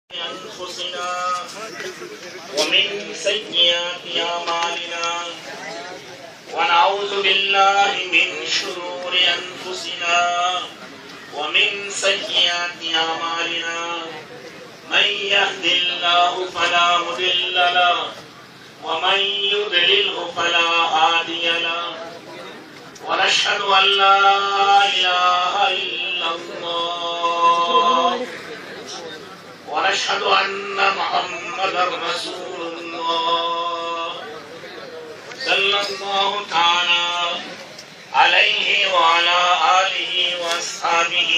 أنفسنا ومن سيئات أعمالنا ونعوذ بالله من شرور أنفسنا ومن سيئات أعمالنا من يهد الله فلا مضل له ومن يضلله فلا هادي له ونشهد أن لا إله إلا الله ونشهد أن محمدا رسول الله صلى الله تعالى عليه وعلى آله وأصحابه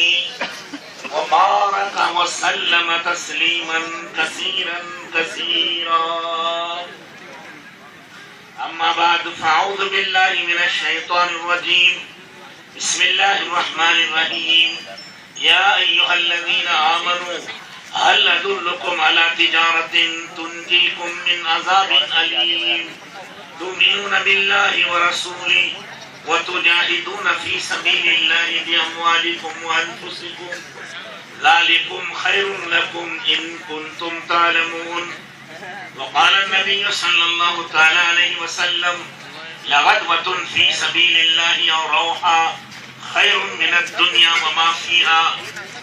وبارك وسلم تسليما كثيرا كثيرا. أما بعد فأعوذ بالله من الشيطان الرجيم. بسم الله الرحمن الرحيم. يا أيها الذين آمنوا هل أدلكم على تجارة تنجيكم من عذاب أليم تؤمنون بالله ورسوله وتجاهدون في سبيل الله بأموالكم وأنفسكم ذلكم خير لكم إن كنتم تعلمون. وقال النبي صلى الله تعالى عليه وسلم لغدوة في سبيل الله أو روحا خير من الدنيا وما فيها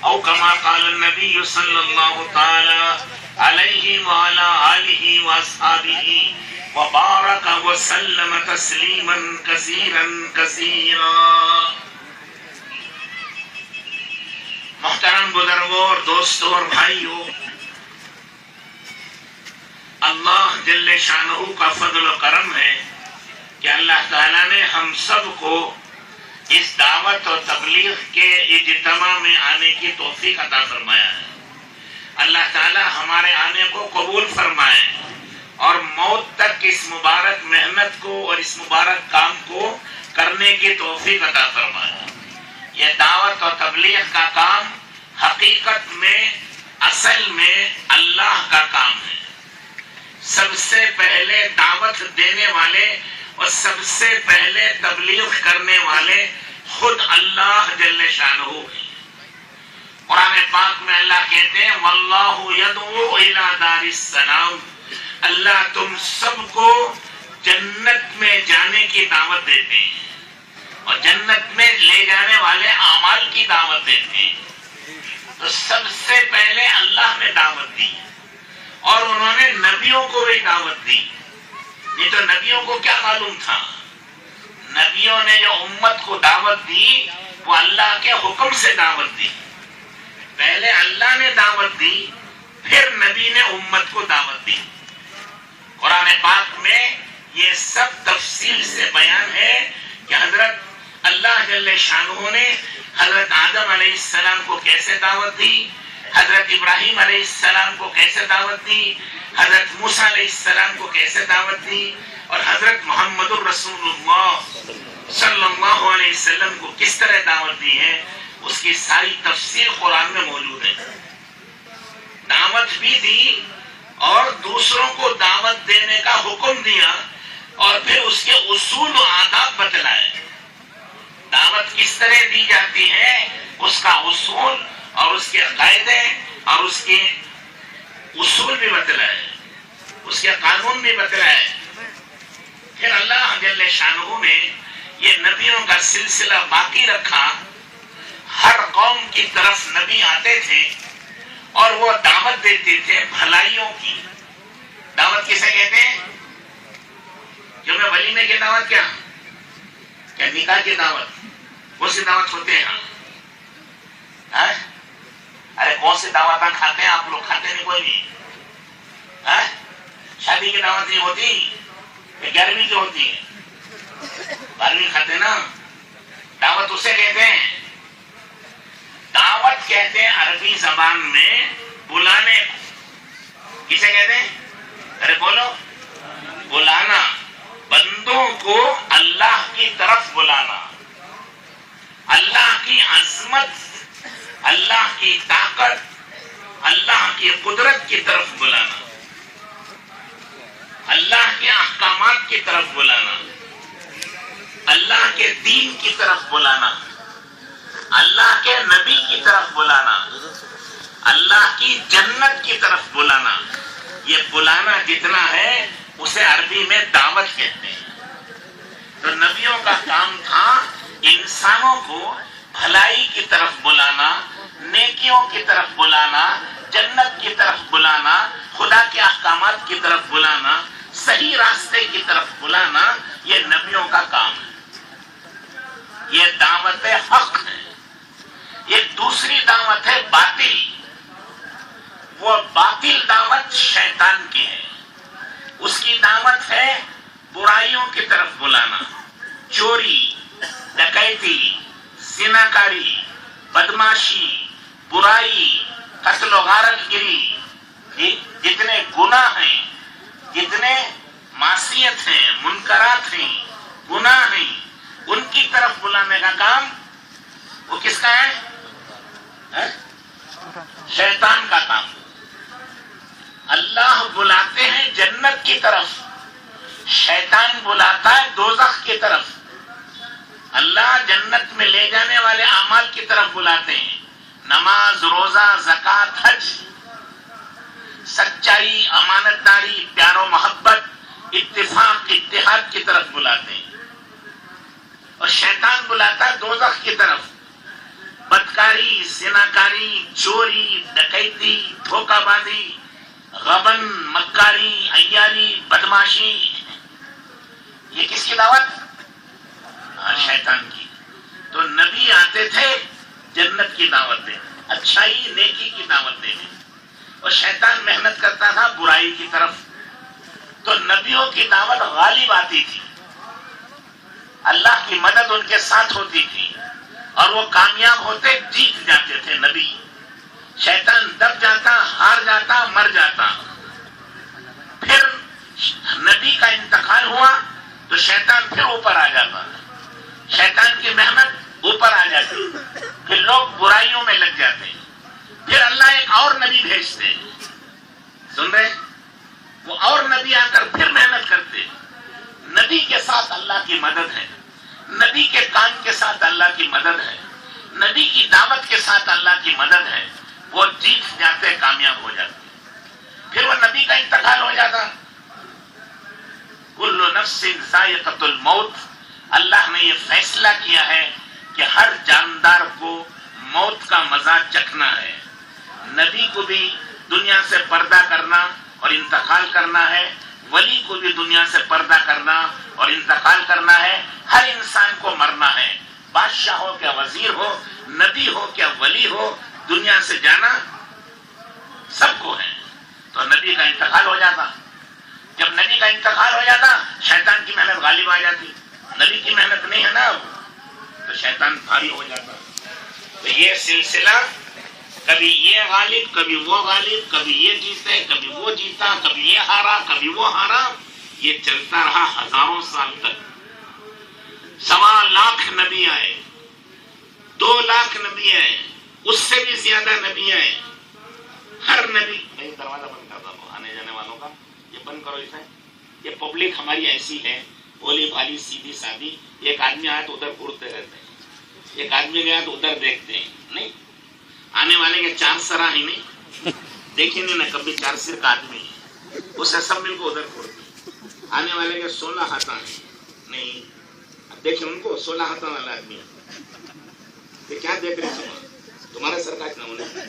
أو كما قال النبي صلى الله تعالى عليه وعلى آله وأصحابه وبارك وسلم تسليما كثيرا كثيرا. محترم بزرگوں اور دوستوں اور بھائیوں، اللہ جل شانہ کا فضل و کرم ہے کہ اللہ تعالیٰ نے ہم سب کو اس دعوت اور تبلیغ کے اجتماع میں آنے کی توفیق عطا فرمایا ہے. اللہ تعالیٰ ہمارے آنے کو قبول فرمائے اور موت تک اس مبارک محنت کو اور اس مبارک کام کو کرنے کی توفیق عطا فرمائے. یہ دعوت اور تبلیغ کا کام حقیقت میں اصل میں اللہ کا کام ہے. سب سے پہلے دعوت دینے والے اور سب سے پہلے تبلیغ کرنے والے خود اللہ جل شانہ ہیں. قرآن پاک میں اللہ کہتے ہیں واللہ یدعو الی دار السلام. اللہ تم سب کو جنت میں جانے کی دعوت دیتے ہیں اور جنت میں لے جانے والے اعمال کی دعوت دیتے ہیں. تو سب سے پہلے اللہ نے دعوت دی اور انہوں نے نبیوں کو بھی دعوت دی. یہ تو نبیوں کو کیا معلوم تھا؟ نبیوں نے جو امت کو دعوت دی وہ اللہ کے حکم سے دعوت دی. پہلے اللہ نے دعوت دی پھر نبی نے امت کو دعوت دی. قرآن پاک میں یہ سب تفصیل سے بیان ہے کہ حضرت اللہ جل شانہ نے حضرت آدم علیہ السلام کو کیسے دعوت دی، حضرت ابراہیم علیہ السلام کو کیسے دعوت دی، حضرت موسیٰ علیہ السلام کو کیسے دعوت دی اور حضرت محمد الرسول اللہ صلی اللہ علیہ وسلم کو کس طرح دعوت دی ہے، اس کی ساری تفصیل قرآن میں موجود ہے. دعوت بھی دی اور دوسروں کو دعوت دینے کا حکم دیا اور پھر اس کے اصول و آداب بتلائے. دعوت کس طرح دی جاتی ہے اس کا اصول اور اس کے قاعدے اور اس کے اصول بھی بتلائے، اس کے قانون بھی بتلائے. پھر اللہ جل شانہ نے یہ نبیوں کا سلسلہ باقی رکھا. ہر قوم کی طرف نبی آتے تھے اور وہ دعوت دیتے تھے بھلائیوں کی. دعوت کسے کہتے ہیں؟ جو میں ولیمے کی دعوت کیا نکاح کی دعوت وہ سی دعوت ہوتے ہیں. ارے کون سی دعوتیں کھاتے ہیں آپ لوگ؟ کھاتے نہیں کوئی بھی. شادی کی دعوت نہیں ہوتی، 11ویں کی ہوتی ہے، 12ویں کھاتے نا. دعوت اسے کہتے ہیں. دعوت کہتے ہیں عربی زبان میں بلانے کو. کسے کہتے ہیں؟ ارے بولو. بلانا، بندوں کو اللہ کی طرف بلانا، اللہ کی عظمت، اللہ کی طاقت، اللہ کی قدرت کی طرف بلانا، اللہ کے احکامات کی طرف بلانا، اللہ کے دین کی طرف بلانا، اللہ کے نبی کی طرف بلانا. اللہ کی جنت کی طرف بلانا. یہ بلانا جتنا ہے اسے عربی میں دعوت کہتے ہیں. تو نبیوں کا کام تھا انسانوں کو بھلائی کی طرف بلانا، نیکیوں کی طرف بلانا، جنت کی طرف بلانا، خدا کے احکامات کی طرف بلانا، صحیح راستے کی طرف بلانا. یہ نبیوں کا کام ہے. یہ دعوت حق ہے. ایک دوسری دعوت ہے باطل. وہ باطل دعوت شیطان کی ہے. اس کی دعوت ہے برائیوں کی طرف بلانا، چوری، ڈکیتی، زناکاری، بدماشی، برائی، قتل و غارت گری، جتنے گناہ ہیں، جتنے معصیت ہیں، منکرات ہیں، گناہ ہیں، ان کی طرف بلانے کا کام وہ کس کا ہے؟ شیطان کا کام. اللہ بلاتے ہیں جنت کی طرف، شیطان بلاتا ہے دوزخ کی طرف. اللہ جنت میں لے جانے والے اعمال کی طرف بلاتے ہیں، نماز، روزہ، زکوٰۃ، حج، سچائی، امانت داری، پیار و محبت، اتفاق، اتحاد کی طرف بلاتے ہیں. اور شیطان بلاتا ہے دوزخ کی طرف، بدکاری، زناکاری، چوری، ڈکیتی، دھوکہ بازی، غبن، مکاری، عیاری، بدماشی. یہ کس کی دعوت؟ شیطان کی. تو نبی آتے تھے جنت کی دعوت دینے، اچھائی نیکی کی دعوت دینے، اور شیطان محنت کرتا تھا برائی کی طرف. تو نبیوں کی دعوت غالب آتی تھی، اللہ کی مدد ان کے ساتھ ہوتی تھی، اور وہ کامیاب ہوتے، جیت جاتے تھے نبی. شیطان دب جاتا، ہار جاتا، مر جاتا. پھر نبی کا انتقال ہوا تو شیطان پھر اوپر آ جاتا، شیطان کی محنت اوپر آ جاتی، پھر لوگ برائیوں میں لگ جاتے. پھر اللہ ایک اور نبی بھیجتے، سن رہے؟ وہ اور نبی آ کر پھر محنت کرتے. نبی کے ساتھ اللہ کی مدد ہے، نبی کے کام کے ساتھ اللہ کی مدد ہے، نبی کی دعوت کے ساتھ اللہ کی مدد ہے. وہ جیت جاتے، کامیاب ہو جاتے. پھر وہ نبی کا انتقال ہو جاتا. کل نفس ذائقۃ الموت. اللہ نے یہ فیصلہ کیا ہے کہ ہر جاندار کو موت کا مزہ چکھنا ہے. نبی کو بھی دنیا سے پردہ کرنا اور انتقال کرنا ہے، ولی کو بھی دنیا سے پردہ کرنا اور انتقال کرنا ہے. ہر انسان کو مرنا ہے، بادشاہ ہو کیا وزیر ہو، نبی ہو کیا ولی ہو، دنیا سے جانا سب کو ہے. تو نبی کا انتقال ہو جاتا. جب نبی کا انتقال ہو جاتا شیطان کی محنت غالب آ جاتی. نبی کی محنت نہیں ہے نا اب، تو شیطان بھاری ہو جاتا. تو یہ سلسلہ کبھی یہ غالب، کبھی وہ غالب، کبھی یہ جیتے، کبھی وہ جیتا، کبھی یہ ہارا، کبھی وہ ہارا. یہ چلتا رہا ہزاروں سال تک. 1.25 لاکھ نبی آئے، 2 لاکھ نبی آئے، اس سے بھی زیادہ نبی آئے. ہر نبی دروازہ بند کرتا ہوں آنے جانے والوں کا، یہ بند کرو اسے. یہ پبلک ہماری ایسی ہے، بولی بھالی سیدھی سادھی. ایک آدمی آیا تو ادھر گھورتے رہتے ہیں، ایک آدمی گیا تو ادھر دیکھتے ہیں. نہیں، آنے والے کے 4 سرا ہی نہیں دیکھیں گے نا کبھی 4 سر کا آدمی ہے، اسے سب مل کو ادھر گھورتے ہیں. آنے والے کے 16 ہاتھ ہیں، نہیں دیکھیں ان کو 16 ہاتھوں والا آدمی ہے. یہ کیا دیکھ رہے ہیں؟ تمہارے سر کاٹنا انہیں،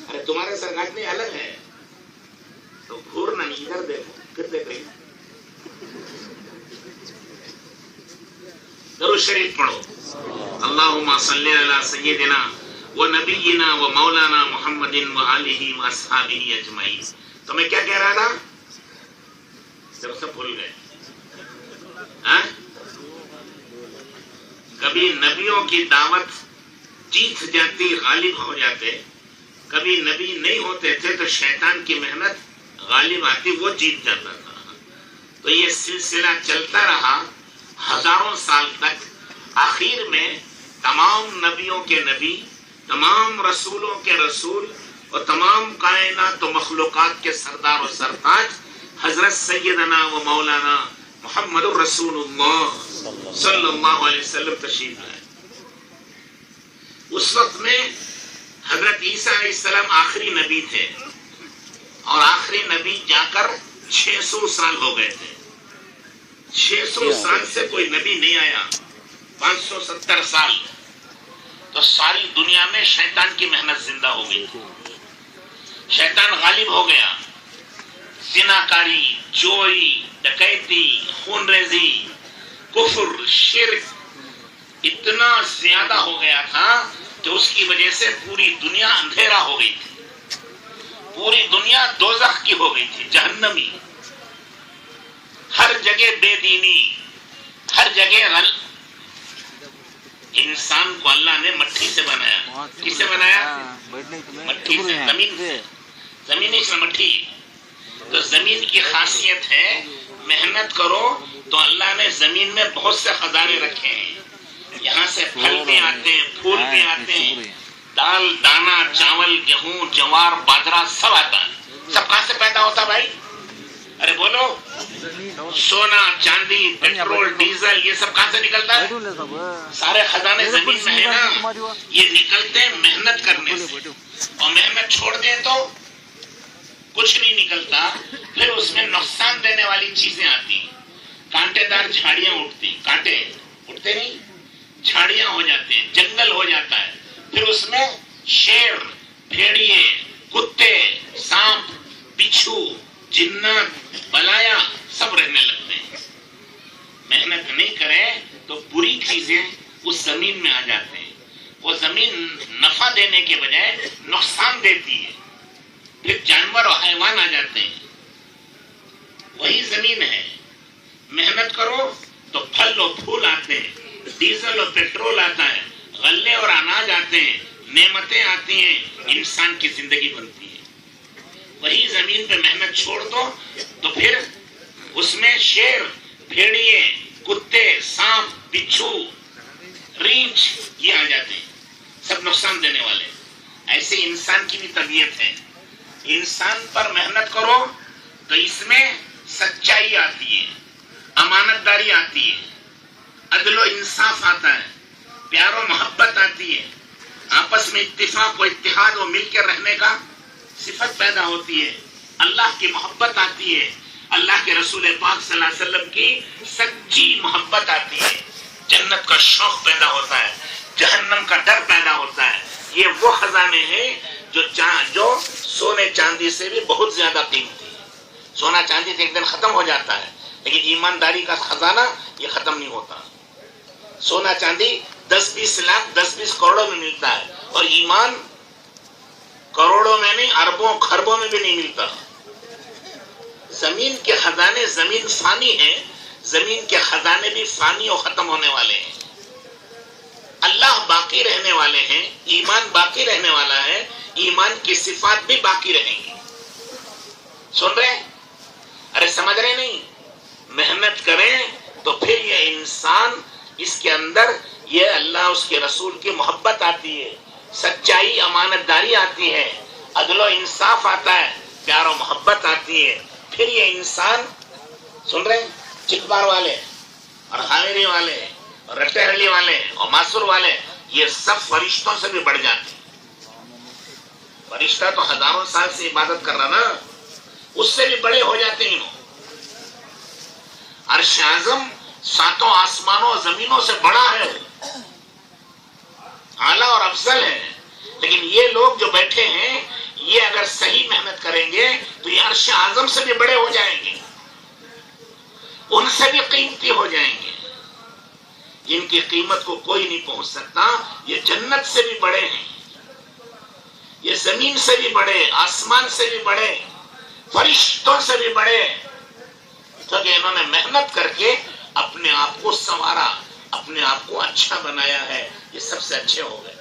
ارے تمہارے سر کاٹنے الگ ہے. تو گھورنا نہیں، ادھر دیکھو. پھر دیکھ رہے درود شریف پڑھو. اللہم صلی علی سیدنا و نبینا و مولانا محمد و آلہ و اصحابہ اجمعین. تو میں کیا کہہ رہا تھا؟ جب سب بھول گئے. کبھی نبیوں کی دعوت جیت جاتی، غالب ہو جاتے. کبھی نبی نہیں ہوتے تھے تو شیطان کی محنت غالب آتی، وہ جیت جاتا تھا. تو یہ سلسلہ چلتا رہا ہزاروں سال تک. آخر میں تمام نبیوں کے نبی، تمام رسولوں کے رسول اور تمام کائنات و مخلوقات کے سردار و سرتاج حضرت سیدنا و مولانا محمد رسول اللہ صلی اللہ علیہ وسلم تشریف لائے. اس وقت میں حضرت عیسیٰ علیہ السلام آخری نبی تھے اور آخری نبی جا کر 600 سال ہو گئے تھے. 600 سال سے کوئی نبی نہیں آیا. 570 سال تو ساری دنیا میں شیطان کی محنت زندہ ہو گئی. شیطان غالب ہو گیا. زناکاری، چوری، ڈکیتی، خون ریزی، کفر، شرک اتنا زیادہ ہو گیا تھا کہ اس کی وجہ سے پوری دنیا اندھیرا ہو گئی تھی. پوری دنیا دوزخ کی ہو گئی تھی، جہنمی. ہر جگہ بے دینی، ہر جگہ انسان کو اللہ نے مٹی سے بنایا. کس سے بنایا؟ مٹی سے، زمین سے. زمین سے مٹی. تو زمین کی خاصیت ہے محنت کرو تو اللہ نے زمین میں بہت سے خزانے رکھے ہیں. یہاں سے پھل بھی آتے ہیں، پھول بھی آتے ہیں، دال، دانا، چاول، گیہوں، جوار، باجرہ سب آتا ہے. سب کہاں سے پیدا ہوتا بھائی؟ ارے بولو. سونا، چاندی، پیٹرول، ڈیزل یہ سب کہاں سے نکلتا ہے؟ سارے خزانے زمین میں ہیں نا. یہ نکلتے ہیں محنت کرنے سے. اور محنت چھوڑ دیں تو کچھ نہیں نکلتا. پھر اس میں نقصان دینے والی چیزیں آتی. کانٹے دار جھاڑیاں اٹھتی. کانٹے اٹھتے نہیں، جھاڑیاں ہو جاتے ہیں، جنگل ہو جاتا ہے. پھر اس میں شیر، بھیڑیے، کتے، سانپ، بچھو، جنات، بلایا سب رہنے لگتے ہیں. محنت نہیں کرے تو بری چیزیں اس زمین میں آ جاتے ہیں. وہ زمین نفع دینے کے بجائے نقصان دیتی ہے. پھر جانور اور حیوان آ جاتے ہیں. وہی زمین ہے. محنت کرو تو پھل اور پھول آتے ہیں، ڈیزل اور پیٹرول آتا ہے، غلے اور اناج آتے ہیں، نعمتیں آتی ہیں، انسان کی زندگی بنتی ہے. وہی زمین پہ محنت چھوڑ دو تو پھر اس میں شیر، بھیڑیے، کتے، سانپ، بچھو، ریچھ یہ آ جاتے ہیں، سب نقصان دینے والے. ایسے انسان کی بھی طبیعت ہے. انسان پر محنت کرو تو اس میں سچائی آتی ہے، امانت داری آتی ہے، عدل و انصاف آتا ہے، پیار و محبت آتی ہے، آپس میں اتفاق و اتحاد و مل کے رہنے کا صفت پیدا ہوتی ہے، اللہ کی محبت آتی ہے، اللہ کے رسول پاک صلی اللہ علیہ وسلم کی سچی محبت آتی ہے، جنت کا شوق پیدا ہوتا ہے، جہنم کا ڈر پیدا ہوتا ہے. یہ وہ خزانے ہیں جو سونے چاندی سے بھی بہت زیادہ قیمتی ہے. سونا چاندی سے ایک دن ختم ہو جاتا ہے لیکن ایمانداری کا خزانہ یہ ختم نہیں ہوتا. سونا چاندی 10-20 لاکھ 10-20 کروڑوں میں ملتا ہے اور ایمان کروڑوں میں نہیں، اربوں خربوں میں بھی نہیں ملتا. زمین کے خزانے، زمین فانی ہے، زمین کے خزانے بھی فانی اور ختم ہونے والے ہیں. اللہ باقی رہنے والے ہیں، ایمان باقی رہنے والا ہے، ایمان کی صفات بھی باقی رہیں گی. سن رہے؟ ارے سمجھ رہے نہیں؟ محنت کریں تو پھر یہ انسان، اس کے اندر یہ اللہ اس کے رسول کی محبت آتی ہے، سچائی امانت داری آتی ہے، عدل و انصاف آتا ہے، پیار و محبت آتی ہے. پھر یہ انسان، سن رہے ہیں، چکبار والے اور خامیری والے اور رٹے ہلی والے اور معصور والے یہ سب فرشتوں سے بھی بڑھ جاتے ہیں. فرشتہ تو ہزاروں سال سے عبادت کر رہا نا، اس سے بھی بڑے ہو جاتے ہیں. عرش اعظم 7 آسمانوں زمینوں سے بڑا ہے، اعلیٰ اور افضل ہے. لیکن یہ لوگ جو بیٹھے ہیں یہ اگر صحیح محنت کریں گے تو یہ عرش اعظم سے بھی بڑے ہو جائیں گے، ان سے بھی قیمتی ہو جائیں گے. جن کی قیمت کو کوئی نہیں پہنچ سکتا. یہ جنت سے بھی بڑے ہیں، یہ زمین سے بھی بڑے، آسمان سے بھی بڑے، فرشتوں سے بھی بڑے، کیونکہ انہوں نے محنت کر کے اپنے آپ کو سنوارا، اپنے آپ کو اچھا بنایا ہے. یہ سب سے اچھے ہو گئے.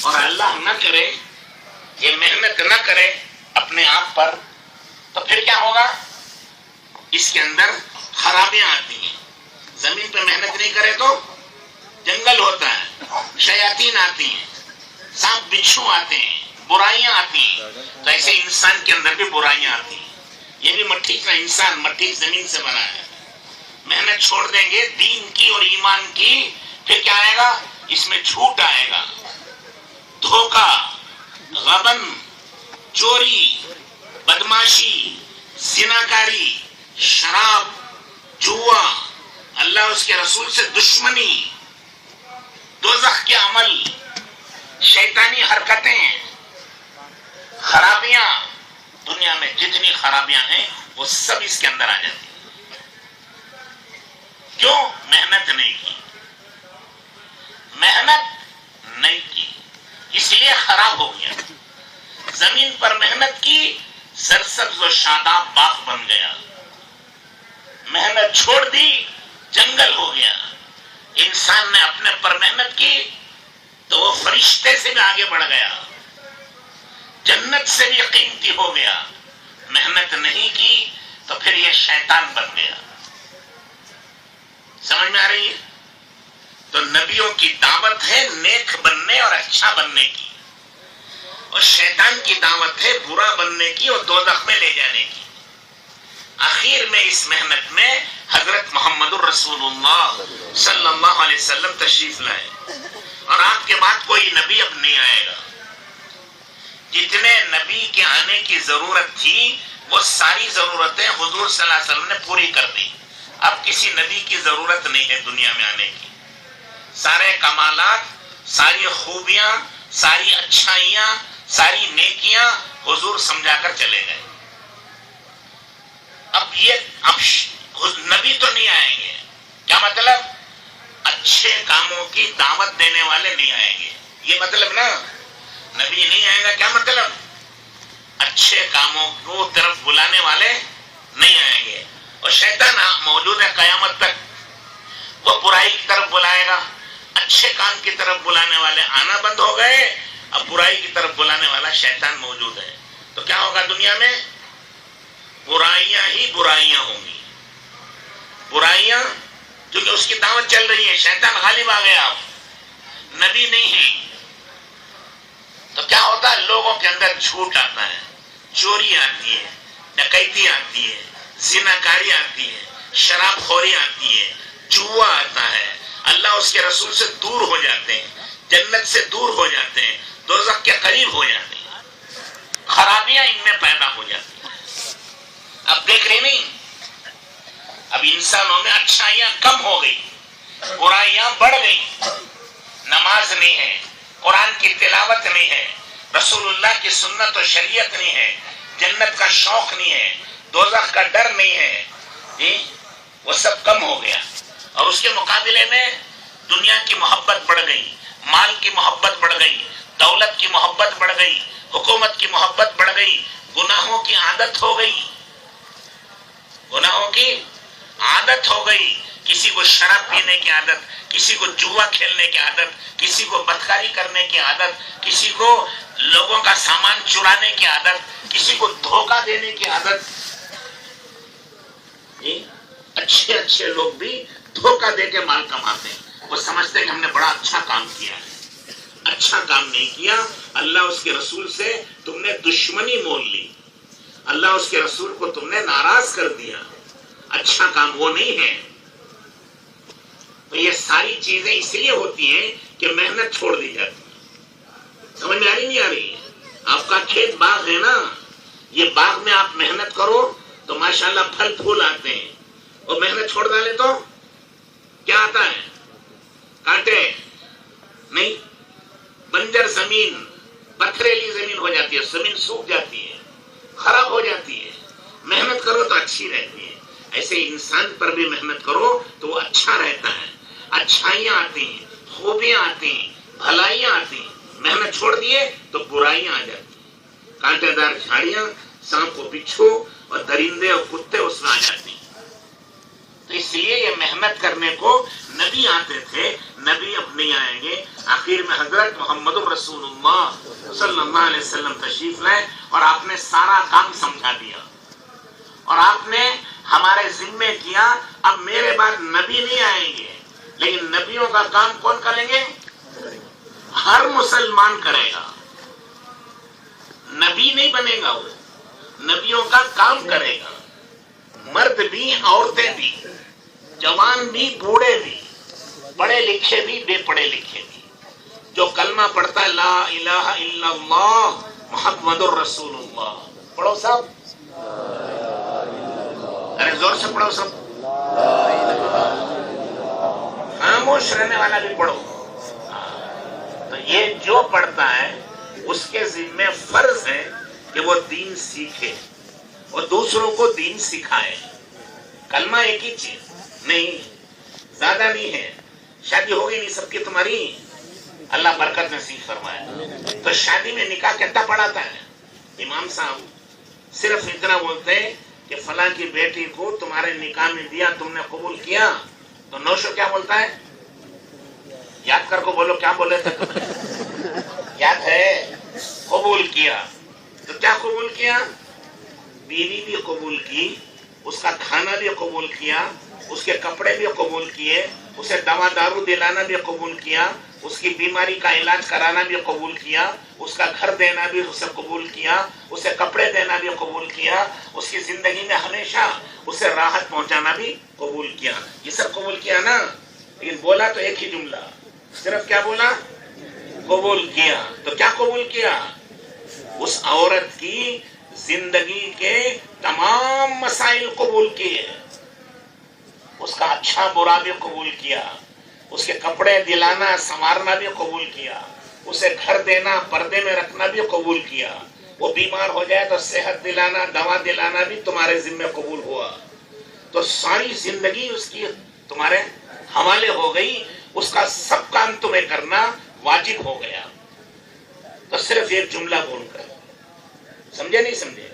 اور اللہ نہ کرے، یہ محنت نہ کرے اپنے آپ پر تو پھر کیا ہوگا؟ اس کے اندر خرابیاں آتی ہیں. زمین پہ محنت نہیں کرے تو جنگل ہوتا ہے، شیاطین آتی ہیں، سانپ بچھو آتے ہیں، برائیاں آتی ہیں. تو ایسے انسان کے اندر بھی برائیاں آتی ہیں. یہ بھی مٹی کا انسان، مٹی زمین سے بنا ہے. محنت چھوڑ دیں گے دین کی اور ایمان کی، پھر کیا آئے گا؟ اس میں جھوٹ آئے گا، دھوکہ، غبن، چوری، بدماشی، زناکاری، شراب، جوا، اللہ اس کے رسول سے دشمنی، دوزخ کے عمل، شیطانی حرکتیں، خرابیاں، دنیا میں جتنی خرابیاں ہیں وہ سب اس کے اندر آ جاتی ہیں. کیوں؟ محنت نہیں کی، محنت نہیں کی، اس لیے خراب ہو گیا. زمین پر محنت کی، سرسبز و شاداب باغ بن گیا. محنت چھوڑ دی، جنگل ہو گیا. انسان نے اپنے پر محنت کی تو وہ فرشتے سے بھی آگے بڑھ گیا، جنت سے بھی قیمتی ہو گیا. محنت نہیں کی تو پھر یہ شیطان بن گیا. سمجھ میں آ رہی ہے؟ تو نبیوں کی دعوت ہے نیک بننے اور اچھا بننے کی، اور شیطان کی دعوت ہے برا بننے کی اور دوزخ میں لے جانے کی. آخر میں اس محنت میں حضرت محمد الرسول اللہ صلی اللہ علیہ وسلم تشریف لائے، اور آپ کے بعد کوئی نبی اب نہیں آئے گا. جتنے نبی کے آنے کی ضرورت تھی وہ ساری ضرورتیں حضور صلی اللہ علیہ وسلم نے پوری کر دی. اب کسی نبی کی ضرورت نہیں ہے دنیا میں آنے کی. سارے کمالات، ساری خوبیاں، ساری اچھائیاں، ساری نیکیاں حضور سمجھا کر چلے گئے. اب نبی تو نہیں آئیں گے. کیا مطلب؟ اچھے کاموں کی دعوت دینے والے نہیں آئیں گے. یہ مطلب نا، نبی نہیں آئے گا کیا مطلب؟ اچھے کاموں کو طرف بلانے والے نہیں آئیں گے. اور شیطان موجود ہے قیامت تک، وہ برائی کی طرف بلائے گا. اچھے کام کی طرف بلانے والے آنا بند ہو گئے، اب برائی کی طرف بلانے والا شیطان موجود ہے. تو کیا ہوگا دنیا میں؟ برائیاں ہی برائیاں ہوں گی. برائیاں، کیونکہ اس کی دعوت چل رہی ہے، شیطان غالب آ گیا، اب نبی نہیں ہے. تو کیا ہوتا ہے؟ لوگوں کے اندر جھوٹ آتا ہے، چوری آتی ہے، ڈکیتی آتی ہے، زناکاری آتی ہے، شراب خوری آتی ہے، جوا آتا ہے. اللہ اس کے رسول سے دور ہو جاتے ہیں، جنت سے دور ہو جاتے ہیں، دوزخ کے قریب ہو جاتے ہیں. خرابیاں ان میں پیدا ہو جاتی ہیں. اب دیکھ رہے نہیں، اب انسانوں میں اچھائیاں کم ہو گئی، برائیاں بڑھ گئی. نماز نہیں ہے، قرآن کی تلاوت نہیں ہے، رسول اللہ کی سنت و شریعت نہیں ہے، جنت کا شوق نہیں ہے، دوزخ کا ڈر نہیں ہے، وہ سب کم ہو گیا. اور اس کے مقابلے میں دنیا کی محبت بڑھ گئی، مال کی محبت بڑھ گئی، دولت کی محبت بڑھ گئی، حکومت کی محبت بڑھ گئی، گناہوں کی عادت ہو گئی، گناہوں کی عادت ہو گئی. کسی کو شراب پینے کی عادت، کسی کو جوا کھیلنے کی عادت، کسی کو بدکاری کرنے کی عادت، کسی کو لوگوں کا سامان چرانے کی عادت، کسی کو دھوکہ دینے کی عادت. اچھے اچھے لوگ بھی دھوکہ دے کے مال کماتے ہیں. وہ سمجھتے ہیں کہ ہم نے بڑا اچھا کام کیا ہے. اچھا کام نہیں کیا. اللہ اس کے رسول سے تم نے دشمنی مول لی، اللہ اس کے رسول کو تم نے ناراض کر دیا. اچھا کام وہ نہیں ہے. تو یہ ساری چیزیں اس لیے ہوتی ہیں کہ محنت چھوڑ دی جاتی ہے. سمجھ میں آ رہی نہیں آ رہی؟ آپ کا کھیت باغ ہے نا، یہ باغ میں آپ محنت کرو تو ماشاءاللہ پھل پھول آتے ہیں، اور محنت چھوڑ ڈالے تو کیا آتا ہے؟ کانٹے. نہیں، بنجر زمین، پتھریلی زمین ہو جاتی ہے، زمین سوکھ جاتی ہے، خراب ہو جاتی ہے. محنت کرو تو اچھی رہتی ہے. ایسے انسان پر بھی محنت کرو تو وہ اچھا رہتا ہے، اچھائیاں آتی ہیں، خوبیاں آتی ہیں، بھلائیاں آتی ہیں. محنت چھوڑ دیے تو برائیاں آ جاتی ہیں. کانٹے دار جھاڑیاں، سانپ و بچھو اور درندے اور کتے اس میں آ جاتی ہیں. تو اس لیے یہ محنت کرنے کو نبی آتے تھے، نبی اب نہیں آئیں گے. آخر میں حضرت محمد رسول اللہ صلی اللہ علیہ وسلم تشریف لائے، اور آپ نے سارا کام سمجھا دیا، اور آپ نے ہمارے ذمے کیا. اب میرے بعد نبی نہیں آئیں گے، لیکن نبیوں کا کام کون کریں گے؟ ہر مسلمان کرے گا. نبی نہیں بنے گا، وہ نبیوں کا کام کرے گا. مرد بھی، عورتیں بھی، جوان بھی، بوڑھے بھی، پڑھے لکھے بھی، بے پڑھے لکھے بھی. جو کلمہ پڑھتا ہے لا الہ الا اللہ محمد الرسول اللہ، پڑھو صاحب، ارے زور سے پڑھو سب، خاموش رہنے والا بھی پڑھو۔ تو یہ جو پڑھتا ہے اس کے ذمہ فرض ہے کہ وہ دین سیکھے اور دوسروں کو دین سکھائے۔ کلمہ ایک ہی چیز نہیں، زیادہ نہیں ہے، شادی ہوگی نہیں سب کی تمہاری، اللہ برکت نصیب فرمائے۔ تو شادی میں نکاح کتنا پڑھاتا ہے امام صاحب؟ صرف اتنا بولتے ہیں کہ فلاں کی بیٹی کو تمہارے نکاح میں دیا، تم نے قبول کیا، تو نوشو کیا بولتا ہے؟ یاد کر کو بولو کیا بولے تھے تمہیں؟ یاد ہے؟ قبول کیا۔ تو کیا قبول کیا؟ بیوی بھی قبول کی، اس کا کھانا بھی قبول کیا، اس کے کپڑے بھی قبول کیے، اسے دوا دارو دلانا بھی قبول کیا، اس کی بیماری کا علاج کرانا بھی قبول کیا، اس کا گھر دینا بھی اسے قبول کیا، اسے کپڑے دینا بھی قبول کیا، اس کی زندگی میں ہمیشہ اسے راحت پہنچانا بھی قبول کیا۔ یہ سب قبول کیا نا، لیکن بولا تو ایک ہی جملہ، صرف کیا بولا؟ قبول کیا۔ تو کیا قبول کیا؟ اس عورت کی زندگی کے تمام مسائل قبول کیے، اس کا اچھا برا بھی قبول کیا، اس کے کپڑے دلانا سنوارنا بھی قبول کیا، اسے گھر دینا پردے میں رکھنا بھی قبول کیا، وہ بیمار ہو جائے تو صحت دلانا دوا دلانا بھی تمہارے ذمہ قبول ہوا۔ تو ساری زندگی اس کی تمہارے حوالے ہو گئی، اس کا سب کام تمہیں کرنا واجب ہو گیا۔ تو صرف ایک جملہ بول کر، سمجھے نہیں سمجھے؟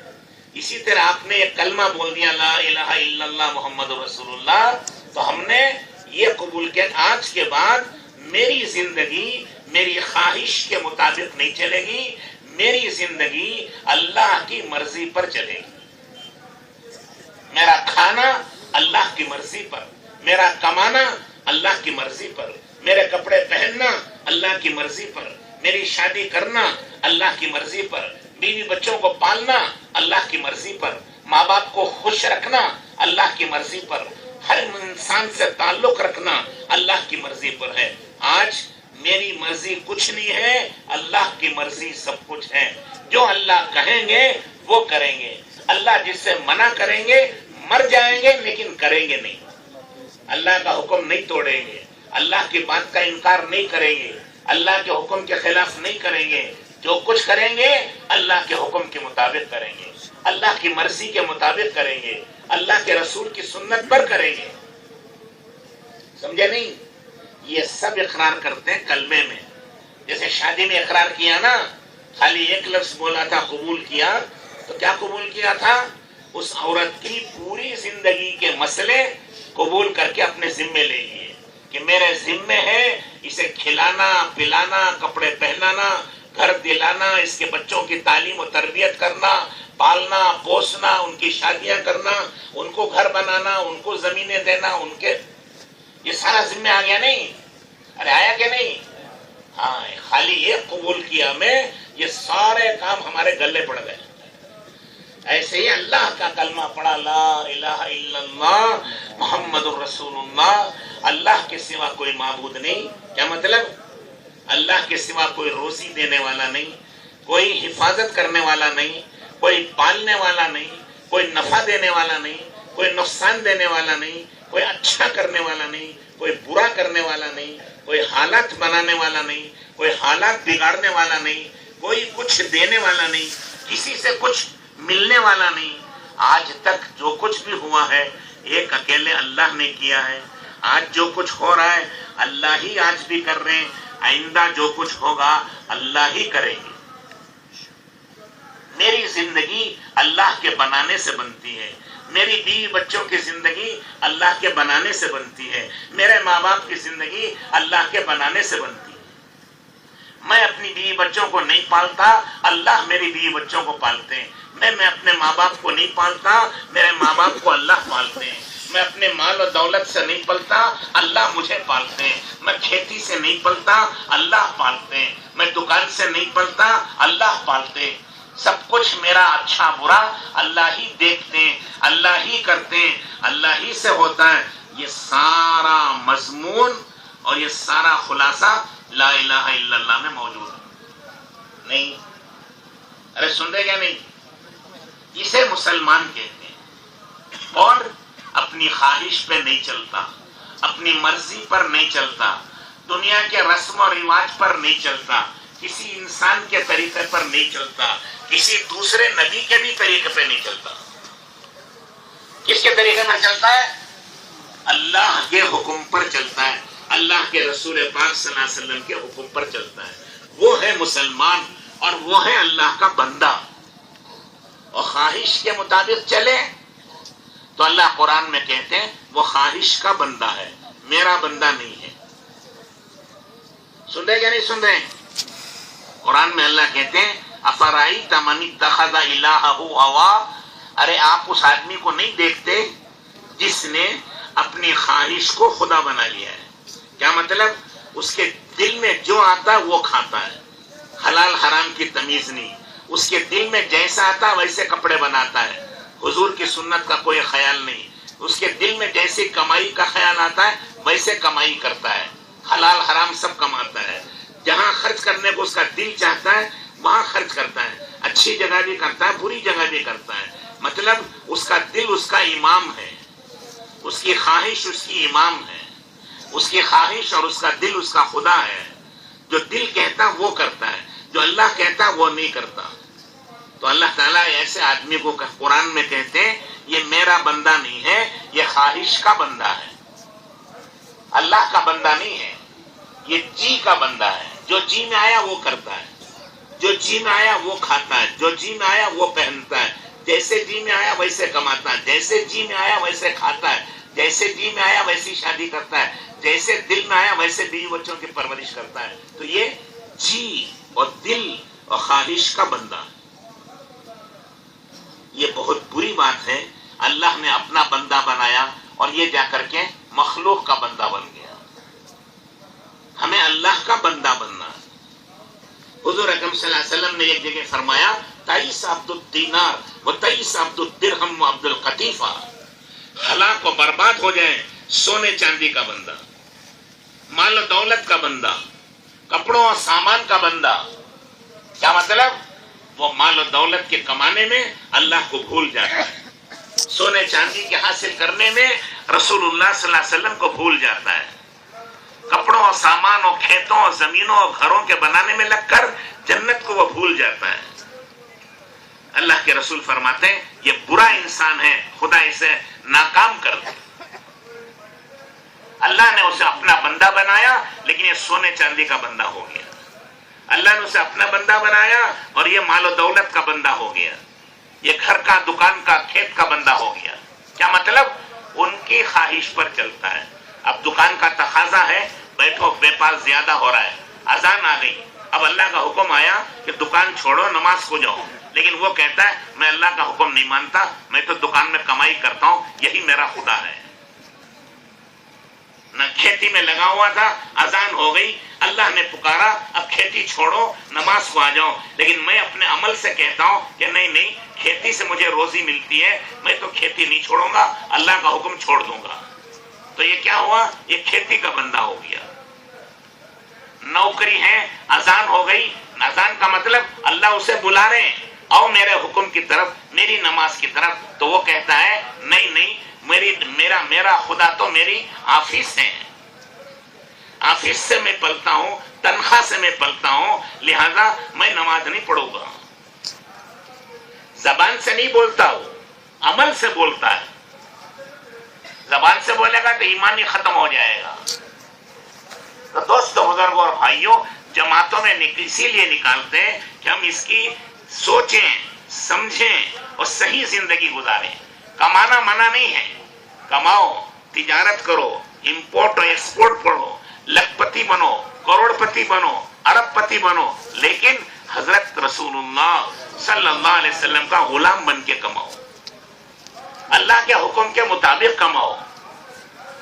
اسی طرح آپ نے ایک کلمہ بول دیا لا الہ الا اللہ محمد رسول اللہ، تو ہم نے یہ قبول کیا آج کے بعد میری زندگی میری خواہش کے مطابق نہیں چلے گی، میری زندگی اللہ کی مرضی پر چلے گی، میرا کھانا اللہ کی مرضی پر، میرا کمانا اللہ کی مرضی پر، میرے کپڑے پہننا اللہ کی مرضی پر، میری شادی کرنا اللہ کی مرضی پر، بیوی بچوں کو پالنا اللہ کی مرضی پر، ماں باپ کو خوش رکھنا اللہ کی مرضی پر، ہر انسان سے تعلق رکھنا اللہ کی مرضی پر ہے۔ آج میری مرضی کچھ نہیں ہے، اللہ کی مرضی سب کچھ ہے۔ جو اللہ کہیں گے وہ کریں گے، اللہ جس سے منع کریں گے مر جائیں گے لیکن کریں گے نہیں، اللہ کا حکم نہیں توڑیں گے، اللہ کی بات کا انکار نہیں کریں گے، اللہ کے حکم کے خلاف نہیں کریں گے، جو کچھ کریں گے اللہ کے حکم کے مطابق کریں گے، اللہ کی مرضی کے مطابق کریں گے، اللہ کے رسول کی سنت پر کریں گے۔ سمجھے نہیں؟ یہ سب اقرار کرتے ہیں کلمے میں۔ جیسے شادی میں اقرار کیا نا، خالی ایک لفظ بولا تھا قبول کیا، تو کیا قبول کیا تھا؟ اس عورت کی پوری زندگی کے مسئلے قبول کر کے اپنے ذمے لے لیے کہ میرے ذمے ہے اسے کھلانا پلانا کپڑے پہنانا گھر دلانا، اس کے بچوں کی تعلیم و تربیت کرنا، پالنا پوسنا، ان کی شادیاں کرنا، ان کو گھر بنانا، ان کو زمینیں دینا، ان کے یہ سارا ذمہ آ گیا نہیں؟ ارے آیا کہ نہیں؟ ہاں، خالی یہ قبول کیا میں یہ سارے کام ہمارے گلے پڑ گئے۔ ایسے ہی اللہ کا کلمہ پڑھا لا الہ الا اللہ محمد الرسول اللہ، اللہ کے سوا کوئی معبود نہیں۔ کیا مطلب؟ اللہ کے سوا کوئی روزی دینے والا نہیں، کوئی حفاظت کرنے والا نہیں، کوئی پالنے والا نہیں، کوئی نفع دینے والا نہیں، کوئی نقصان دینے والا نہیں، کوئی اچھا کرنے والا نہیں، کوئی برا کرنے والا نہیں، کوئی حالات بنانے والا نہیں، کوئی حالات بگاڑنے والا نہیں، کوئی کچھ دینے والا نہیں، کسی سے کچھ ملنے والا نہیں۔ آج تک جو کچھ بھی ہوا ہے ایک اکیلے اللہ نے کیا ہے۔ آج جو کچھ ہو رہا ہے اللہ ہی آج بھی کر رہے ہیں، آئندہ جو کچھ ہوگا اللہ ہی کریں گے۔ میری زندگی اللہ کے بنانے سے بنتی ہے، میری بیوی بچوں کی زندگی اللہ کے بنانے سے بنتی ہے، میرے ماں باپ کی زندگی اللہ کے بنانے سے بنتی ہے۔ میں اپنی بیوی بچوں کو نہیں پالتا، اللہ میری بیوی بچوں کو پالتے ہیں۔ میں اپنے ماں باپ کو نہیں پالتا، میرے ماں باپ کو اللہ پالتے ہیں۔ میں اپنے مال و دولت سے نہیں پلتا، اللہ مجھے پالتے ہیں۔ میں کھیتی سے نہیں پلتا، اللہ پالتے ہیں۔ میں دکان سے نہیں پلتا، اللہ پالتے ہیں۔ سب کچھ میرا اچھا برا اللہ ہی دیکھتے ہیں، اللہ ہی کرتے ہیں، اللہ ہی سے ہوتا ہے۔ یہ سارا مضمون اور یہ سارا خلاصہ لا الہ الا اللہ میں موجود نہیں. ارے سن رہے کیا نہیں؟ اسے مسلمان کہتے ہیں. اور اپنی خواہش پہ نہیں چلتا، اپنی مرضی پر نہیں چلتا، دنیا کے رسم و رواج پر نہیں چلتا، کسی انسان کے طریقے پر نہیں چلتا، کسی دوسرے نبی کے بھی طریقے پہ نہیں چلتا. کس کے طریقے پر چلتا ہے؟ اللہ کے حکم پر چلتا ہے، اللہ کے رسول پاک صلی اللہ علیہ وسلم کے حکم پر چلتا ہے. وہ ہے مسلمان اور وہ ہے اللہ کا بندہ. اور خواہش کے مطابق چلے تو اللہ قرآن میں کہتے ہیں وہ خواہش کا بندہ ہے، میرا بندہ نہیں ہے. سن رہے یا نہیں سن رہے؟ قرآن میں اللہ کہتے ہیں افرائیت من اتخذ الہہ ہوا، ارے آپ اس آدمی کو نہیں دیکھتے جس نے اپنی خواہش کو خدا بنا لیا ہے. کیا مطلب؟ اس کے دل میں جو آتا ہے وہ کھاتا ہے، حلال حرام کی تمیز نہیں. اس کے دل میں جیسا آتا ہے ویسے کپڑے بناتا ہے، حضور کی سنت کا کوئی خیال نہیں. اس کے دل میں جیسی کمائی کا خیال آتا ہے ویسے کمائی کرتا ہے، حلال حرام سب کماتا ہے. جہاں خرچ کرنے کو اس کا دل چاہتا ہے وہاں خرچ کرتا ہے، اچھی جگہ بھی کرتا ہے، بری جگہ بھی کرتا ہے. مطلب اس کا دل اس کا امام ہے، اس کی خواہش اس کی امام ہے، اس کی خواہش اور اس کا دل اس کا خدا ہے. جو دل کہتا وہ کرتا ہے، جو اللہ کہتا وہ نہیں کرتا. تو اللہ تعالیٰ ایسے آدمی کو قرآن میں کہتے ہیں یہ میرا بندہ نہیں ہے، یہ خواہش کا بندہ ہے، اللہ کا بندہ نہیں ہے. یہ جی کا بندہ ہے، جو جی میں آیا وہ کرتا ہے، جو جی میں آیا وہ کھاتا ہے، جو جی میں آیا وہ پہنتا ہے، جیسے جی میں آیا ویسے کماتا ہے، جیسے جی میں آیا ویسے کھاتا ہے، جیسے جی میں آیا ویسی شادی کرتا ہے، جیسے دل میں آیا ویسے بیوی بچوں کی پرورش کرتا ہے. تو یہ جی اور دل اور خواہش کا بندہ. یہ بہت بری بات ہے. اللہ نے اپنا بندہ بنایا اور یہ جا کر کے مخلوق کا بندہ بن گیا. ہمیں اللہ کا بندہ بننا. حضور اکرم صلی اللہ علیہ وسلم نے ایک جگہ فرمایا تئیس عبد الدینار و تئیس عبد الدرہم و عبد القطیفہ، ہلاک و برباد ہو جائیں سونے چاندی کا بندہ، مال و دولت کا بندہ، کپڑوں اور سامان کا بندہ. کیا مطلب؟ وہ مال و دولت کے کمانے میں اللہ کو بھول جاتا ہے، سونے چاندی کے حاصل کرنے میں رسول اللہ صلی اللہ علیہ وسلم کو بھول جاتا ہے، کپڑوں اور سامان اور کھیتوں اور زمینوں اور گھروں کے بنانے میں لگ کر جنت کو وہ بھول جاتا ہے. اللہ کے رسول فرماتے ہیں یہ برا انسان ہے، خدا اسے ناکام کر دے. اللہ نے اسے اپنا بندہ بنایا لیکن یہ سونے چاندی کا بندہ ہو گیا. اللہ نے اسے اپنا بندہ بنایا اور یہ مال و دولت کا بندہ ہو گیا، یہ گھر کا دکان کا کھیت کا بندہ ہو گیا. کیا مطلب؟ ان کی خواہش پر چلتا ہے. اب دکان کا تقاضا ہے، بیٹھو بیپار زیادہ ہو رہا ہے، اذان آ گئی، اب اللہ کا حکم آیا کہ دکان چھوڑو نماز کو جاؤ، لیکن وہ کہتا ہے میں اللہ کا حکم نہیں مانتا، میں تو دکان میں کمائی کرتا ہوں، یہی میرا خدا ہے. نہ کھیتی میں لگا ہوا تھا، اذان ہو گئی، اللہ نے پکارا اب کھیتی چھوڑو نماز کو آ جاؤ، لیکن میں اپنے عمل سے کہتا ہوں کہ نہیں کھیتی سے مجھے روزی ملتی ہے، میں تو کھیتی نہیں چھوڑوں گا، اللہ کا حکم چھوڑ دوں گا. تو یہ کیا ہوا؟ یہ کھیتی کا بندہ ہو گیا. نوکری ہے، اذان ہو گئی، اذان کا مطلب اللہ اسے بلا رہے ہیں آؤ میرے حکم کی طرف، میری نماز کی طرف، تو وہ کہتا ہے نہیں میرا خدا تو میری آفس ہے، آفس سے میں پلتا ہوں، تنخواہ سے میں پلتا ہوں، لہذا میں نماز نہیں پڑھوں گا. زبان سے نہیں بولتا، وہ عمل سے بولتا ہے. زبان سے بولے گا تو ایمان ہی ختم ہو جائے گا. تو دوستو بزرگوں اور بھائیوں، جماعتوں میں اسی لیے نکالتے ہیں کہ ہم اس کی سوچیں سمجھیں اور صحیح زندگی گزاریں. کمانا منع نہیں ہے، کماؤ، تجارت کرو، امپورٹ اور ایکسپورٹ پڑھو، لکھ پتی بنو، کروڑ پتی بنو، ارب پتی بنو، لیکن حضرت رسول اللہ صلی اللہ علیہ وسلم کا غلام بن کے کماؤ، اللہ کے حکم کے مطابق کماؤ.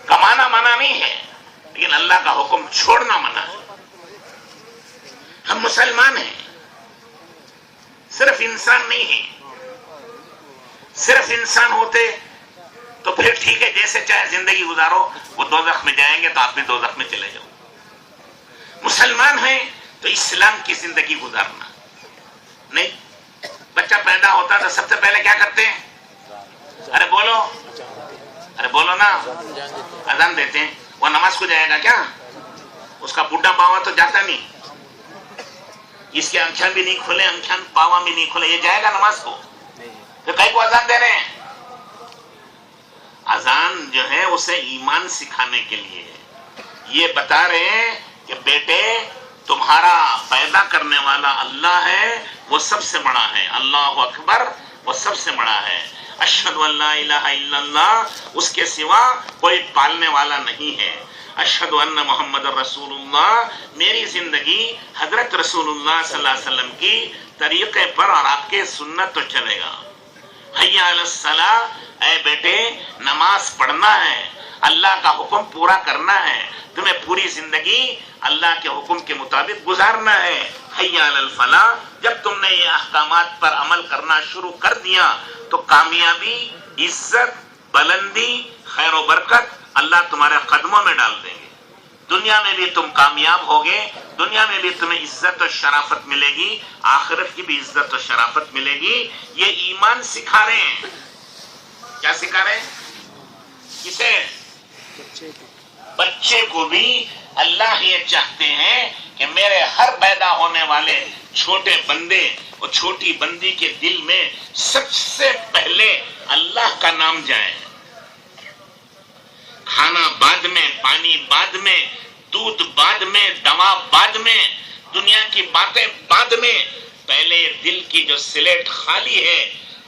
کمانا منع نہیں ہے لیکن اللہ کا حکم چھوڑنا منع ہے. ہم مسلمان ہیں، صرف انسان نہیں ہیں. صرف انسان ہوتے تو پھر ٹھیک ہے، جیسے چاہے زندگی گزارو، وہ دوزخ میں جائیں گے تو آپ بھی دوزخ میں چلے جاؤ. مسلمان ہیں تو اسلام کی زندگی گزارنا نہیں. بچہ پیدا ہوتا تو سب سے پہلے کیا کرتے ہیں؟ ارے بولو نا, اذان دیتے ہیں. وہ نماز کو جائے گا کیا؟ اس کا بڈھا پاوا تو جاتا نہیں, اس کے آنکھیں بھی نہیں کھلے, آنکھیں پاوا بھی نہیں کھلے, یہ جائے گا نماز کو؟ تو کئی کو اذان دے رہے ہیں. اذان جو ہے اسے ایمان سکھانے کے لیے, یہ بتا رہے ہیں کہ بیٹے تمہارا پیدا کرنے والا اللہ ہے, وہ سب سے بڑا ہے. اللہ اکبر, وہ سب سے بڑا ہے. اشہد ان لا الہ الا اللہ, اس کے سوا کوئی پالنے والا نہیں ہے. اشہد ان محمد رسول اللہ, میری زندگی حضرت رسول اللہ صلی اللہ علیہ وسلم کی طریقے پر اور آپ کے سنت تو چلے گا. حی علی الصلاۃ, اے بیٹے نماز پڑھنا ہے, اللہ کا حکم پورا کرنا ہے, تمہیں پوری زندگی اللہ کے حکم کے مطابق گزارنا ہے. حی علی الفلاح, جب تم نے یہ احکامات پر عمل کرنا شروع کر دیا تو کامیابی, عزت, بلندی, خیر و برکت اللہ تمہارے قدموں میں ڈال دیں گے. دنیا میں بھی تم کامیاب ہوگے, دنیا میں بھی تمہیں عزت و شرافت ملے گی, آخرت کی بھی عزت و شرافت ملے گی. یہ ایمان سکھا رہے ہیں. کیا سکھا رہے ہیں؟ کسے؟ بچے کو بھی اللہ یہ چاہتے ہیں کہ میرے ہر پیدا ہونے والے چھوٹے بندے اور چھوٹی بندی کے دل میں سب سے پہلے اللہ کا نام جائے. کھانا بعد میں, پانی بعد میں, دودھ بعد میں, دوا بعد میں, دنیا کی باتیں بعد میں. پہلے دل کی جو سلیٹ خالی ہے,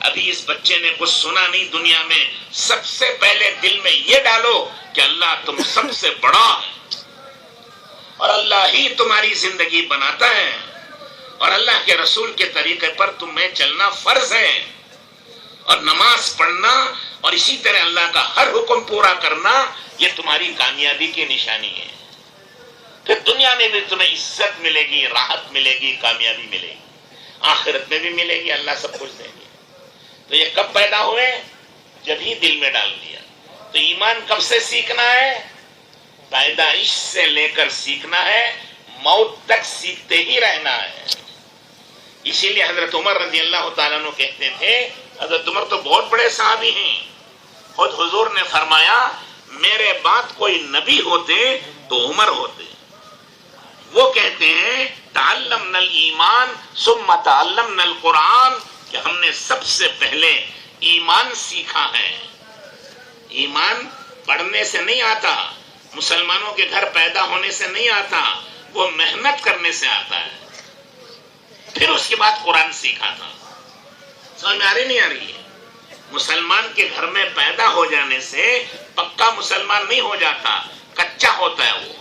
ابھی اس بچے نے کچھ سنا نہیں دنیا میں, سب سے پہلے دل میں یہ ڈالو کہ اللہ تم سب سے بڑا ہے اور اللہ ہی تمہاری زندگی بناتا ہے اور اللہ کے رسول کے طریقے پر تمہیں چلنا فرض ہے, اور نماز پڑھنا اور اسی طرح اللہ کا ہر حکم پورا کرنا یہ تمہاری کامیابی کی نشانی ہے. پھر دنیا میں بھی تمہیں عزت ملے گی, راحت ملے گی, کامیابی ملے گی, آخرت میں بھی ملے گی, اللہ سب کچھ دیں گے. تو یہ کب پیدا ہوئے؟ جب ہی دل میں ڈال دیا. تو ایمان کب سے سیکھنا ہے؟ پیدائش سے لے کر سیکھنا ہے, موت تک سیکھتے ہی رہنا ہے. اسی لیے حضرت عمر رضی اللہ تعالیٰ عنہ کہتے تھے, حضرت عمر تو بہت بڑے صحابی ہیں, خود حضور نے فرمایا میرے بعد کوئی نبی ہوتے تو عمر ہوتے. وہ کہتے ہیں تعلمنا الایمان ثم تعلمنا القرآن, کہ ہم نے سب سے پہلے ایمان سیکھا ہے. ایمان پڑھنے سے نہیں آتا, مسلمانوں کے گھر پیدا ہونے سے نہیں آتا, وہ محنت کرنے سے آتا ہے. پھر اس کے بعد قرآن سیکھا تھا. سمجھ میں آ رہی نہیں آ رہی ہے؟ مسلمان کے گھر میں پیدا ہو جانے سے پکا مسلمان نہیں ہو جاتا, کچا ہوتا ہے وہ.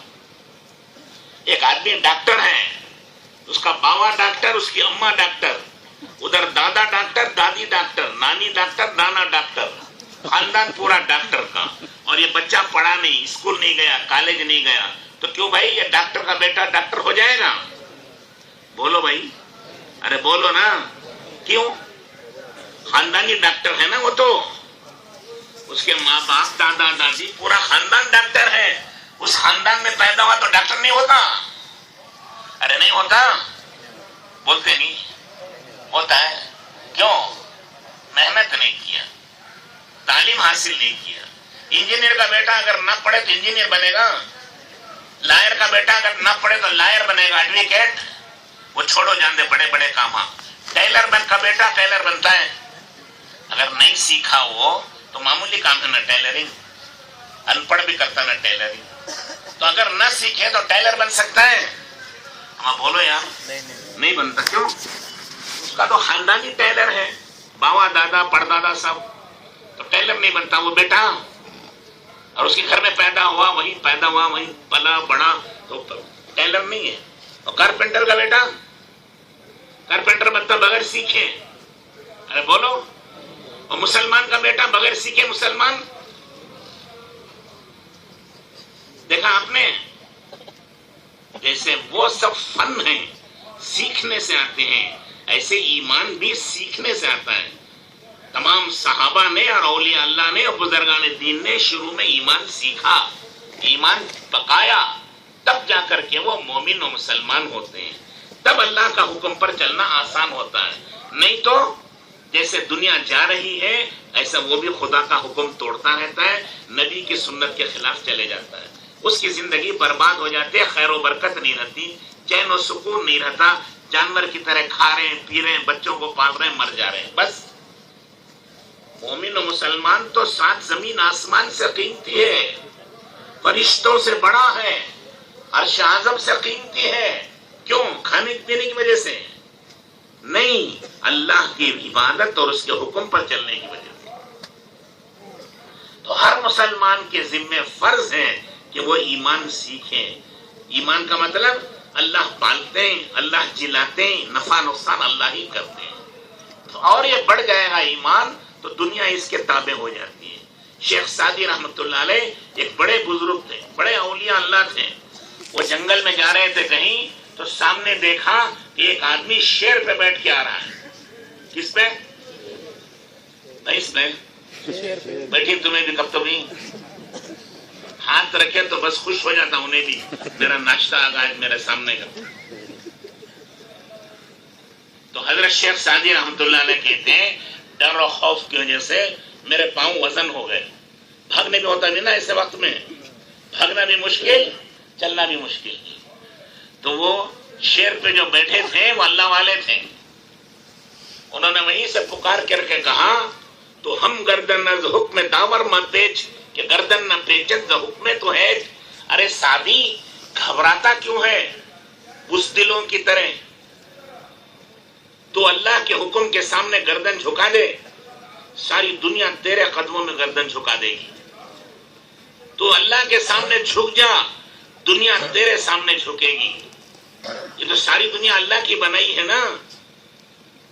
ایک آدمی ڈاکٹر ہے, اس کا باوا ڈاکٹر, اس کی اماں ڈاکٹر, ادھر دادا ڈاکٹر, دادی ڈاکٹر, نانی ڈاکٹر, نانا ڈاکٹر, خاندان پورا ڈاکٹر کا, اور یہ بچہ پڑھا نہیں, اسکول نہیں گیا, کالج نہیں گیا, تو کیوں بھائی یہ ڈاکٹر کا بیٹا ڈاکٹر ہو جائے گا؟ بولو بھائی, ارے بولو نا, کیوں؟ خاندانی ڈاکٹر ہے نا وہ, تو اس کے ماں باپ, دادا دادی, پورا خاندان ڈاکٹر ہے. اس خاندان میں پیدا ہوا تو ڈاکٹر نہیں ہوتا؟ ارے نہیں ہوتا, بولتے نہیں, ہوتا ہے. کیوں؟ محنت نہیں کیا, تعلیم حاصل نہیں کیا. انجینئر کا بیٹا اگر نہ پڑھے تو انجینئر بنے گا, لائر کا بیٹا اگر نہ پڑھے تو لائر بنے گا, ایڈوکیٹ. وہ چھوڑو, جان دے بڑے بڑے کام. ٹیلر کا بیٹا ٹیلر بنتا ہے, اگر نہیں سیکھا وہ تو معمولی کام ہے نا ٹیلرنگ, ان پڑھ بھی کرتا نا ٹیلرنگ. تو اگر نہ سیکھے تو ٹیلر بن سکتا ہے؟ ہاں بولو یار, نہیں بنتا. کیوں؟ اس کا تو خاندانی ٹیلر ہے, باوا دادا پردادا سب, تو ٹیلر نہیں بنتا وہ بیٹا. اور اس کے گھر میں پیدا ہوا, وہی پیدا ہوا, وہی پلا بڑا, تو ٹیلر نہیں ہے. اور کارپینٹر کا بیٹا کارپینٹر بنتا بغیر سیکھے. ارے بولو. اور مسلمان کا بیٹا بغیر سیکھے مسلمان. دیکھا آپ نے, جیسے وہ سب فن ہیں سیکھنے سے آتے ہیں, ایسے ایمان بھی سیکھنے سے آتا ہے. تمام صحابہ نے اور اولیاء اللہ نے اور بزرگان دین نے شروع میں ایمان سیکھا, ایمان پکایا, تب جا کر کے وہ مومن و مسلمان ہوتے ہیں، تب اللہ کا حکم پر چلنا آسان ہوتا ہے. نہیں تو جیسے دنیا جا رہی ہے ایسا وہ بھی خدا کا حکم توڑتا رہتا ہے، نبی کی سنت کے خلاف چلے جاتا ہے، اس کی زندگی برباد ہو جاتی ہے، خیر و برکت نہیں رہتی، چین و سکون نہیں رہتا، جانور کی طرح کھا رہے ہیں، پی رہے ہیں، بچوں کو پال رہے ہیں، مر جا رہے ہیں. بس مومن و مسلمان تو سات زمین آسمان سے قیمتی ہے، فرشتوں سے بڑا ہے، عرش اعظم سے قیمتی ہے. کیوں؟ کھانے پینے کی وجہ سے نہیں، اللہ کی عبادت اور اس کے حکم پر چلنے کی وجہ سے. تو ہر مسلمان کے ذمہ فرض ہے کہ وہ ایمان سیکھیں. ایمان کا مطلب اللہ پالتے ہیں، اللہ جلاتے ہیں، نفع نقصان اللہ ہی کرتے ہیں. تو اور یہ بڑھ جائے گا ایمان تو دنیا اس کے تابع ہو جاتی ہے. شیخ سعدی رحمت اللہ علیہ ایک بڑے بزرگ تھے، بڑے اولیاء اللہ تھے. وہ جنگل میں جا رہے تھے کہیں تو سامنے دیکھا کہ ایک آدمی شیر پہ بیٹھ کے آ رہا ہے. کس پہ؟ اس پہ بیٹھی تمہیں بھی کب تو بھی ہاتھ رکھے تو بس خوش ہو جاتا انہیں بھی، میرا ناشتہ آ گیا میرے سامنے کا. تو حضرت شیخ سعدی رحمت اللہ علیہ کہتے ہیں ڈر اور خوف کی وجہ سے میرے پاؤں وزن ہو گئے، بھاگنے بھی ہوتا نہیں نا ایسے وقت میں، بھاگنا بھی مشکل، چلنا بھی مشکل. تو وہ شیر پہ جو بیٹھے تھے وہ اللہ والے تھے، انہوں نے وہیں سے پکار کر کے کہا تو ہم گردن از حکم داور مت پیچ کہ گردن نہ پیچت حکم تو ہے. ارے سعدی گھبراتا کیوں ہے بزدلوں کی طرح؟ تو اللہ کے حکم کے سامنے گردن جھکا دے، ساری دنیا تیرے قدموں میں گردن جھکا دے گی. تو اللہ کے سامنے جھک جا، دنیا تیرے سامنے جھکے گی. یہ تو ساری دنیا اللہ کی بنائی ہے نا،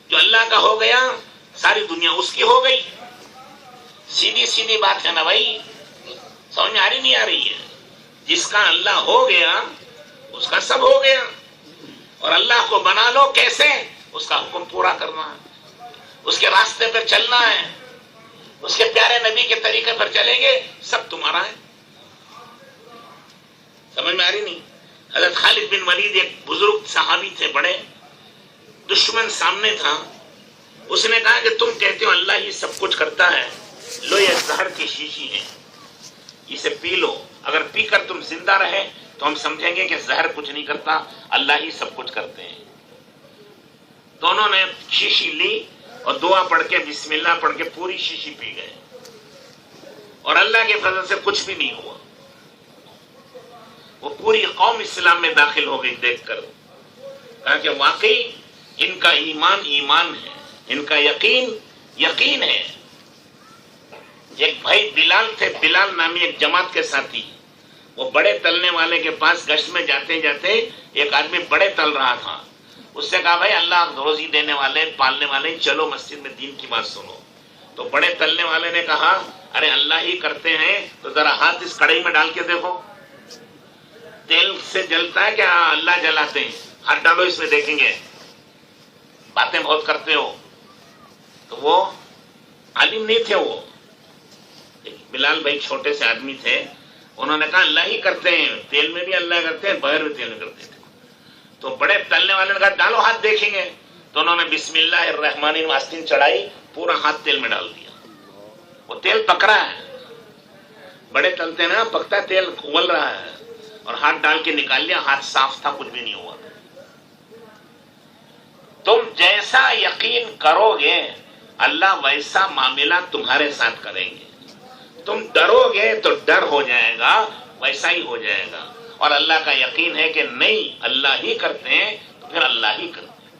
جو اللہ کا ہو گیا ساری دنیا اس کی ہو گئی. سیدھی سیدھی بات ہے نا بھائی، سمجھ میں آ رہی نہیں آ رہی ہے؟ جس کا اللہ ہو گیا اس کا سب ہو گیا. اور اللہ کو بنا لو کیسے؟ اس کا حکم پورا کرنا ہے، اس کے راستے پر چلنا ہے، اس کے پیارے نبی کے طریقے پر چلیں گے سب تمہارا ہے. سمجھ میں آ رہی نہیں؟ حضرت خالد بن ولید ایک بزرگ صحابی تھے، بڑے دشمن سامنے تھا. اس نے کہا کہ تم کہتے ہو اللہ ہی سب کچھ کرتا ہے، لو یہ زہر کی شیشی ہے، اسے پی لو. اگر پی کر تم زندہ رہے تو ہم سمجھیں گے کہ زہر کچھ نہیں کرتا، اللہ ہی سب کچھ کرتے ہیں. دونوں نے شیشی لی اور دعا پڑھ کے بسم اللہ پڑھ کے پوری شیشی پی گئے، اور اللہ کے فضل سے کچھ بھی نہیں ہوا. وہ پوری قوم اسلام میں داخل ہو گئی دیکھ کر. کہا کہ واقعی ان کا ایمان ایمان ہے، ان کا یقین یقین ہے. ایک بھائی بلال تھے، بلال نامی ایک جماعت کے ساتھی، وہ بڑے تلنے والے کے پاس گشت میں جاتے جاتے ایک آدمی بڑے تل رہا تھا. اس سے کہا بھائی اللہ روزی دینے والے پالنے والے، چلو مسجد میں دین کی بات سنو. تو بڑے تلنے والے نے کہا ارے اللہ ہی کرتے ہیں، تو ذرا ہاتھ اس کڑھائی میں ڈال کے دیکھو، تیل سے جلتا ہے کیا؟ اللہ جلاتے ہیں، ہاتھ ڈالو اس میں دیکھیں گے. باتیں بہت کرتے ہو. تو وہ عالم نہیں تھے، وہ بلال بھائی چھوٹے سے آدمی تھے. انہوں نے کہا اللہ ہی کرتے ہیں، تیل میں بھی اللہ کرتے ہیں، بغیر بھی تیل میں کرتے ہیں. تو بڑے تلنے والے نے کہا ڈالو ہاتھ دیکھیں گے. تو انہوں نے بسم اللہ الرحمن الرحیم آستین چڑھائی، پورا ہاتھ تیل میں ڈال دیا. وہ تیل پک رہا ہے، بڑے تلتے ہیں نا، پکتا تیل ابل رہا ہے، اور ہاتھ ڈال کے نکال لیا، ہاتھ صاف تھا، کچھ بھی نہیں ہوا. تم جیسا یقین کرو گے اللہ ویسا معاملہ تمہارے ساتھ کریں گے. تم ڈرو گے تو ڈر ہو جائے گا، ویسا ہی ہو جائے گا. اور اللہ کا یقین ہے کہ نہیں اللہ ہی کرتے ہیں تو پھر اللہ ہی کرتے ہیں.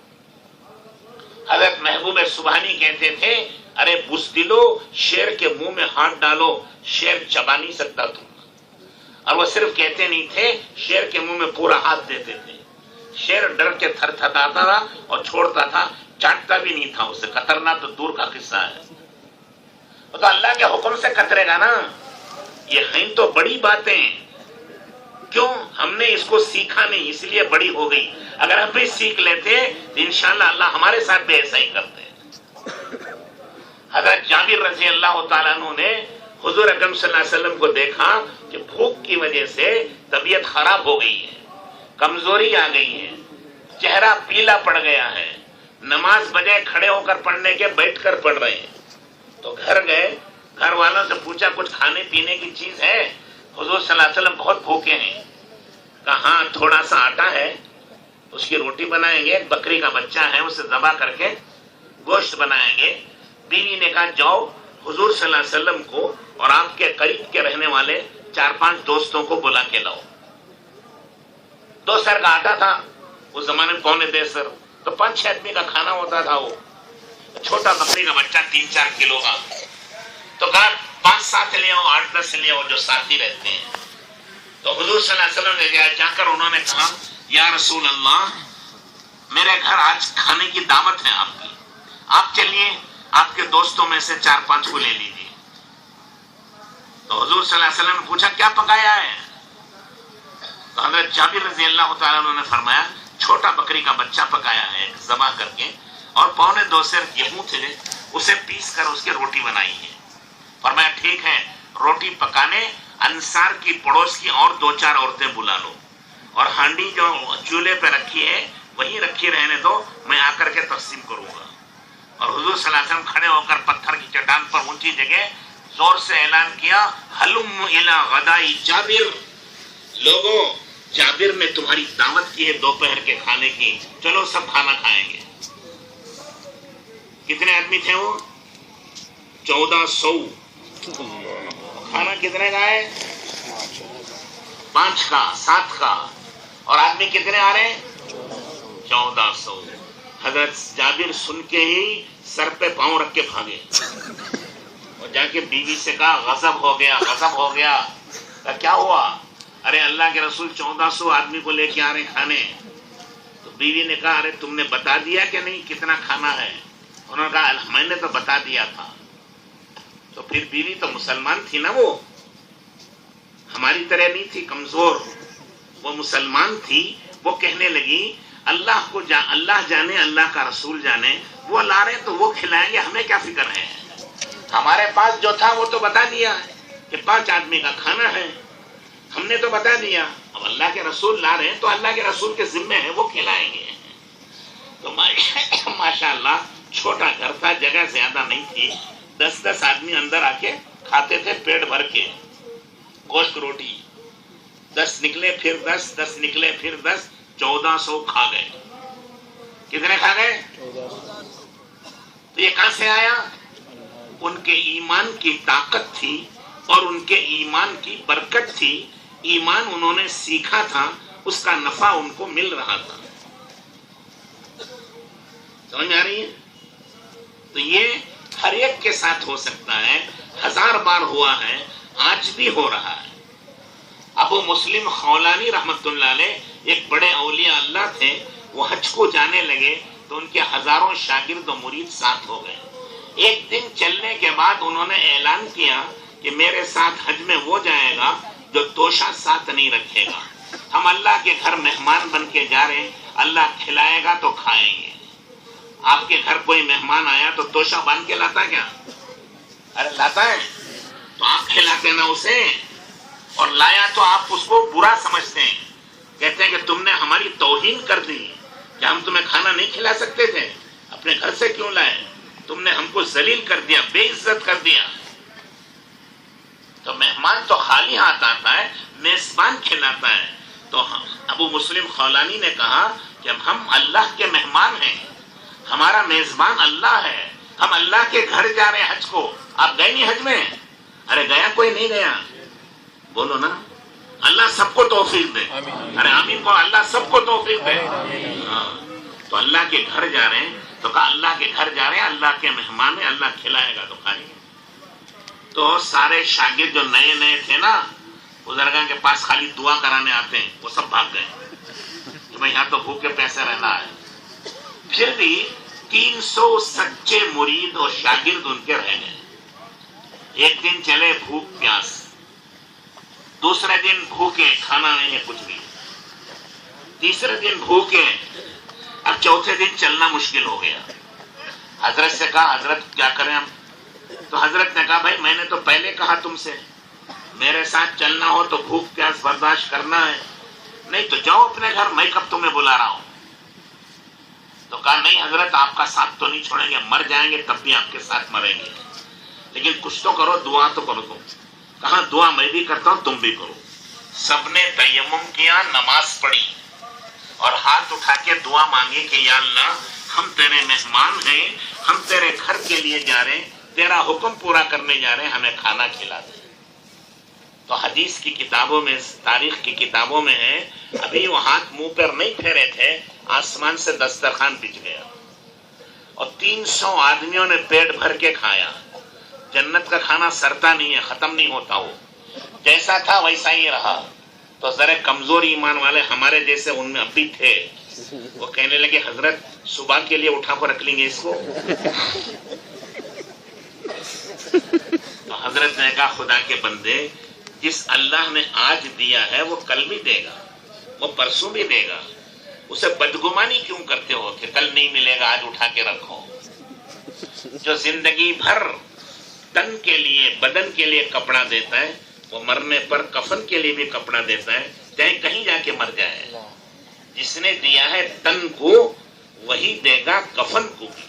حضرت محبوب سبحانی کہتے تھے ارے بزدلو شیر کے منہ میں ہاتھ ڈالو، شیر چبا نہیں سکتا تم. اور وہ صرف کہتے نہیں تھے، شیر کے منہ میں پورا ہاتھ دیتے تھے. شیر ڈر کے تھر تھراتا تھا اور چھوڑتا تھا، چاٹتا بھی نہیں تھا اسے. کترنا تو دور کا قصہ ہے، وہ تو اللہ کے حکم سے کترے گا نا. یہ ہیں تو بڑی باتیں، کیوں ہم نے اس کو سیکھا نہیں، اس لیے بڑی ہو گئی. اگر ہم بھی سیکھ لیتے تو انشاءاللہ اللہ ہمارے ساتھ بھی ایسا ہی کرتے ہیں. حضرت جابر رضی اللہ تعالیٰ عنہ نے حضور اکرم صلی اللہ علیہ وسلم کو دیکھا کہ بھوک کی وجہ سے طبیعت خراب ہو گئی ہے، کمزوری آ گئی ہے، چہرہ پیلا پڑ گیا ہے، نماز بجائے کھڑے ہو کر پڑھنے کے بیٹھ کر پڑھ رہے ہیں۔ تو گھر گئے، گھر والوں سے پوچھا کچھ کھانے پینے کی چیز ہے؟ حضور صلی اللہ علیہ وسلم بہت بھوکے ہیں۔ کہا ہاں تھوڑا سا آٹا ہے، اس کی روٹی بنائیں گے، ایک بکری کا بچہ ہے اسے ذبح کر کے گوشت بنائیں گے۔ بیوی نے کہا جاؤ حضور صلی اللہ علیہ وسلم کو اور آپ کے قریب کے رہنے والے 4-5 دوستوں کو بلا کے لاؤ۔ 2 سر کا آٹا تھا اس زمانے میں، 1.25 سر، تو 5-6 آدمی کا کھانا ہوتا تھا۔ وہ چھوٹا بکری کا بچہ 3-4 کلو کا، تو کہا 5-7 لے آؤ، 8-10 لے آؤ جو ساتھی رہتے ہیں۔ تو حضور صلی اللہ علیہ وسلم نے جا کر انہوں نے کہا یا رسول اللہ میرے گھر آج کھانے کی دعوت ہے آپ کی، آپ چلیے آپ کے دوستوں میں سے 4-5 کو لے لیجیے۔ تو حضور صلی اللہ علیہ وسلم نے پوچھا کیا پکایا ہے؟ تو حضرت جابر رضی اللہ تعالیٰ عنہ نے فرمایا چھوٹا بکری کا بچہ پکایا ہے ذبح کر کے، اور 1.25 سر گیہوں تھے اسے پیس کر اس کی روٹی بنائی ہے۔ فرمایا ٹھیک ہے، روٹی پکانے انصار کی پڑوس کی اور 2-4 عورتیں بلا لو، اور ہانڈی جو چولہے پہ رکھی ہے وہیں رکھی رہنے دو، میں آ کر کے تقسیم کروں گا۔ اور حضور صلی اللہ علیہ وسلم کھڑے ہو کر پتھر کی چٹان پر اونچی جگہ زور سے اعلان کیا ہلم الی غدائی جابر، لوگوں جابر نے تمہاری دعوت کی ہے دوپہر کے کھانے کی، چلو سب کھانا کھائیں گے۔ کتنے آدمی تھے وہ؟ 1400۔ کھانا کتنے کا ہے؟ 5 کا، 7 کا، اور آدمی کتنے آ رہے ہیں؟ 1400۔ حضرت جابر سن کے ہی سر پہ پاؤں رکھ کے بھاگے اور جا کے بیوی سے کہا غضب ہو گیا، غضب ہو گیا۔ کیا ہوا؟ ارے اللہ کے رسول 1400 آدمی کو لے کے آ رہے کھانے۔ تو بیوی نے کہا ارے تم نے بتا دیا کہ نہیں کتنا کھانا ہے؟ انہوں نے کہا میں نے تو بتا دیا تھا۔ تو پھر بیوی تو مسلمان تھی نا، وہ ہماری طرح نہیں تھی کمزور، وہ مسلمان تھی۔ وہ کہنے لگی اللہ کو اللہ جانے، اللہ کا رسول جانے، وہ لا رہے تو وہ کھلائیں گے، ہمیں کیا فکر ہے؟ ہمارے پاس جو تھا وہ تو بتا دیا کہ 5 آدمی کا کھانا ہے، ہم نے تو بتا دیا۔ اب اللہ کے رسول لا رہے ہیں تو اللہ کے رسول کے ذمے ہیں، وہ کھلائیں گے۔ تو ماشاء اللہ چھوٹا گھر تھا، جگہ زیادہ نہیں تھی، 10-10 آدمی اندر آ کے کھاتے تھے پیٹ بھر کے گوشت روٹی۔ 10 نکلے پھر 10، 10 نکلے پھر 10، 1400 کھا گئے۔ کتنے کھا گئے؟ تو یہ کہاں سے آیا؟ ان کے ایمان کی طاقت تھی اور ان کے ایمان کی برکت تھی، ایمان انہوں نے سیکھا تھا، اس کا نفع ان کو مل رہا تھا۔ سمجھ میں آ رہی ہے؟ تو یہ ہر ایک کے ساتھ ہو سکتا ہے، 1000 بار ہوا ہے، آج بھی ہو رہا ہے۔ ابو مسلم خولانی رحمت اللہ علیہ ایک بڑے اولیاء اللہ تھے، وہ حج کو جانے لگے تو ان کے ہزاروں شاگرد و مرید ساتھ ہو گئے۔ ایک دن چلنے کے بعد انہوں نے اعلان کیا کہ میرے ساتھ حج میں وہ جائے گا جو توشہ ساتھ نہیں رکھے گا۔ ہم اللہ کے گھر مہمان بن کے جا رہے ہیں، اللہ کھلائے گا تو کھائیں گے۔ آپ کے گھر کوئی مہمان آیا تو توشہ باندھ کے لاتا کیا؟ ارے لاتا ہے تو آپ کھلاتے نا اسے، اور لایا تو آپ اس کو برا سمجھتے ہیں، کہتے ہیں کہ تم نے ہماری توہین کر دی، کہ ہم تمہیں کھانا نہیں کھلا سکتے تھے، اپنے گھر سے کیوں لائے؟ تم نے ہم کو ذلیل کر دیا، بے عزت کر دیا۔ تو مہمان تو خالی ہاتھ آتا ہے، میزبان کھلاتا ہے۔ تو ابو مسلم خولانی نے کہا کہ ہم اللہ کے مہمان ہیں، ہمارا میزبان اللہ ہے، ہم اللہ کے گھر جا رہے ہیں حج کو۔ آپ گئے نہیں حج میں؟ ارے گیا کوئی نہیں گیا؟ بولو نا، اللہ سب کو توفیق دے۔ ارے آمین کو، اللہ سب کو توفیق دے۔ تو اللہ کے گھر جا رہے ہیں، تو کہا اللہ کے گھر جا رہے ہیں، اللہ کے مہمان ہیں، اللہ کھلائے گا تو کھائیں گے۔ تو سارے شاگرد جو نئے نئے تھے نا، بزرگاں کے پاس خالی دعا کرانے آتے ہیں، وہ سب بھاگ گئے کہ بھائی یہاں تو بھوکے پیسے رہنا ہے۔ پھر بھی 300 سچے مرید اور شاگرد ان کے رہ گئے۔ ایک دن چلے بھوک پیاس، دوسرے دن بھوکے، کھانا نہیں ہے کچھ بھی، تیسرے دن بھوکے، اب چوتھے دن چلنا مشکل ہو گیا۔ حضرت سے کہا حضرت کیا کریں ہم؟ تو حضرت نے کہا بھائی میں نے تو پہلے کہا تم سے میرے ساتھ چلنا ہو تو بھوک پیاس برداشت کرنا ہے، نہیں تو جاؤ اپنے گھر، میں کب تمہیں بلا رہا ہوں. تو کہا نہیں حضرت آپ کا ساتھ تو نہیں چھوڑیں گے، مر جائیں گے تب بھی آپ کے ساتھ مریں گے، لیکن کچھ تو کرو، دعا تو کرو تم. کہا دعا میں بھی کرتا ہوں تم بھی کرو. سب نے تیمم کیا، نماز پڑھی اور ہاتھ اٹھا کے دعا مانگی کہ یا اللہ ہم تیرے مہمان ہیں، ہم تیرے گھر کے لیے جا رہے ہیں، تیرا حکم پورا کرنے جا رہے ہیں، ہمیں کھانا کھلا دے. تو حدیث کی کتابوں میں، تاریخ کی کتابوں میں ہے ابھی وہ ہاتھ منہ پر نہیں پھیرے تھے، آسمان سے دسترخوان بچھ گیا اور 300 آدمیوں نے پیٹ بھر کے کھایا. جنت کا کھانا سرتا نہیں ہے، ختم نہیں ہوتا، وہ جیسا تھا ویسا ہی رہا. تو ذرا کمزور ایمان والے ہمارے جیسے ان میں اب بھی تھے، وہ کہنے لگے حضرت صبح کے لیے اٹھا کر رکھ لیں گے اس کو. تو حضرت نے کہا خدا کے بندے، جس اللہ نے آج دیا ہے وہ کل بھی دے گا، وہ پرسوں بھی دے گا، اسے بدگمانی کیوں کرتے ہو کہ کل نہیں ملے گا، آج اٹھا کے رکھو. جو زندگی بھر تن کے لیے، بدن کے لیے کپڑا دیتا ہے، وہ مرنے پر کفن کے لیے بھی کپڑا دیتا ہے، چاہے کہیں جا کے مر جائے. جس نے دیا ہے تن کو وہی دے گا کفن کو بھی.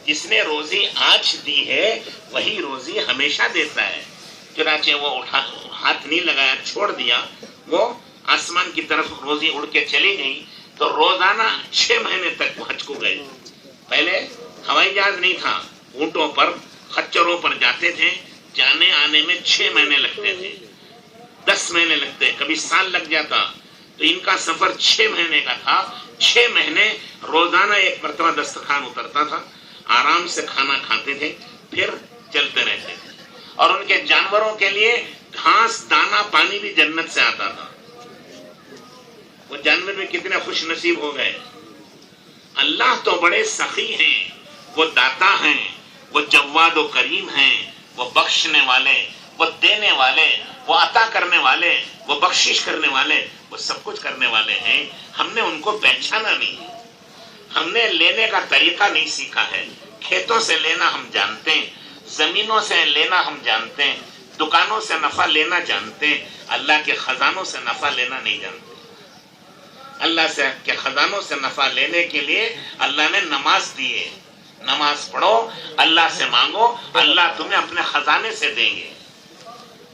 جس نے روزی آج دی ہے وہی روزی ہمیشہ دیتا ہے. چنانچہ وہ اٹھا ہاتھ نہیں لگایا، چھوڑ دیا، وہ آسمان کی طرف روزی اڑ کے چلی گئی. تو روزانہ 6 مہینے تک وہ حج کو گئے. پہلے ہوائی جہاز نہیں تھا، اونٹوں پر خچروں پر جاتے تھے، جانے آنے میں 6 مہینے لگتے تھے، 10 مہینے لگتے، کبھی سال لگ جاتا. تو ان کا سفر 6 مہینے کا تھا. 6 مہینے روزانہ ایک مرتبہ دسترخوان اترتا تھا، آرام سے کھانا کھاتے تھے، پھر چلتے رہتے تھے. اور ان کے جانوروں کے لیے گھاس دانا پانی بھی جنت سے آتا تھا. وہ جانور بھی کتنے خوش نصیب ہو گئے. اللہ تو بڑے سخی ہیں، وہ داتا ہیں، وہ جواد و کریم ہیں، وہ بخشنے والے، وہ دینے والے، وہ عطا کرنے والے، وہ بخشش کرنے والے، وہ سب کچھ کرنے والے ہیں. ہم نے ان کو پہچانا نہیں، ہم نے لینے کا طریقہ نہیں سیکھا ہے. کھیتوں سے لینا ہم جانتے ہیں، زمینوں سے لینا ہم جانتے ہیں، دکانوں سے نفع لینا جانتے ہیں، اللہ کے خزانوں سے نفع لینا نہیں جانتے. اللہ سے کے خزانوں سے نفع لینے کے لیے اللہ نے نماز دی ہے. نماز پڑھو، اللہ سے مانگو، اللہ تمہیں اپنے خزانے سے دیں گے.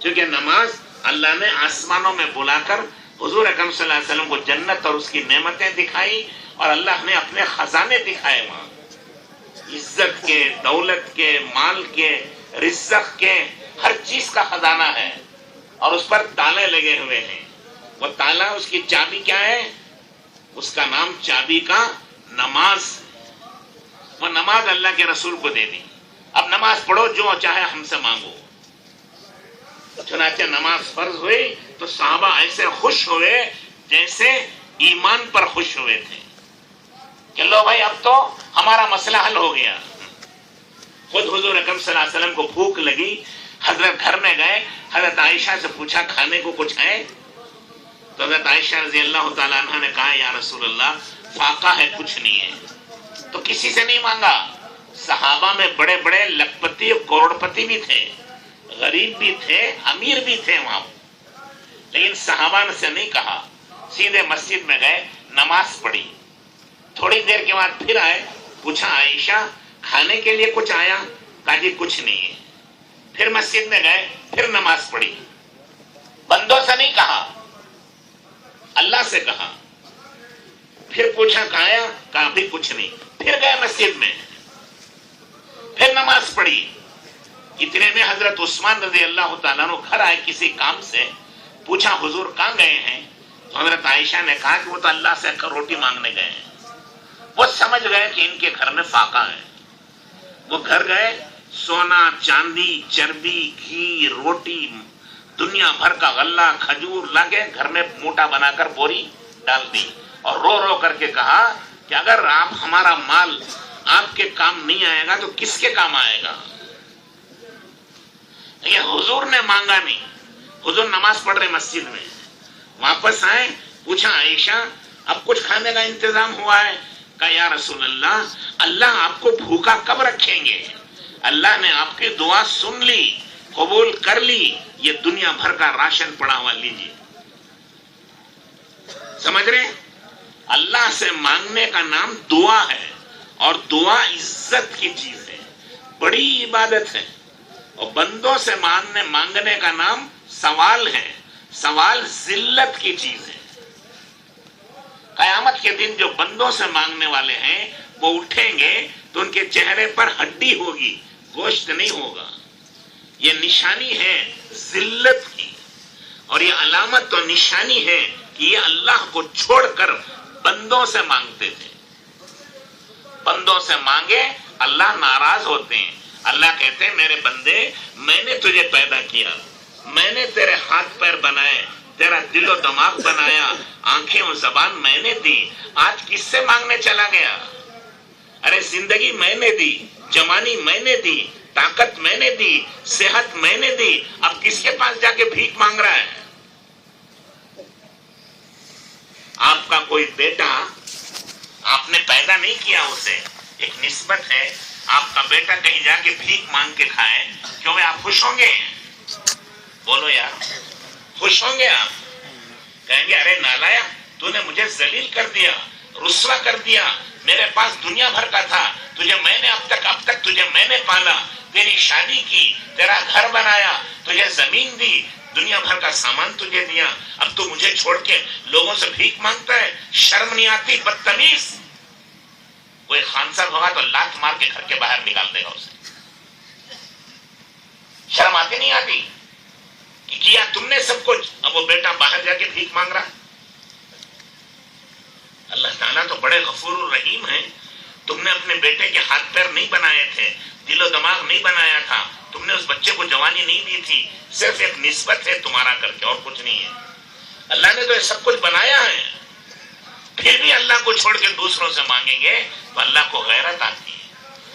کیونکہ نماز اللہ نے آسمانوں میں بلا کر حضور اکرم صلی اللہ علیہ وسلم کو جنت اور اس کی نعمتیں دکھائی، اور اللہ نے اپنے خزانے دکھائے وہاں، عزت کے، دولت کے، مال کے، رزق کے، ہر چیز کا خزانہ ہے، اور اس پر تالے لگے ہوئے ہیں. وہ تالا، اس کی چابی کیا ہے؟ اس کا نام چابی کا نماز. وہ نماز اللہ کے رسول کو دے دی. اب نماز پڑھو، جو چاہے ہم سے مانگو. چنانچہ نماز فرض ہوئی تو صحابہ ایسے خوش ہوئے جیسے ایمان پر خوش ہوئے تھے کہ لو بھائی اب تو ہمارا مسئلہ حل ہو گیا. خود حضور اکرم صلی اللہ علیہ وسلم کو بھوک لگی، حضرت گھر میں گئے، حضرت عائشہ سے پوچھا کھانے کو کچھ ہے؟ تو حضرت عائشہ رضی اللہ تعالیٰ عنہ نے کہا یا رسول اللہ فاقہ ہے، کچھ نہیں ہے. تو کسی سے نہیں مانگا. صحابہ میں بڑے بڑے لکھپتی اور کروڑ پتی بھی تھے، غریب بھی تھے، امیر بھی تھے وہاں، لیکن صحابہ نے سے نہیں کہا. سیدھے مسجد میں گئے، نماز پڑھی. تھوڑی دیر کے بعد پھر آئے، پوچھا عائشہ کھانے کے لیے کچھ آیا؟ کہا جی کچھ نہیں ہے. پھر مسجد میں گئے، پھر نماز پڑھی. بندوں سے نہیں کہا، اللہ سے کہا. پھر پوچھا کھایا؟ کہا بھی کچھ نہیں. پھر گئے مسجد میں، پھر نماز پڑھی. اتنے میں حضرت عثمان رضی اللہ تعالیٰ عنہ گھر آئے کسی کام سے. پوچھا حضور کہاں گئے ہیں؟ تو حضرت عائشہ نے کہا کہ وہ تو اللہ سے روٹی مانگنے گئے ہیں. وہ سمجھ گئے کہ ان کے گھر میں فاقہ ہے. وہ گھر گئے، سونا چاندی چربی گھی روٹی دنیا بھر کا غلہ کھجور لا کے گھر میں موٹا بنا کر بوری ڈال دی، اور رو رو کر کے کہا کہ اگر آپ ہمارا مال آپ کے کام نہیں آئے گا تو کس کے کام آئے گا؟ یہ حضور نے مانگا نہیں. حضور نماز پڑھ رہے مسجد میں، واپس آئے، پوچھا عائشہ اب کچھ کھانے کا انتظام ہوا ہے؟ کہا یا رسول اللہ، اللہ آپ کو بھوکا کب رکھیں گے؟ اللہ نے آپ کی دعا سن لی, قبول کر لی, یہ دنیا بھر کا راشن پڑا ہوا لیجیے. سمجھ رہے؟ اللہ سے مانگنے کا نام دعا ہے, اور دعا عزت کی چیز ہے, بڑی عبادت ہے. اور بندوں سے مانگنے کا نام سوال ہے, سوال ذلت کی چیز ہے. قیامت کے دن جو بندوں سے مانگنے والے ہیں وہ اٹھیں گے تو ان کے چہرے پر ہڈی ہوگی, گوشت نہیں ہوگا. یہ نشانی ہے ذلت کی, اور یہ علامت تو نشانی ہے کہ یہ اللہ کو چھوڑ کر بندوں سے مانگتے تھے. بندوں سے مانگے اللہ ناراض ہوتے ہیں. اللہ کہتے ہیں میرے بندے, میں نے تجھے پیدا کیا, میں نے تیرے ہاتھ پیر بنائے, تیرا دل و دماغ بنایا, آنکھیں اور زبان میں نے دی, آج کس سے مانگنے چلا گیا؟ ارے زندگی میں نے دی, جوانی میں نے دی, طاقت میں نے دی, صحت میں نے دی, اب کس کے پاس جا کے بھیک مانگ رہا ہے؟ آپ کا کوئی بیٹا, آپ نے پیدا نہیں کیا اسے, ایک نسبت ہے. آپ کا بیٹا کہیں جا کے بھیک مانگ کے کھائے, کیوں آپ خوش ہوں گے؟ بولو یار, خوش ہوں گے آپ؟ کہیں گے ارے نالایا, تو نے مجھے ذلیل کر دیا, رسوا کر دیا, میرے پاس دنیا بھر کا تھا, تجھے میں نے اب تک تجھے میں نے پالا, تیری شادی کی, تیرا گھر بنایا, تجھے زمین دی, دنیا بھر کا سامان تجھے دیا, اب تو مجھے چھوڑ کے لوگوں سے بھیک مانگتا ہے؟ شرم نہیں آتی بدتمیز؟ کوئی خان صاحب ہوگا تو لات مار کے گھر کے باہر نکال دے گا اسے. شرم آتی نہیں آتی کہ کیا تم نے سب کچھ, اب وہ بیٹا باہر جا کے بھیک مانگ رہا. اللہ تعالیٰ تو بڑے غفور الرحیم ہیں. تم نے اپنے بیٹے کے ہاتھ پیر نہیں بنائے تھے, دل و دماغ نہیں بنایا تھا, تم نے اس بچے کو جوانی نہیں دی تھی, صرف ایک نسبت ہے تمہارا کر کے, اور کچھ نہیں ہے. اللہ نے تو یہ سب کچھ بنایا ہے, پھر بھی اللہ کو چھوڑ کے دوسروں سے مانگیں گے تو اللہ کو غیرت آتی ہے.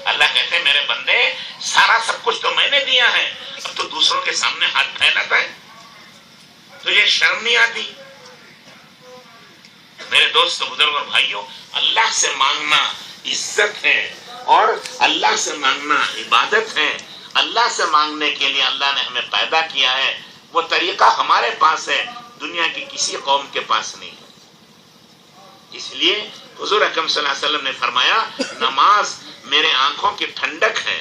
اللہ کہتے ہیں میرے بندے, سارا سب کچھ تو میں نے دیا ہے, اب تو دوسروں کے سامنے ہاتھ پھیلاتا ہے, تجھے شرم نہیں آتی؟ میرے دوست بزرگ اور بھائیوں, اللہ سے مانگنا عزت ہے, اور اللہ سے مانگنا عبادت ہے. اللہ سے مانگنے کے لیے اللہ نے ہمیں پیدا کیا ہے, وہ طریقہ ہمارے پاس ہے, دنیا کی کسی قوم کے پاس نہیں ہے. اس لیے حضور اکرم صلی اللہ علیہ وسلم نے فرمایا, نماز میرے آنکھوں کی ٹھنڈک ہے,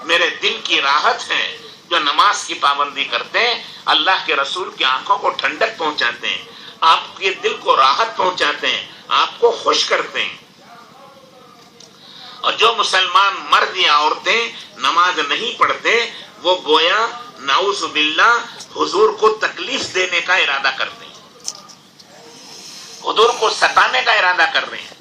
میرے دل کی راحت ہے. جو نماز کی پابندی کرتے ہیں اللہ کے رسول کی آنکھوں کو ٹھنڈک پہنچاتے ہیں, آپ کے دل کو راحت پہنچاتے ہیں, آپ کو خوش کرتے ہیں. اور جو مسلمان مرد یا عورتیں نماز نہیں پڑھتے, وہ گویا نعوذ باللہ حضور کو تکلیف دینے کا ارادہ کرتے ہیں, حضور کو ستانے کا ارادہ کر رہے ہیں.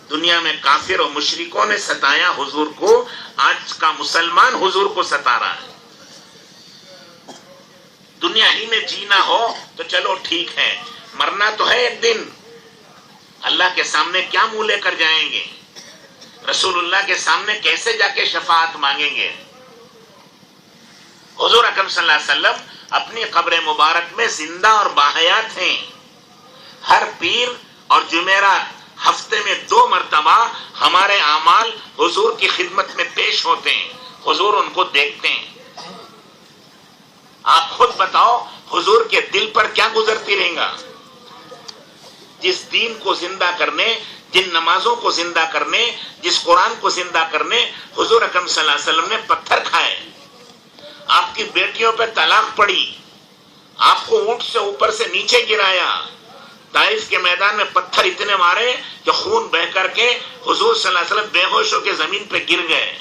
دنیا میں کافر اور مشرکوں نے ستایا حضور کو, آج کا مسلمان حضور کو ستا رہا ہے. دنیا ہی میں جینا ہو تو چلو ٹھیک ہے, مرنا تو ہے ایک دن. اللہ کے سامنے کیا منہ لے کر جائیں گے؟ رسول اللہ کے سامنے کیسے جا کے شفاعت مانگیں گے؟ حضور اکرم صلی اللہ علیہ وسلم اپنی قبر مبارک میں زندہ اور باحیات ہیں. ہر پیر اور جمعرات ہفتے میں 2 مرتبہ ہمارے اعمال حضور کی خدمت میں پیش ہوتے ہیں, حضور ان کو دیکھتے ہیں. آپ خود بتاؤ حضور کے دل پر کیا گزرتی رہیں گا؟ جس دین کو زندہ کرنے, جن نمازوں کو زندہ کرنے, جس قرآن کو زندہ کرنے حضور اکرم صلی اللہ علیہ وسلم نے پتھر کھائے. آپ کی بیٹیوں پہ طلاق پڑی, آپ کو اونٹ سے اوپر سے نیچے گرایا, طائف کے میدان میں پتھر اتنے مارے کہ خون بہ کر کے حضور صلی اللہ علیہ وسلم بے ہوش ہو کے زمین پہ گر گئے.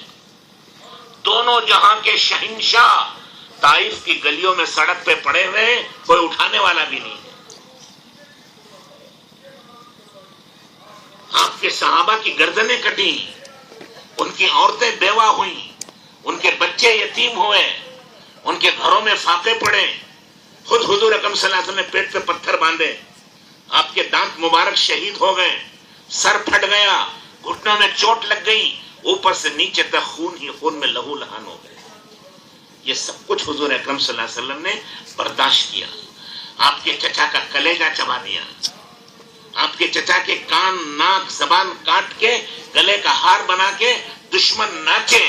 دونوں جہاں کے شہنشاہ طائف کی گلیوں میں سڑک پہ پڑے ہوئے, کوئی اٹھانے والا بھی نہیں. آپ کے صحابہ کی گردنیں کٹی, ان کی عورتیں بیوہ ہوئیں, ان کے بچے یتیم ہوئے, ان کے گھروں میں فاقے پڑے. خود حضور اکرم صلی اللہ علیہ وسلم نے پیٹ پہ پتھر باندھے, آپ کے دانت مبارک شہید ہو گئے, سر پھٹ گیا, گھٹنوں میں چوٹ لگ گئی, اوپر سے نیچے تک خون ہی خون میں لہو لہان ہو گئے. یہ سب کچھ حضور اکرم صلی اللہ علیہ وسلم نے برداشت کیا. آپ کے چچا کا کلیجہ چبا دیا, آپ کے چچا کے کان, ناک, زبان کاٹ کے گلے کا ہار بنا کے دشمن ناچے.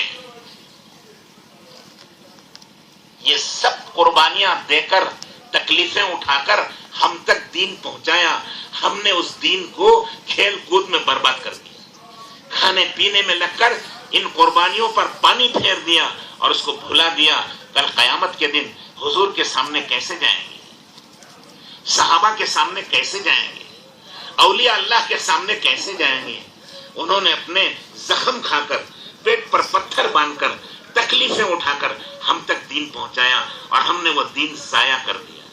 قربانیاں دے کر تکلیفیں اٹھا کر ہم تک دین پہنچایا، ہم نے اس دین کو کھیل کود میں برباد کر دیا، کھانے پینے میں لگ کر ان قربانیوں پر پانی پھیر دیا اور اس کو بھلا دیا۔ کل قیامت کے دن حضور کے سامنے کیسے جائیں گے؟ صحابہ کے سامنے کیسے جائیں گے؟ اولیاء اللہ کے سامنے کیسے جائیں گے؟ انہوں نے اپنے زخم کھا کر، پیٹ پر پتھر باندھ کر، تکلیفیں اٹھا کر ہم تک دین پہنچایا اور ہم نے وہ دین ضائع کر دیا۔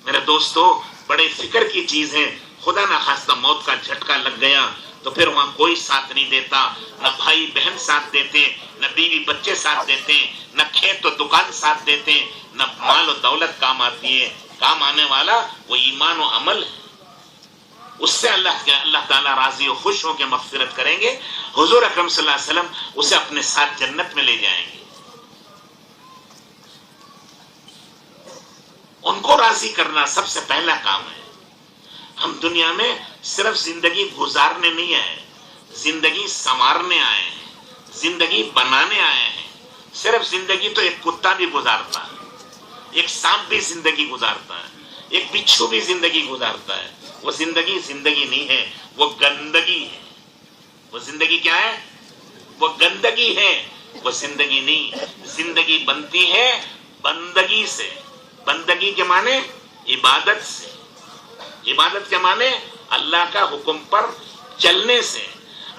میرے دوستو، بڑے فکر کی چیز ہے، خدا نہ خواستہ موت کا جھٹکا لگ گیا تو پھر وہاں کوئی ساتھ نہیں دیتا، نہ بھائی بہن ساتھ دیتے، نہ بیوی بچے ساتھ دیتے، نہ کھیت و دکان ساتھ دیتے، نہ مال و دولت کام آتی ہے۔ کام آنے والا وہ ایمان و عمل ہے، اس سے اللہ تعالیٰ راضی و خوش ہو کے مغفرت کریں گے۔ حضور اکرم صلی اللہ علیہ وسلم اسے اپنے ساتھ جنت میں لے جائیں گے۔ ان کو راضی کرنا سب سے پہلا کام ہے۔ ہم دنیا میں صرف زندگی گزارنے نہیں آئے، زندگی سنوارنے آئے ہیں، زندگی بنانے آئے ہیں۔ صرف زندگی تو ایک کتا بھی گزارتا ہے، ایک سانپ بھی زندگی گزارتا ہے، ایک بچھو بھی زندگی گزارتا ہے۔ وہ زندگی زندگی نہیں ہے، وہ گندگی ہے۔ وہ زندگی کیا ہے؟ وہ گندگی ہے، وہ زندگی نہیں۔ زندگی بنتی ہے بندگی سے۔ بندگی کے معنی عبادت سے۔ عبادت کے معنی اللہ کا حکم پر چلنے سے،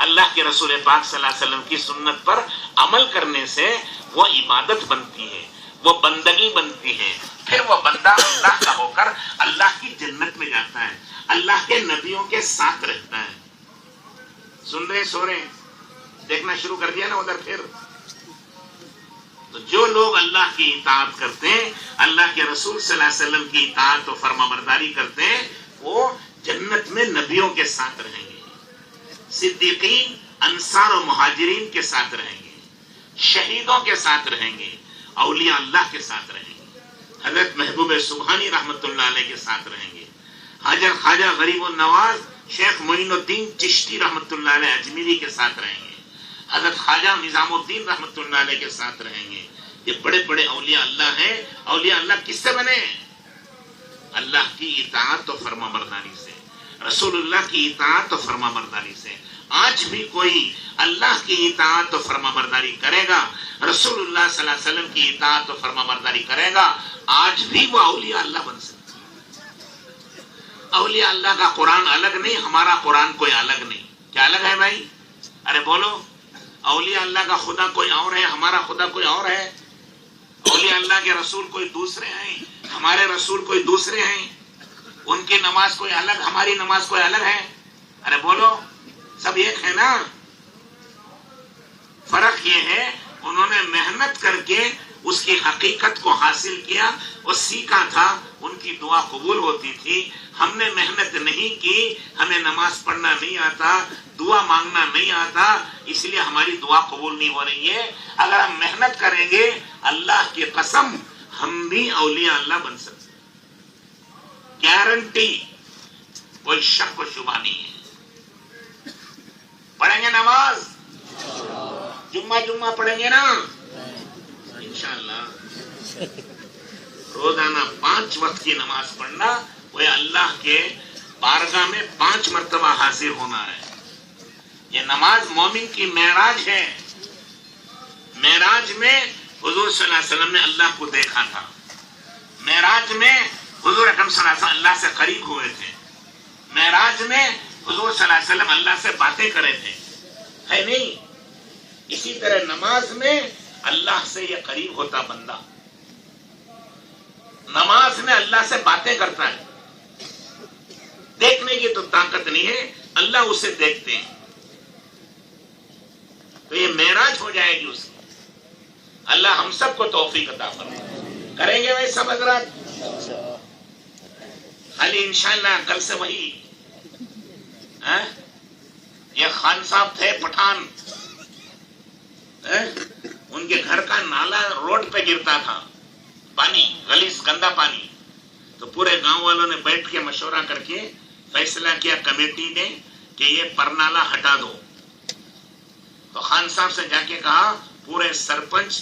اللہ کے رسول پاک صلی اللہ علیہ وسلم کی سنت پر عمل کرنے سے وہ عبادت بنتی ہے، وہ بندگی بنتی ہے۔ پھر وہ بندہ اللہ کا ہو کر اللہ کی جنت میں جاتا ہے، اللہ کے نبیوں کے ساتھ رہتا ہے۔ سن رہے سو رہے دیکھنا شروع کر دیا نا ادھر؟ پھر تو جو لوگ اللہ کی اطاعت کرتے ہیں، اللہ کے رسول صلی اللہ علیہ وسلم کی اطاعت و فرما برداری کرتے ہیں، وہ جنت میں نبیوں کے ساتھ رہیں گے، صدیقین، انصار و مہاجرین کے ساتھ رہیں گے، شہیدوں کے ساتھ رہیں گے، اولیاء اللہ کے ساتھ رہیں گے، حضرت محبوب سبحانی رحمت اللہ علیہ کے ساتھ رہیں گے، حضرت خواجہ غریب النواز شیخ معین الدین چشتی رحمت اللہ علیہ اجمیری کے ساتھ رہیں گے، حضرت خواجہ نظام الدین رحمت اللہ علیہ کے ساتھ رہیں گے۔ یہ بڑے بڑے اولیاء اللہ ہیں۔ اولیاء اللہ کس سے بنے؟ اللہ کی اطاعت و فرما برداری سے، رسول اللہ کی اطاعت و فرما برداری سے۔ آج بھی کوئی اللہ کی اطاعت و فرما برداری کرے گا، رسول اللہ صلی اللہ علیہ وسلم کی اطاعت و فرما برداری کرے گا، آج بھی وہ اولیاء اللہ بن سکتا ہے۔ اولیاء اللہ کا قرآن الگ نہیں، ہمارا قرآن کوئی الگ نہیں۔ کیا الگ ہے بھائی؟ ارے بولو۔ اولیاء اللہ کا خدا کوئی اور ہے، ہمارا خدا کوئی اور ہے۔ اولیاء اللہ کے رسول کوئی دوسرے ہیں، ہمارے رسول کوئی دوسرے ہیں۔ ان کی نماز کوئی الگ، ہماری نماز کوئی الگ ہے۔ ارے بولو، سب ایک ہے نا؟ فرق یہ ہے انہوں نے محنت کر کے اس کی حقیقت کو حاصل کیا اور سیکھا تھا، ان کی دعا قبول ہوتی تھی۔ ہم نے محنت نہیں کی، ہمیں نماز پڑھنا نہیں آتا، دعا مانگنا نہیں آتا، اس لیے ہماری دعا قبول نہیں ہو رہی ہے۔ اگر ہم محنت کریں گے، اللہ کی قسم ہم بھی اولیاء اللہ بن سکتے ہیں، گارنٹی، کوئی شک و شبہ نہیں ہے۔ پڑھیں گے نماز؟ جمعہ پڑھیں گے نا انشاءاللہ؟ روزانہ 5 وقت کی نماز پڑھنا، وہ اللہ کے بارگاہ میں 5 مرتبہ حاضر ہونا ہے۔ یہ نماز مومن کی معراج ہے۔ معراج میں حضور صلی اللہ علیہ وسلم نے اللہ کو دیکھا تھا، معراج میں حضور اکرم صلی اللہ علیہ وسلم اللہ سے قریب ہوئے تھے، معراج میں حضور صلی اللہ علیہ وسلم اللہ سے باتیں کرے تھے، ہے نہیں؟ اسی طرح نماز میں اللہ سے یہ قریب ہوتا بندہ، نماز میں اللہ سے باتیں کرتا ہے۔ دیکھنے کی تو طاقت نہیں ہے، اللہ اسے دیکھتے ہیں، تو یہ معراج ہو جائے گی اس کی۔ اللہ ہم سب کو توفیق عطا فرمائے۔ کریں گے بھائی سب حضرات؟ خالی انشاءاللہ کل سے وہی یہ خان صاحب تھے پٹھان، ان کے گھر کا نالا روڈ پہ گرتا تھا، پانی غلیظ گندا پانی، تو پورے گاؤں والوں نے بیٹھ کے مشورہ کر کے فیصلہ کیا کمیٹی نے کہ یہ پرنالا ہٹا دو۔ تو خان صاحب سے جا کے کہا پورے سرپنچ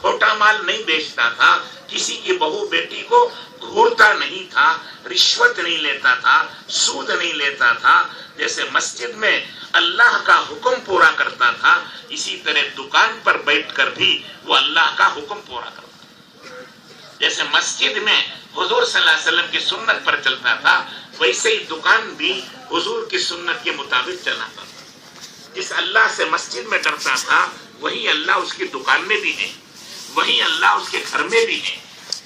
کھوٹا مال نہیں بیچتا تھا، کسی کی بہو بیٹی کو گھورتا نہیں تھا، رشوت نہیں لیتا تھا، سود نہیں لیتا تھا۔ جیسے مسجد میں اللہ کا حکم پورا کرتا تھا، اسی طرح دکان پر بیٹھ کر بھی وہ اللہ کا حکم پورا کرتا تھا۔ جیسے مسجد میں حضور صلی اللہ علیہ وسلم کی سنت پر چلتا تھا، ویسے ہی دکان بھی حضور کی سنت کے مطابق چلاتا تھا۔ جس اللہ سے مسجد میں ڈرتا تھا وہی اللہ اس کی دکان میں بھی ہے، وہی اللہ اس کے گھر میں بھی ہے۔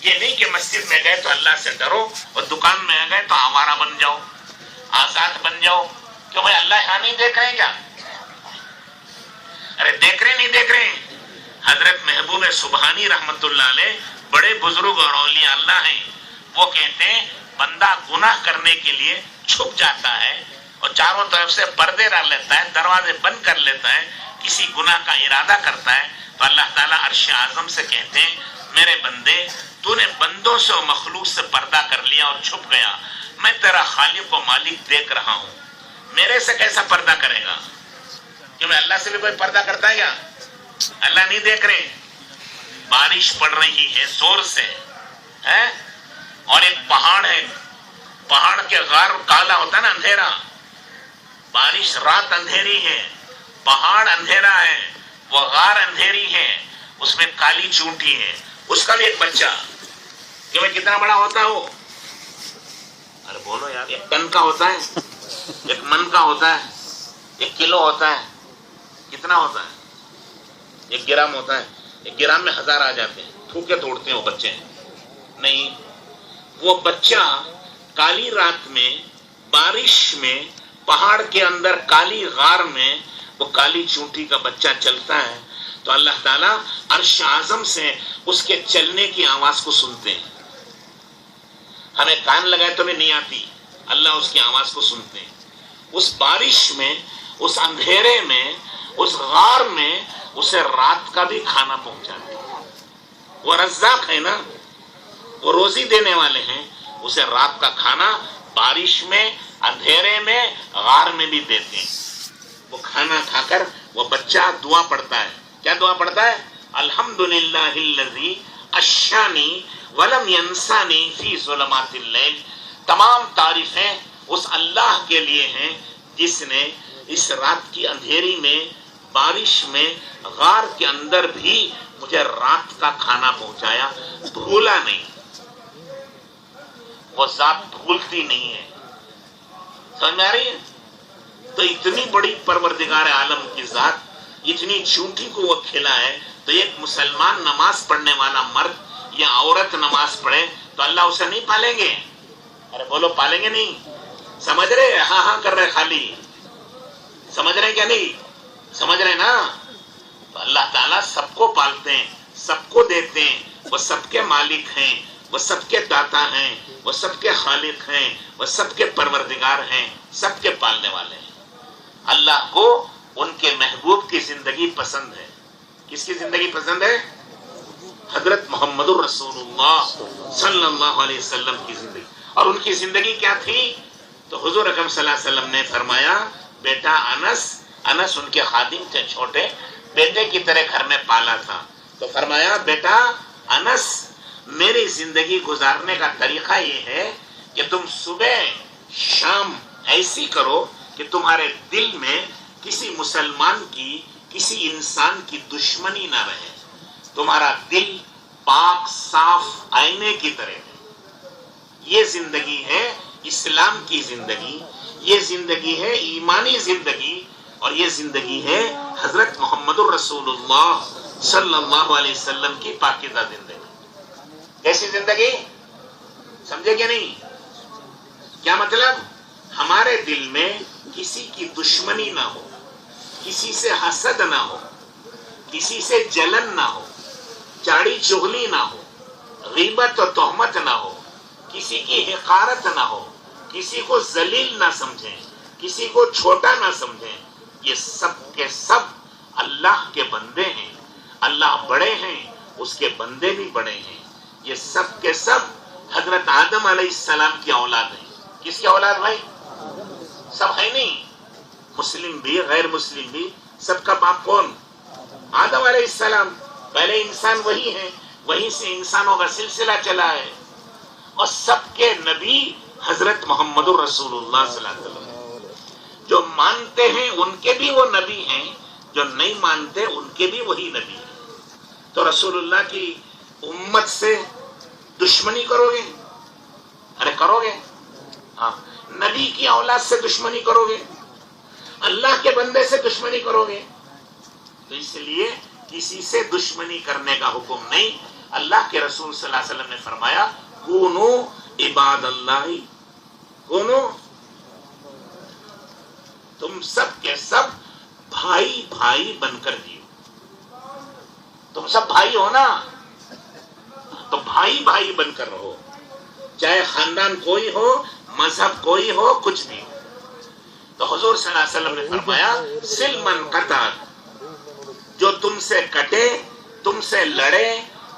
یہ نہیں کہ مسجد میں گئے تو اللہ سے ڈرو اور دکان میں گئے تو آوارہ بن جاؤ، آزاد بن جاؤ۔ کیوں بھائی اللہ یہاں نہیں دیکھ رہے ہیں کیا؟ ارے دیکھ رہے نہیں دیکھ رہے ہیں؟ حضرت محبوب سبحانی رحمت اللہ علیہ بڑے بزرگ اور اولیاء اللہ ہیں، وہ کہتے ہیں بندہ گناہ کرنے کے لیے چھپ جاتا ہے اور چاروں طرف سے پردے ڈال لیتا ہے، دروازے بند کر لیتا ہے، کسی گناہ کا ارادہ کرتا ہے تو اللہ تعالیٰ عرش اعظم سے کہتے ہیں میرے بندے تو نے بندوں سے اور مخلوق سے پردہ کر لیا اور چھپ گیا، میں تیرا خالق و مالک دیکھ رہا ہوں، میرے سے کیسا پردہ کرے گا؟ کہ میں اللہ سے بھی کوئی پردہ کرتا ہے کیا؟ اللہ نہیں دیکھ رہے؟ بارش پڑ رہی ہے زور سے ہے اور ایک پہاڑ ہے، پہاڑ کے غار کالا ہوتا ہے نا، اندھیرا، بارش رات اندھیری ہے، پہاڑ اندھیرا ہے، وہ غار اندھیری ہے، اس میں کالی چونٹی ہے، اس کا بھی ایک بچہ، کہ وہ کتنا بڑا ہوتا ہو؟ ارے بولو یار، 1 ٹن کا ہوتا ہے، 1 من کا ہوتا ہے، 1 کلو ہوتا ہے، کتنا ہوتا ہے؟ 1 گرام ہوتا ہے، 1 گرام میں 1000 آ جاتے ہیں، تھوکے توڑتے ہیں وہ بچے نہیں۔ وہ بچہ کالی رات میں بارش میں پہاڑ کے اندر کالی غار میں وہ کالی چونٹی کا بچہ چلتا ہے تو اللہ تعالیٰ عرش اعظم سے اس کے چلنے کی آواز کو سنتے ہیں۔ ہمیں کان لگائے تو نہیں آتی، اللہ اس کی آواز کو سنتے ہیں۔ اس بارش میں، اس اندھیرے میں، اس غار میں اسے رات کا بھی کھانا پہنچاتے ہیں۔ وہ رزاق ہے نا، وہ روزی دینے والے ہیں، اسے رات کا کھانا بارش میں، اندھیرے میں، غار میں بھی دیتے ہیں۔ وہ کھانا کھا کر وہ بچہ دعا پڑھتا ہے۔ کیا دعا پڑھتا ہے؟ الحمدللہ الذی اشانی ولم ینسانی فی ظلمات اللیل۔ تمام تعریفیں اس اللہ کے لیے ہیں جس نے اس رات کی اندھیری میں، بارش میں، غار کے اندر بھی مجھے رات کا کھانا پہنچایا، بھولا نہیں۔ وہ ذات بھولتی نہیں ہے، سمجھ میں آ رہی ہے؟ تو اتنی بڑی پروردگار عالم کی ذات اتنی چونٹی کو وہ کھلا ہے، تو ایک مسلمان نماز پڑھنے والا مرد یا عورت نماز پڑھے تو اللہ اسے نہیں پالیں گے؟ ارے بولو پالیں گے نہیں؟ سمجھ رہے؟ ہاں ہاں کر رہے خالی، سمجھ رہے کیا نہیں؟ سمجھ رہے نا؟ تو اللہ تعالیٰ سب کو پالتے ہیں، سب کو دیتے ہیں، وہ سب کے مالک ہیں، وہ سب کے داتا ہیں، وہ سب کے خالق ہیں، وہ سب کے پروردگار ہیں، سب کے پالنے والے ہیں۔ اللہ کو ان کے محبوب کی زندگی پسند ہے۔ کس کی زندگی پسند ہے؟ حضرت محمد الرسول اللہ صلی اللہ علیہ وسلم کی زندگی۔ اور ان کی زندگی کیا تھی؟ تو حضور اکرم صلی اللہ علیہ وسلم نے فرمایا بیٹا انس ان کے خادم تھے، چھوٹے بیٹے کی طرح گھر میں پالا تھا، تو فرمایا بیٹا انس میری زندگی گزارنے کا طریقہ یہ ہے کہ تم صبح شام ایسی کرو کہ تمہارے دل میں کسی مسلمان کی، کسی انسان کی دشمنی نہ رہے، تمہارا دل پاک صاف آئینے کی طرح ہے۔ یہ زندگی ہے اسلام کی زندگی، یہ زندگی ہے ایمانی زندگی، اور یہ زندگی ہے حضرت محمد الرسول اللہ صلی اللہ علیہ وسلم کی پاکیزہ زندگی۔ کیسی زندگی؟ سمجھے کہ نہیں؟ کیا مطلب؟ ہمارے دل میں کسی کی دشمنی نہ ہو، کسی سے حسد نہ ہو، کسی سے جلن نہ ہو، چاڑی چغلی نہ ہو، غیبت و تہمت نہ ہو، کسی کی حقارت نہ ہو، کسی کو ذلیل نہ سمجھیں، کسی کو چھوٹا نہ سمجھیں۔ یہ سب کے سب اللہ کے بندے ہیں، اللہ بڑے ہیں، اس کے بندے بھی بڑے ہیں۔ یہ سب کے سب حضرت آدم علیہ السلام کی اولاد ہیں۔ کس کی اولاد بھائی؟ سب ہے نہیں، مسلم بھی غیر مسلم بھی، سب کا باپ کون؟ آدم علیہ السلام۔ پہلے انسان وہی ہے، وہیں سے انسانوں کا سلسلہ چلا ہے، اور سب کے نبی حضرت محمد رسول اللہ صلی اللہ علیہ وسلم، جو مانتے ہیں ان کے بھی وہ نبی ہیں، جو نہیں مانتے ان کے بھی وہی نبی ہیں۔ تو رسول اللہ کی امت سے دشمنی کرو گے؟ ارے کرو گے؟ ہاں، نبی کی اولاد سے دشمنی کرو گے؟ اللہ کے بندے سے دشمنی کرو گے؟ تو اس لیے کسی سے دشمنی کرنے کا حکم نہیں۔ اللہ کے رسول صلی اللہ علیہ وسلم نے فرمایا کونو عباد اللہ، کونو، تم سب کے سب بھائی بھائی بن کر جیو۔ تم سب بھائی ہو نا، تو بھائی بھائی بن کر رہو، چاہے خاندان کوئی ہو، مذہب کوئی ہو، کچھ بھی ہو۔ تو حضور صلی اللہ علیہ وسلم نے فرمایا سل من قطع، جو تم سے کٹے، تم سے لڑے،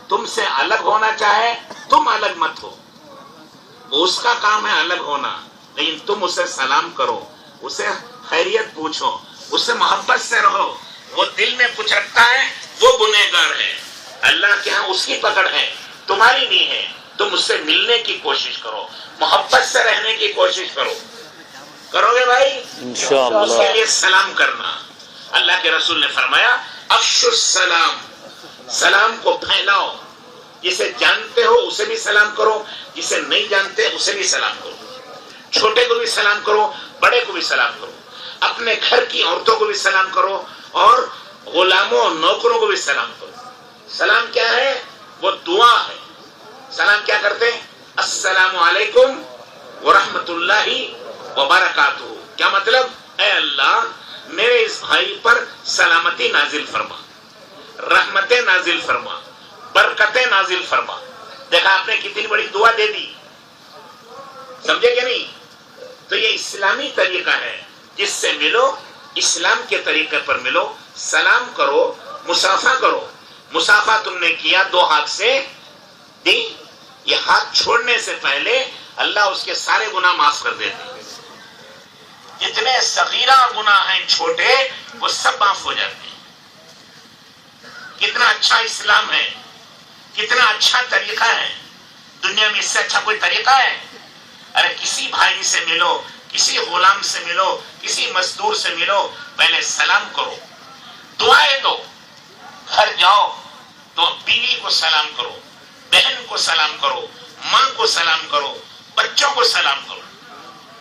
تم سے الگ ہونا چاہے، تم الگ مت ہو، اس کا کام ہے الگ ہونا، لیکن تم اسے سلام کرو، اسے خیریت پوچھو، اس سے محبت سے رہو۔ وہ دل میں کچھ رکھتا ہے وہ گنہگار ہے، اللہ کے ہاں اس کی پکڑ ہے، تمہاری نہیں ہے۔ تم اس سے ملنے کی کوشش کرو، محبت سے رہنے کی کوشش کرو، کرو گے بھائی؟ انشاءاللہ۔ اس کے لیے سلام کرنا، اللہ کے رسول نے فرمایا افشوا السلام، سلام کو پھیلاؤ، جسے جانتے ہو اسے بھی سلام کرو، جسے نہیں جانتے اسے بھی سلام کرو، چھوٹے کو بھی سلام کرو، بڑے کو بھی سلام کرو، اپنے گھر کی عورتوں کو بھی سلام کرو، اور غلاموں اور نوکروں کو بھی سلام کرو۔ سلام کیا ہے؟ وہ دعا ہے۔ سلام کیا کرتے ہیں؟ السلام علیکم ورحمۃ اللہ وبرکاتہ۔ کیا مطلب؟ اے اللہ میرے اس بھائی پر سلامتی نازل فرما، رحمتیں نازل فرما، برکتیں نازل فرما۔ دیکھا آپ نے کتنی بڑی دعا دے دی، سمجھے کہ نہیں؟ تو یہ اسلامی طریقہ ہے، جس سے ملو اسلام کے طریقے پر ملو، سلام کرو، مصافحہ کرو۔ مصافحہ تم نے کیا دو ہاتھ سے دی، یہ ہاتھ چھوڑنے سے پہلے اللہ اس کے سارے گناہ معاف کر دیتے، جتنے صغیرہ گناہ ہیں چھوٹے وہ سب معاف ہو جاتے ہیں۔ کتنا اچھا اسلام ہے، کتنا اچھا طریقہ ہے، دنیا میں اس سے اچھا کوئی طریقہ ہے؟ ارے کسی بھائی سے ملو، کسی غلام سے ملو، کسی مزدور سے ملو، پہلے سلام کرو، دعائیں دو، گھر جاؤ تو بیوی کو سلام کرو، بہن کو سلام کرو، ماں کو سلام کرو، بچوں کو سلام کرو۔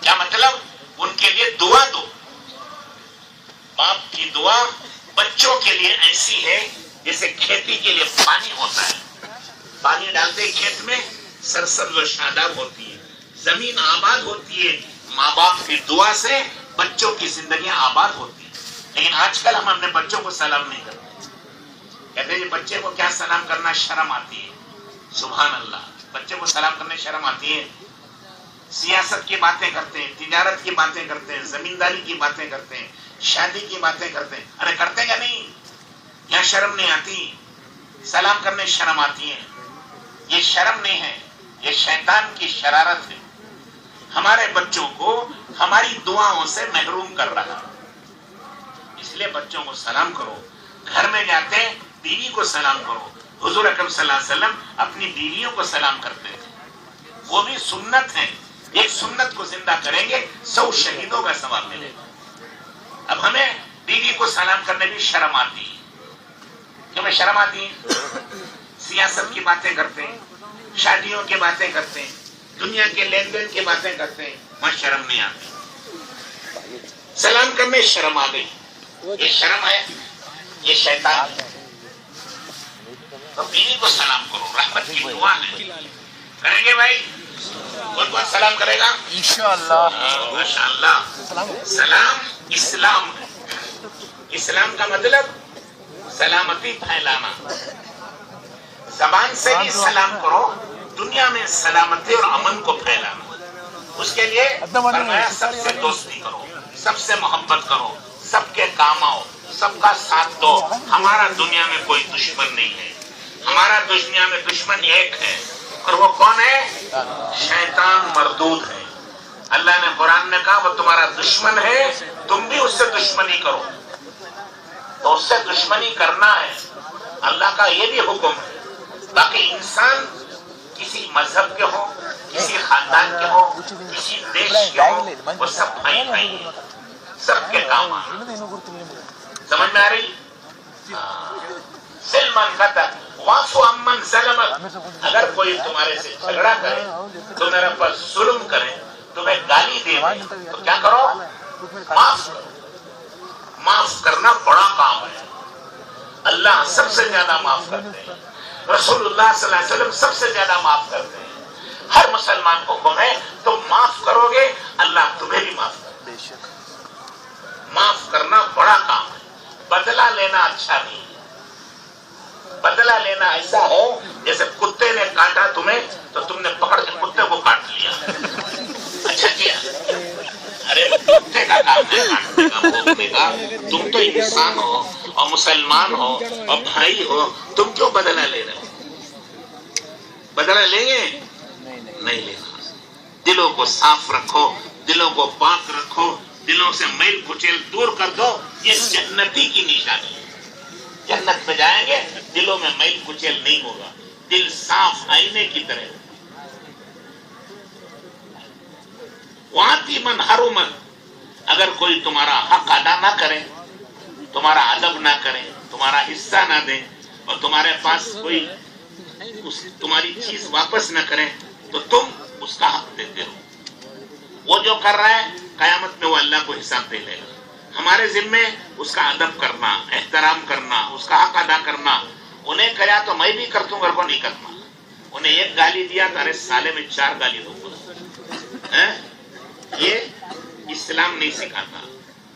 کیا مطلب؟ ان کے لیے دعا دو۔ باپ کی دعا بچوں کے لیے ایسی ہے جیسے کھیتی کے لیے پانی ہوتا ہے، پانی ڈالتے کھیت میں سرسبز و شاداب ہوتی ہے، زمین آباد ہوتی ہے، ماں باپ کی دعا سے بچوں کی زندگیاں آباد ہوتی ہیں۔ لیکن آج کل ہم اپنے بچوں کو سلام نہیں کرتے، کہتے ہیں بچے کو کیا سلام کرنا، شرم آتی ہے۔ سبحان اللہ، بچے کو سلام کرنے شرم آتی ہے۔ سیاست کی باتیں کرتے ہیں، تجارت کی باتیں کرتے ہیں، زمینداری کی باتیں کرتے ہیں، شادی کی باتیں کرتے ہیں۔ ارے کرتے کیا نہیں؟ کیا شرم نہیں آتی؟ سلام کرنے شرم آتی ہے۔ یہ شرم نہیں ہے، یہ شیطان کی شرارت ہے، ہمارے بچوں کو ہماری دعاؤں سے محروم کر رہا ہے۔ اس لیے بچوں کو سلام کرو، گھر میں جاتے بیوی کو سلام کرو۔ حضور اکرم صلی اللہ علیہ وسلم اپنی بیویوں کو سلام کرتے تھے، وہ بھی سنت ہے، ایک سنت کو زندہ کریں گے 100 شہیدوں کا ثواب ملے گا۔ اب ہمیں بیوی کو سلام کرنے بھی شرم آتی ہے، کیوں میں شرم آتی ہے؟ سیاست کی باتیں کرتے ہیں، شادیوں کی باتیں کرتے ہیں، دنیا کے لین دین کی باتیں کرتے ہیں، وہاں شرم نہیں آتی۔ سلام کرنے شرم آ گئی، یہ شرم ہے، یہ شیطان ہے۔ تو بیوی کو سلام کرو، رحمت کی دعا ہے، کریں گے بھائی؟ کون کون سلام کرے گا؟ انشاءاللہ، ماشاءاللہ۔ سلام اسلام ہے، اسلام کا مطلب سلامتی پھیلانا۔ زبان سے بھی سلام کرو، دنیا میں سلامتی اور امن کو پھیلانا۔ اس کے لیے فرمایا سب سے دوستی کرو، سب سے محبت کرو، سب کے کام آؤ، سب کا ساتھ دو۔ ہمارا دنیا میں کوئی دشمن نہیں ہے، ہمارا دنیا میں دشمن ایک ہے، اور وہ کون ہے؟ شیطان مردود ہے۔ اللہ نے قرآن میں کہا وہ تمہارا دشمن ہے، تم بھی اس سے دشمنی کرو۔ تو اس سے دشمنی کرنا ہے، اللہ کا یہ بھی حکم ہے. باقی انسان کسی مذہب کے ہوں, کسی خاندان کے ہوں, کسی دیش کے ہوں, وہ سب بھائی بھائی ہیں, سب کے کام آئے. سمجھ میں آ رہی؟ سلمان قطع وافو امن ظلمت, اگر کوئی تمہارے سے جھگڑا کرے, تمہارے پر ظلم کرے, تمہیں گالی دے دے, تو کیا کرو؟ معاف کرو. معاف کرنا بڑا کام ہے. اللہ سب سے زیادہ معاف کرتے ہیں, رسول اللہ صلی اللہ علیہ وسلم سب سے زیادہ معاف کرتے ہیں. ہر مسلمان کو حکم ہے تم معاف کرو گے, اللہ تمہیں بھی معاف کرے. معاف کرنا بڑا کام ہے. بدلہ لینا اچھا نہیں. بدلہ لینا ایسا ہے جیسے کتے نے کاٹا تمہیں تو تم نے پکڑ کے کتے کو کاٹ لیا. اچھا کیا؟ ارے کتے کا کام ہے کاٹنے کا, بھونکنے کا. تم تو انسان ہو اور مسلمان ہو اور بھائی ہو, تم کیوں بدلہ لے رہے ہو؟ بدلہ لیں گے؟ نہیں لینا. دلوں کو صاف رکھو, دلوں کو پاک رکھو, دلوں سے میل کچیل دور کر دو. یہ جنتی کی نشانی ہے. جنت میں جائیں گے دلوں میں میل کچیل نہیں ہوگا, دل صاف آئینے کی طرح. وَآتِ مَنْ حَرُمَ, اگر کوئی تمہارا حق ادا نہ کرے, تمہارا ادب نہ کرے, تمہارا حصہ نہ دے, اور تمہارے پاس کوئی تمہاری چیز واپس نہ کرے, تو تم اس کا حق دیتے ہو. وہ جو کر رہا ہے قیامت میں وہ اللہ کو حساب دے لے گا. ہمارے ذمے اس کا ادب کرنا, احترام کرنا, اس کا حق ادا کرنا. انہیں کہا تو میں بھی کرتوں گھر کو نہیں کرتا. انہیں ایک گالی دیا تو ارے سالے میں 4 گالی دوں گا. یہ اسلام نہیں سکھاتا.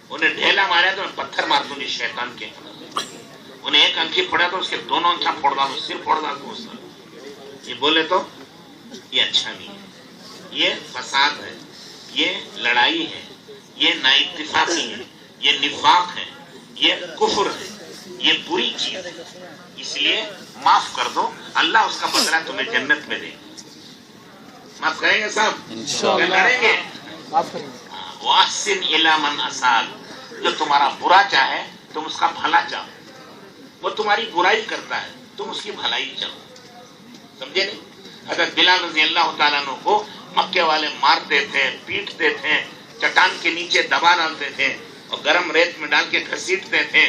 انہیں ڈھیلا مارا تو میں پتھر مار دوں گی شیطان کے. انہیں ایک انکھی پھوڑا تو اس کے دونوں انکھیاں پھوڑ دوں, سر پھوڑ دوں اس کا. یہ بولے تو یہ اچھا نہیں ہے. یہ فساد ہے, یہ لڑائی ہے, یہ نااتفاقی ہے, یہ نفاق ہے, یہ کفر ہے, یہ بری چیز ہے. اس لیے معاف کر دو, اللہ اس کا بدلہ تمہیں جنت میں دے. معاف کریں گے صاحب؟ کریں گے. وَأَحْسِنْ إِلَىٰ مَنْ أَسَاءَ, جو تمہارا برا چاہے تم اس کا بھلا چاہو. وہ تمہاری برائی کرتا ہے, تم اس کی بھلائی چاہو. سمجھے نہیں؟ حضرت بلال رضی اللہ تعالیٰ عنہ کو مکے والے مارتے تھے, پیٹتے تھے, چٹان کے نیچے دبا ڈالتے تھے اور گرم ریت میں ڈال کے گھسیٹتے تھے.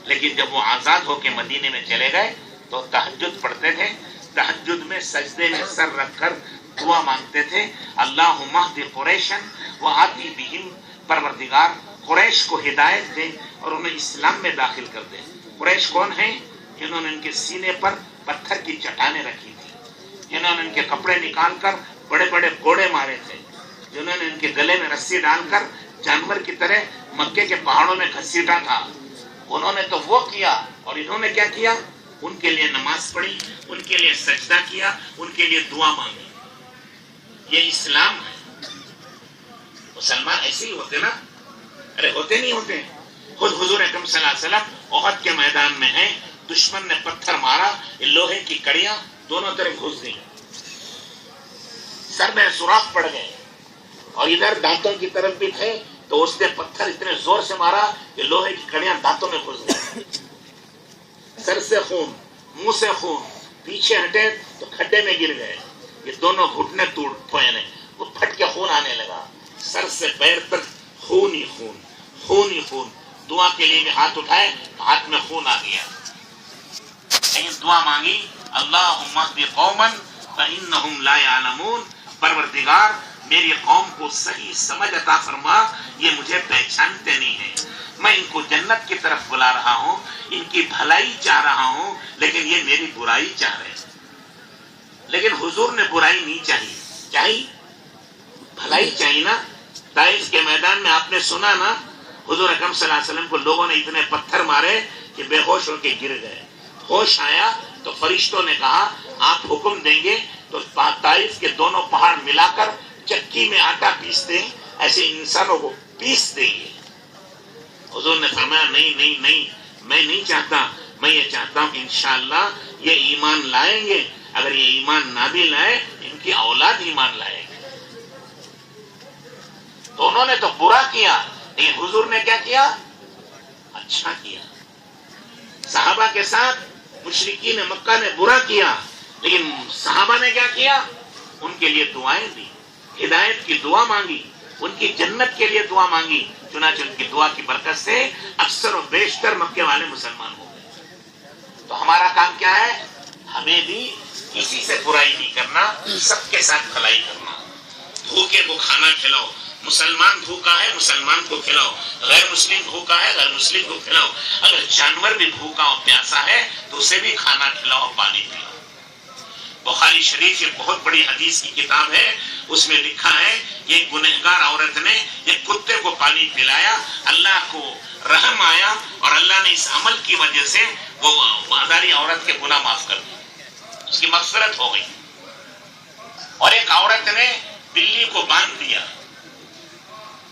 لیکن جب وہ آزاد ہو کے مدینے میں چلے گئے تو تہجد پڑھتے تھے. تہجد میں سجدے میں سر رکھ کر دعا مانگتے تھے, اللہم اہد قریشن وآتی بہم, پروردگار قریش کو ہدایت دے اور انہیں اسلام میں داخل کر دے. قریش کون ہیں؟ جنہوں نے ان کے سینے پر پتھر کی چٹانیں رکھی تھی, جنہوں نے ان کے کپڑے نکال کر بڑے بڑے کوڑے مارے تھے, جنہوں نے ان کے گلے میں رسی ڈال کر جانور کی طرح مکے کے پہاڑوں میں گھسیٹا تھا. انہوں نے تو وہ کیا, اور انہوں نے کیا کیا؟ ان کے لیے نماز پڑھی, ان کے لیے سجدہ کیا, ان کے لیے دعا مانگی. یہ اسلام ہے. مسلمان ایسے ہی ہوتے نا؟ ارے ہوتے نہیں ہوتے. خود حضور اکرم صلی اللہ علیہ وسلم احد کے میدان میں ہیں, دشمن نے پتھر مارا, لوہے کی کڑیاں دونوں طرف گھس گئی, سر میں سوراخ پڑ گئے, اور ادھر دانتوں کی طرف بھی تھے تو اس نے پتھر اتنے زور سے مارا کہ لوہے کی کڑیاں دانتوں میں گھس گئی. سر سے خون, منہ سے خون, پیچھے ہٹے تو کھڈے میں گر گئے. یہ دونوں گھٹنے ٹوٹ پڑے, وہ پھٹ کے خون آنے لگا. سر سے پیر تک خون ہی خون, خون ہی خون. دعا کے لیے بھی ہاتھ اٹھائے, ہاتھ میں خون آ گیا. لیکن دعا مانگی, اللہم اہد قوما فانہم لا یعلمون, پروردگار میری قوم کو صحیح سمجھ عطا فرما, یہ مجھے پہچانتے نہیں ہیں. میں ان کو جنت کی طرف بلا رہا ہوں, ان کی بھلائی چاہ رہا ہوں, لیکن یہ میری برائی چاہ رہے ہیں. لیکن حضور نے برائی نہیں چاہی, چاہی بھلائی چاہیے نا. طائف کے میدان میں آپ نے سنا نا, حضور اکرم صلی اللہ علیہ وسلم کو لوگوں نے اتنے پتھر مارے کہ بے ہوش ہو کے گر گئے. ہوش آیا تو فرشتوں نے کہا آپ حکم دیں گے تو طائف کے دونوں پہاڑ ملا کر چکی میں آٹا پیستے ہیں, ایسے انسانوں کو پیس دیں گے. حضور نے فرمایا نہیں نہیں نہیں, میں نہیں چاہتا, میں یہ چاہتا ہوں کہ انشاءاللہ یہ ایمان لائیں گے. اگر یہ ایمان نہ بھی لائے, ان کی اولاد ایمان لائے گی. تو انہوں نے تو برا کیا, لیکن حضور نے کیا کیا؟ اچھا کیا. صحابہ کے ساتھ مشرکین مکہ نے برا کیا، لیکن صحابہ نے کیا کیا؟ ان کے لیے دعائیں دی، ہدایت کی دعا مانگی، ان کی جنت کے لیے دعا مانگی، چنانچہ ان کی دعا کی برکت سے اکثر و بیشتر مکے والے مسلمان ہو گئے۔ تو ہمارا کام کیا ہے؟ ہمیں بھی کسی سے برائی نہیں کرنا، سب کے ساتھ بھلائی کرنا۔ بھوکے کو کھانا کھلاؤ، مسلمان بھوکا ہے مسلمان کو کھلاؤ، غیر مسلم بھوکا ہے غیر مسلم کو کھلاؤ، اگر جانور بھی بھوکا اور پیاسا ہے تو اسے بھی کھانا کھلاؤ اور پانی پلاؤ۔ بخاری شریف یہ بہت بڑی حدیث کی کتاب ہے، اس میں لکھا ہے یہ گنہگار عورت نے ایک کتے کو پانی پلایا، اللہ کو رحم آیا اور اللہ نے اس عمل کی وجہ سے وہ بازاری عورت کے گناہ معاف کر دیے، اس کی مغفرت ہو گئی۔ اور ایک عورت نے بلی کو باندھ دیا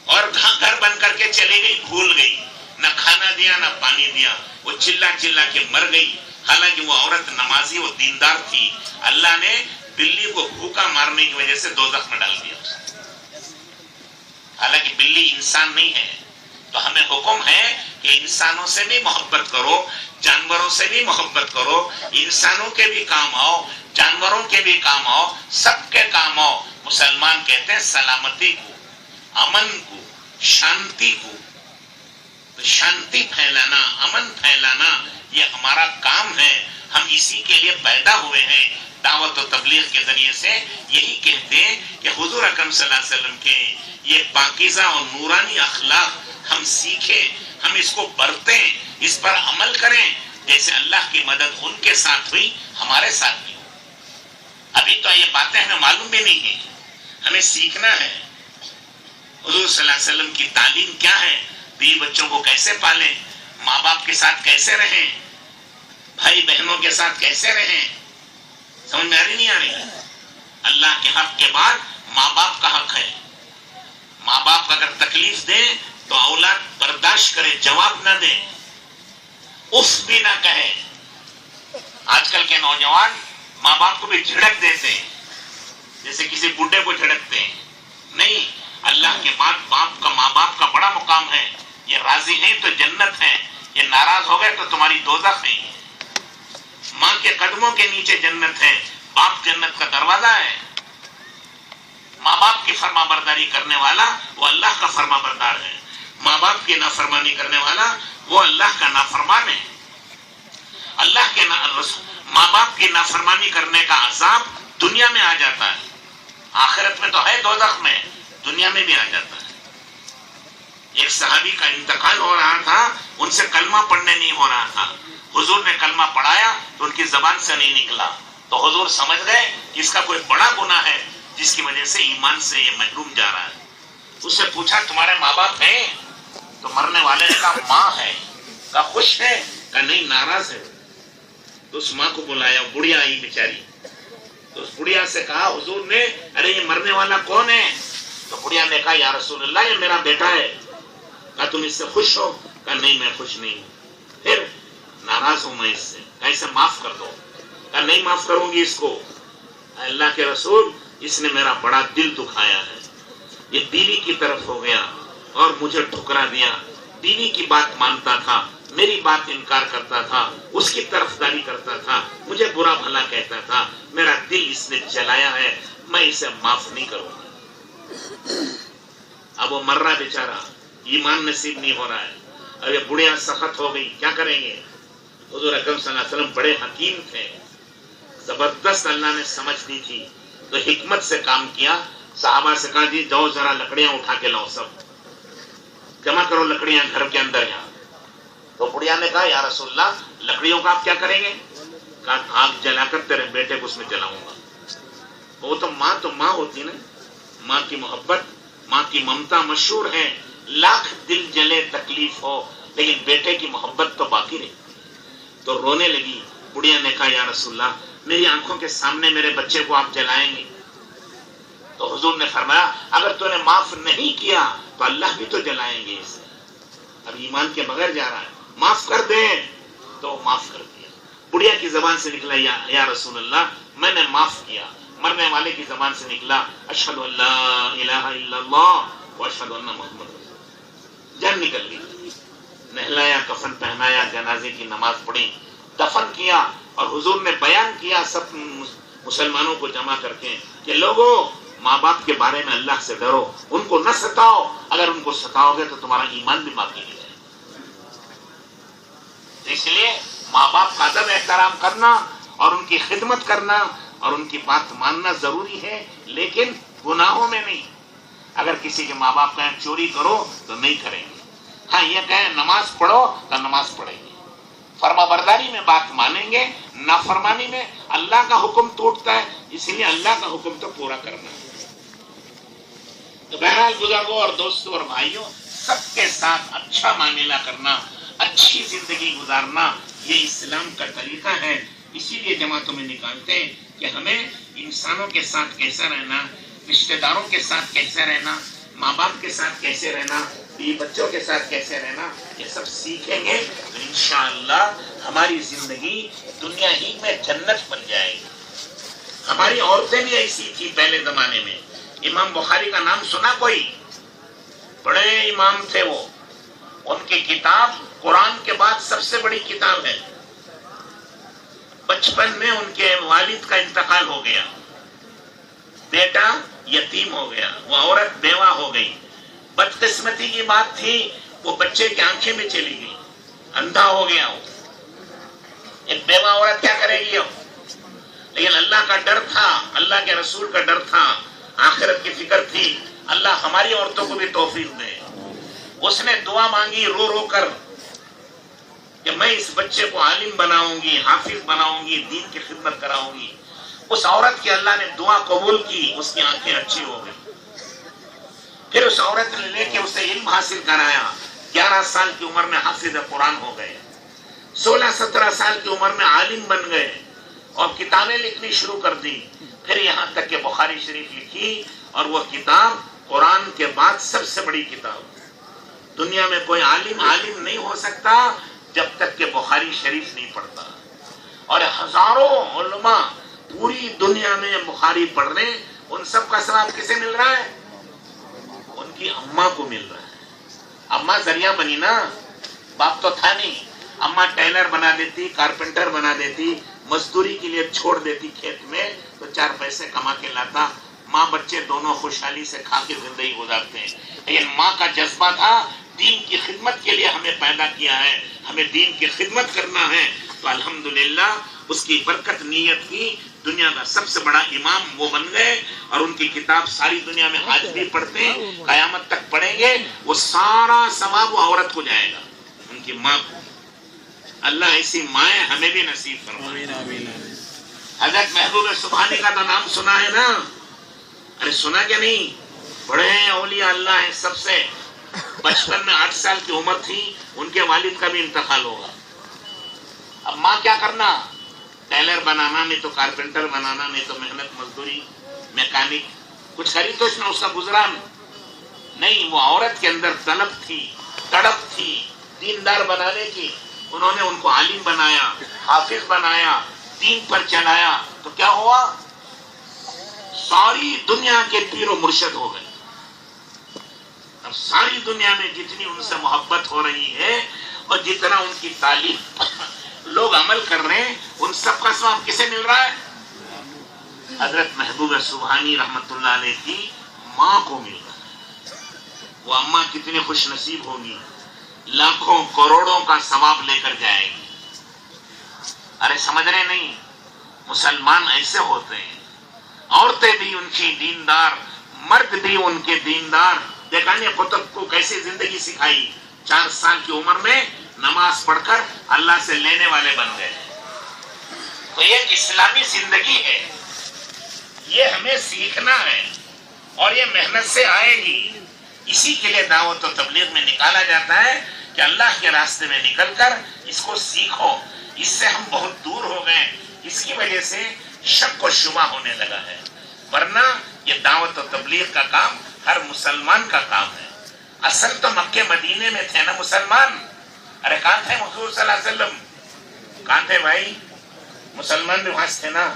اور گھر بن کر کے چلی گئی، بھول گئی، نہ کھانا دیا نہ پانی دیا، وہ چلا چلا کے مر گئی، حالانکہ وہ عورت نمازی و دیندار تھی۔ اللہ نے بلی کو بھوکا مارنے کی وجہ سے دوزخ میں ڈال دیا، حالانکہ بلی انسان نہیں ہے۔ تو ہمیں حکم ہے کہ انسانوں سے بھی محبت کرو، جانوروں سے بھی محبت کرو، انسانوں کے بھی کام آؤ، جانوروں کے بھی کام آؤ، سب کے کام آؤ۔ مسلمان کہتے ہیں سلامتی کو، امن کو، شانتی کو۔ تو شانتی پھیلانا، امن پھیلانا یہ ہمارا کام ہے، ہم اسی کے لیے پیدا ہوئے ہیں۔ دعوت و تبلیغ کے ذریعے سے یہی کہتے ہیں کہ حضور اکرم صلی اللہ علیہ وسلم کے یہ پاکیزہ اور نورانی اخلاق ہم سیکھیں، ہم اس کو برتیں، اس پر عمل کریں، جیسے اللہ کی مدد ان کے ساتھ ہوئی ہمارے ساتھ بھی ہو۔ ابھی تو یہ باتیں ہمیں معلوم بھی نہیں ہیں، ہمیں سیکھنا ہے۔ حضور صلی اللہ علیہ وسلم کی تعلیم کیا ہے؟ بیوی بچوں کو کیسے پالیں، ماں باپ کے ساتھ کیسے رہیں، بھائی بہنوں کے ساتھ کیسے رہیں، سمجھ میں آ رہی نہیں آ رہی؟ اللہ کے حق کے بعد ماں باپ کا حق ہے۔ ماں باپ اگر تکلیف دیں تو اولاد برداشت کرے، جواب نہ دے، اف بھی نہ کہے۔ آج کل کے نوجوان ماں باپ کو بھی جھڑک دیتے ہیں، جیسے کسی بڈھے کو جھڑکتے ہیں۔ نہیں، اللہ کے بعد ماں باپ کا بڑا مقام ہے۔ یہ راضی ہیں تو جنت ہے، یہ ناراض ہو گئے تو تمہاری دوزخ ہے۔ ماں کے قدموں کے نیچے جنت ہے، باپ جنت کا دروازہ ہے۔ ماں باپ کی فرما برداری کرنے والا وہ اللہ کا فرما بردار ہے، ماں باپ کی نافرمانی کرنے والا وہ اللہ کا نافرمان ہے۔ اللہ کے ماں باپ کی نافرمانی کرنے کا عذاب دنیا میں آ جاتا ہے، آخرت میں تو ہے دوزخ میں، دنیا میں بھی آ جاتا ہے۔ ایک صحابی کا انتقال ہو رہا تھا، ان سے کلمہ پڑھنے نہیں ہو رہا تھا، حضور نے کلمہ پڑھایا تو ان کی زبان سے نہیں نکلا، تو حضور سمجھ گئے کہ اس کا کوئی بڑا گناہ ہے جس کی وجہ سے ایمان سے یہ محروم جا رہا ہے۔ اس سے پوچھا تمہارے ماں باپ ہیں؟ تو مرنے والے نے کہا ماں ہے۔ کہا خوش ہے؟ کہا نہیں، ناراض ہے۔ تو اس ماں کو بلایا، بڑھیا آئی بیچاری، تو اس بڑھیا سے کہا حضور نے ارے یہ مرنے والا کون ہے؟ تو بڑھیا نے کہا یا رسول اللہ یہ میرا بیٹا ہے۔ کہا تم اس سے خوش ہو؟ کہا نہیں میں خوش نہیں ہوں۔ پھر ناراض ہوں میں اس سے، کہا اسے معاف کر دو۔ کہا نہیں معاف کروں گی اس کو، اللہ کے رسول اس نے میرا بڑا دل دکھایا ہے، یہ بیوی کی طرف ہو گیا اور مجھے ٹھکرا دیا، بیوی کی بات مانتا تھا، میری بات انکار کرتا تھا، اس کی طرفداری کرتا تھا، مجھے برا بھلا کہتا تھا، میرا دل اس نے جلایا ہے، میں اسے معاف نہیں کروں گا۔ اب وہ مر رہا بیچارہ، ایمان نصیب نہیں ہو رہا ہے، اب یہ بڑھیا سخت ہو گئی، کیا کریں گے؟ حضور اکرم صلی اللہ علیہ وسلم بڑے حکیم تھے، زبردست اللہ نے سمجھ دی تھی، تو حکمت سے کام کیا۔ صحابہ سے کہا جی جاؤ ذرا لکڑیاں اٹھا کے لاؤ، سب جمع کرو لکڑیاں گھر کے اندر یہاں۔ تو بڑھیا نے کہا یا رسول اللہ لکڑیوں کا آپ کیا کریں گے؟ کہا آگ جلا کر تیرے بیٹے کو اس میں جلاؤں گا۔ وہ تو ماں ہوتی نا، ماں کی محبت، ماں کی ممتا مشہور ہے، لاکھ دل جلے تکلیف ہو لیکن بیٹے کی محبت تو باقی رہی۔ تو رونے لگی۔ بڑھیا نے کہا یا رسول اللہ میری آنکھوں کے سامنے میرے بچے کو آپ جلائیں گے؟ تو حضور نے فرمایا اگر تو نے معاف نہیں کیا تو اللہ بھی تو جلائیں گے اسے، اب ایمان کے بغیر جا رہا ہے، معاف کر دیں۔ تو معاف کر دیا۔ بڑھیا کی زبان سے نکلا یا رسول اللہ میں نے معاف کیا۔ مرنے والے کی زبان سے نکلا اشہد ان لا الہ الا اللہ واشہد ان محمد رسول اللہ۔ جان نکل گئی۔ نہلایا، کفن پہنایا، جنازے کی نماز پڑھی، دفن کیا اور حضور نے بیان کیا سب مسلمانوں کو جمع کر کے کہ لوگوں ماں باپ کے بارے میں اللہ سے ڈرو، ان کو نہ ستاؤ، اگر ان کو ستاؤ گے تو تمہارا ایمان بھی باقی نہیں رہے۔ اس لیے ماں باپ کا ادب احترام کرنا اور ان کی خدمت کرنا اور ان کی بات ماننا ضروری ہے، لیکن گناہوں میں نہیں۔ اگر کسی کے ماں باپ کہیں چوری کرو تو نہیں کریں گے، ہاں یہ کہیں نماز پڑھو تو نماز پڑھیں گے، فرما برداری میں بات مانیں گے، نافرمانی میں اللہ کا حکم ٹوٹتا ہے، اسی لیے اللہ کا حکم تو پورا کرنا ہے۔ تو بہرحال بزرگوں اور دوستوں اور بھائیوں، سب کے ساتھ اچھا معاملہ کرنا، اچھی زندگی گزارنا، یہ اسلام کا طریقہ ہے۔ اسی لیے جماعتوں میں نکالتے ہیں کہ ہمیں انسانوں کے ساتھ کیسا رہنا، رشتہ داروں کے ساتھ کیسے رہنا، ماں باپ کے ساتھ کیسے رہنا، بیوی بچوں کے ساتھ کیسے رہنا، یہ سب سیکھیں گے تو انشاءاللہ ہماری زندگی دنیا ہی میں جنت بن جائے گی۔ ہماری عورتیں بھی ایسی تھی پہلے زمانے میں۔ امام بخاری کا نام سنا کوئی؟ بڑے امام تھے وہ، ان کی کتاب قرآن کے بعد سب سے بڑی کتاب ہے۔ بچپن میں ان کے والد کا انتقال ہو گیا، بیٹا یتیم ہو گیا، وہ عورت بیوہ ہو گئی۔ بدقسمتی کی بات تھی، وہ بچے کی آنکھیں میں چلی گئی، اندھا ہو گیا وہ۔ ایک بیوہ عورت کیا کرے گی اب؟ لیکن اللہ کا ڈر تھا، اللہ کے رسول کا ڈر تھا، آخرت کی فکر تھی۔ اللہ ہماری عورتوں کو بھی توفیق دے۔ اس نے دعا مانگی رو رو کر کہ میں اس بچے کو عالم بناؤں گی، حافظ بناؤں گی، دین کی خدمت کراؤں گی۔ اس عورت کی اللہ نے دعا قبول کی، اس کی آنکھیں اچھی ہو گئی۔ پھر اس عورت نے لے کے اسے علم حاصل کرایا، 11 سال کی عمر میں حافظ قرآن ہو گئے، 16-17 سال کی عمر میں عالم بن گئے اور کتابیں لکھنی شروع کر دی۔ پھر یہاں تک کہ بخاری شریف لکھی، اور وہ کتاب قرآن کے بعد سب سے بڑی کتاب۔ دنیا میں کوئی عالم نہیں ہو سکتا جب تک کہ بخاری شریف نہیں پڑھتا، اور ہزاروں علماء پوری دنیا میں بخاری پڑھ رہے ہیں، ان سب کا ثواب کسے مل رہا ہے؟ ان کی اماں کو مل رہا ہے۔ اماں ذریعہ بنی نا، باپ تو تھا نہیں۔ اماں ٹیلر بنا دیتی، کارپینٹر بنا دیتی، مزدوری کے لیے چھوڑ دیتی کھیت میں، تو 4 پیسے کما کے لاتا، ماں بچے دونوں خوشحالی سے کھا کے زندگی گزارتے ہیں۔ لیکن ماں کا جذبہ تھا، دین کی خدمت کے لیے ہمیں پیدا کیا ہے، ہمیں دین کی خدمت کرنا ہے، تو الحمدللہ اس کی برکت نیت کی، دنیا کا سب سے بڑا امام وہ بن گئے، اور ان کی کتاب ساری دنیا میں آج بھی پڑھتے ہیں، قیامت تک پڑھیں گے، وہ سارا ثواب وہ عورت کو جائے گا، ان کی ماں کو۔ اللہ ایسی مائیں ہمیں بھی نصیب فرمائے۔ حضرت محبوب سبحانی کا تو نام سنا ہے نا؟ ارے سنا کیا نہیں؟ بڑے اولیاء اللہ ہیں سب سے۔ بچپن میں 8 سال کی عمر تھی، ان کے والد کا بھی انتقال ہوگا۔ اب ماں کیا کرنا؟ ٹیلر بنانا، نہیں تو کارپینٹر بنانا، نہیں تو محنت مزدوری، میکینک، کچھ خرید تو اس میں اس کا گزران نہیں۔ وہ عورت کے اندر طلب تھی، تڑپ تھی دیندار بنانے کی، انہوں نے ان کو عالم بنایا، حافظ بنایا، دین پر چلایا، تو کیا ہوا؟ ساری دنیا کے پیر و مرشد ہو گئے۔ اب ساری دنیا میں جتنی ان سے محبت ہو رہی ہے اور جتنا ان کی تعلیم لوگ عمل کر رہے ہیں، ان سب کا ثواب کسے مل رہا ہے؟ حضرت محبوب سبحانی رحمت اللہ علیہ کی ماں کو مل رہا ہے۔ وہ اماں کتنی خوش نصیب ہوگی، لاکھوں کروڑوں کا ثواب لے کر جائے گی۔ ارے سمجھ رہے نہیں؟ مسلمان ایسے ہوتے ہیں، عورتیں بھی ان کی دیندار، مرد بھی ان کے دیندار۔ دیکھا نہیں قطب کو کیسے زندگی سکھائی؟ 4 سال کی عمر میں نماز پڑھ کر اللہ سے لینے والے بن گئے۔ تو یہ اسلامی زندگی ہے، یہ ہمیں سیکھنا ہے، اور یہ محنت سے آئے گی۔ اسی کے لیے دعوت و تبلیغ میں نکالا جاتا ہے کہ اللہ کے راستے میں نکل کر اس کو سیکھو۔ اس سے ہم بہت دور ہو گئے، اس کی وجہ سے شک و شبہ ہونے لگا ہے، ورنہ یہ دعوت و تبلیغ کا کام ہر مسلمان کا کام ہے۔ اصل تو مکے مدینے میں تھے نا مسلمان۔ ارے کہاں تھے حضور صلی اللہ علیہ وسلم؟ کہاں تھے بھائی؟ مسلمان بھی وہاں تھے نا۔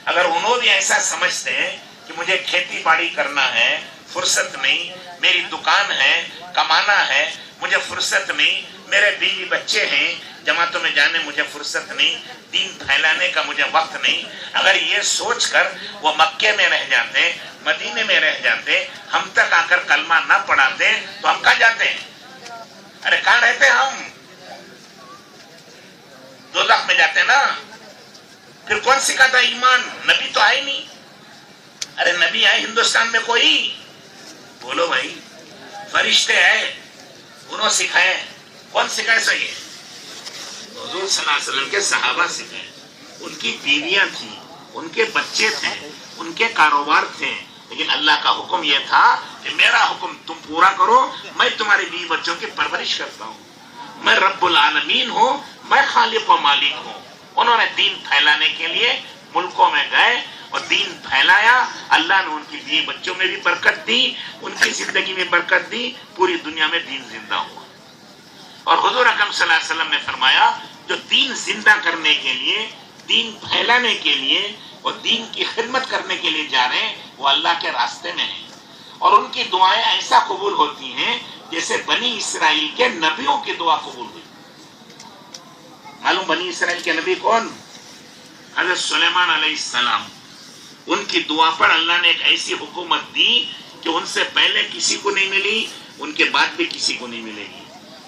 اگر انہوں بھی ایسا سمجھتے ہیں کہ مجھے کھیتی باڑی کرنا ہے، فرصت نہیں، میری دکان ہے، کمانا ہے، مجھے فرصت نہیں، میرے بیوی بچے ہیں، جماعتوں میں جانے مجھے فرصت نہیں، دین پھیلانے کا مجھے وقت نہیں، اگر یہ سوچ کر وہ مکے میں رہ جاتے، مدینے میں رہ جاتے، ہم تک آ کر کلمہ نہ پڑھاتے تو ہم کہاں جاتے ہیں؟ ارے کہاں رہتے ہم؟ دوزخ میں جاتے نا۔ پھر کون سکھاتا ایمان؟ نبی تو آئے نہیں۔ ارے نبی آئے ہندوستان میں کوئی؟ بولو بھائی، فرشتے آئے، انہوں سکھائے۔ کون سکھائے صحیح؟ حضور صلی اللہ علیہ وسلم کے صحابہ سکھائے، ان کی بیویاں تھیں، ان کے بچے تھے، ان کے کاروبار تھے، لیکن اللہ کا حکم یہ تھا کہ میرا حکم تم پورا کرو، میں تمہاری بیوی بچوں کی پرورش کرتا ہوں، میں رب العالمین ہوں، میں خالق و مالک ہوں۔ انہوں نے دین پھیلانے کے لیے ملکوں میں گئے اور دین پھیلایا، اللہ نے ان کی بیوی بچوں میں بھی برکت دی، ان کی زندگی میں برکت دی، پوری دنیا میں دین زندہ ہوا۔ اور حضور اکرم صلی اللہ علیہ وسلم نے فرمایا جو دین زندہ کرنے کے لیے، دین پھیلانے کے لیے اور دین کی خدمت کرنے کے لیے جا رہے ہیں وہ اللہ کے راستے میں ہیں، اور ان کی دعائیں ایسا قبول ہوتی ہیں جیسے بنی اسرائیل کے نبیوں کی دعا قبول ہوئی۔ معلوم بنی اسرائیل کے نبی کون؟ حضرت سلیمان علیہ السلام۔ ان کی دعا پر اللہ نے ایک ایسی حکومت دی کہ ان سے پہلے کسی کو نہیں ملی، ان کے بعد بھی کسی کو نہیں ملے گی۔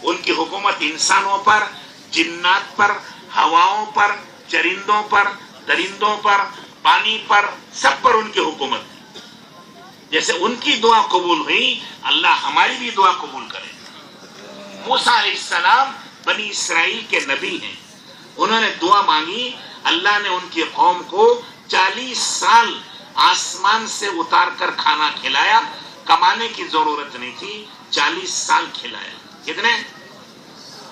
ان کی حکومت انسانوں پر، جنات پر، ہواؤں پر، چرندوں پر، درندوں پر، پانی پر، سب پر ان کی حکومت تھی۔ جیسے ان کی دعا قبول ہوئی، اللہ ہماری بھی دعا قبول کرے۔ موسیٰ علیہ السلام بنی اسرائیل کے نبی ہیں، انہوں نے دعا مانگی، اللہ نے ان کی قوم کو 40 سال آسمان سے اتار کر کھانا کھلایا، کمانے کی ضرورت نہیں تھی، 40 سال کھلایا۔ کتنے؟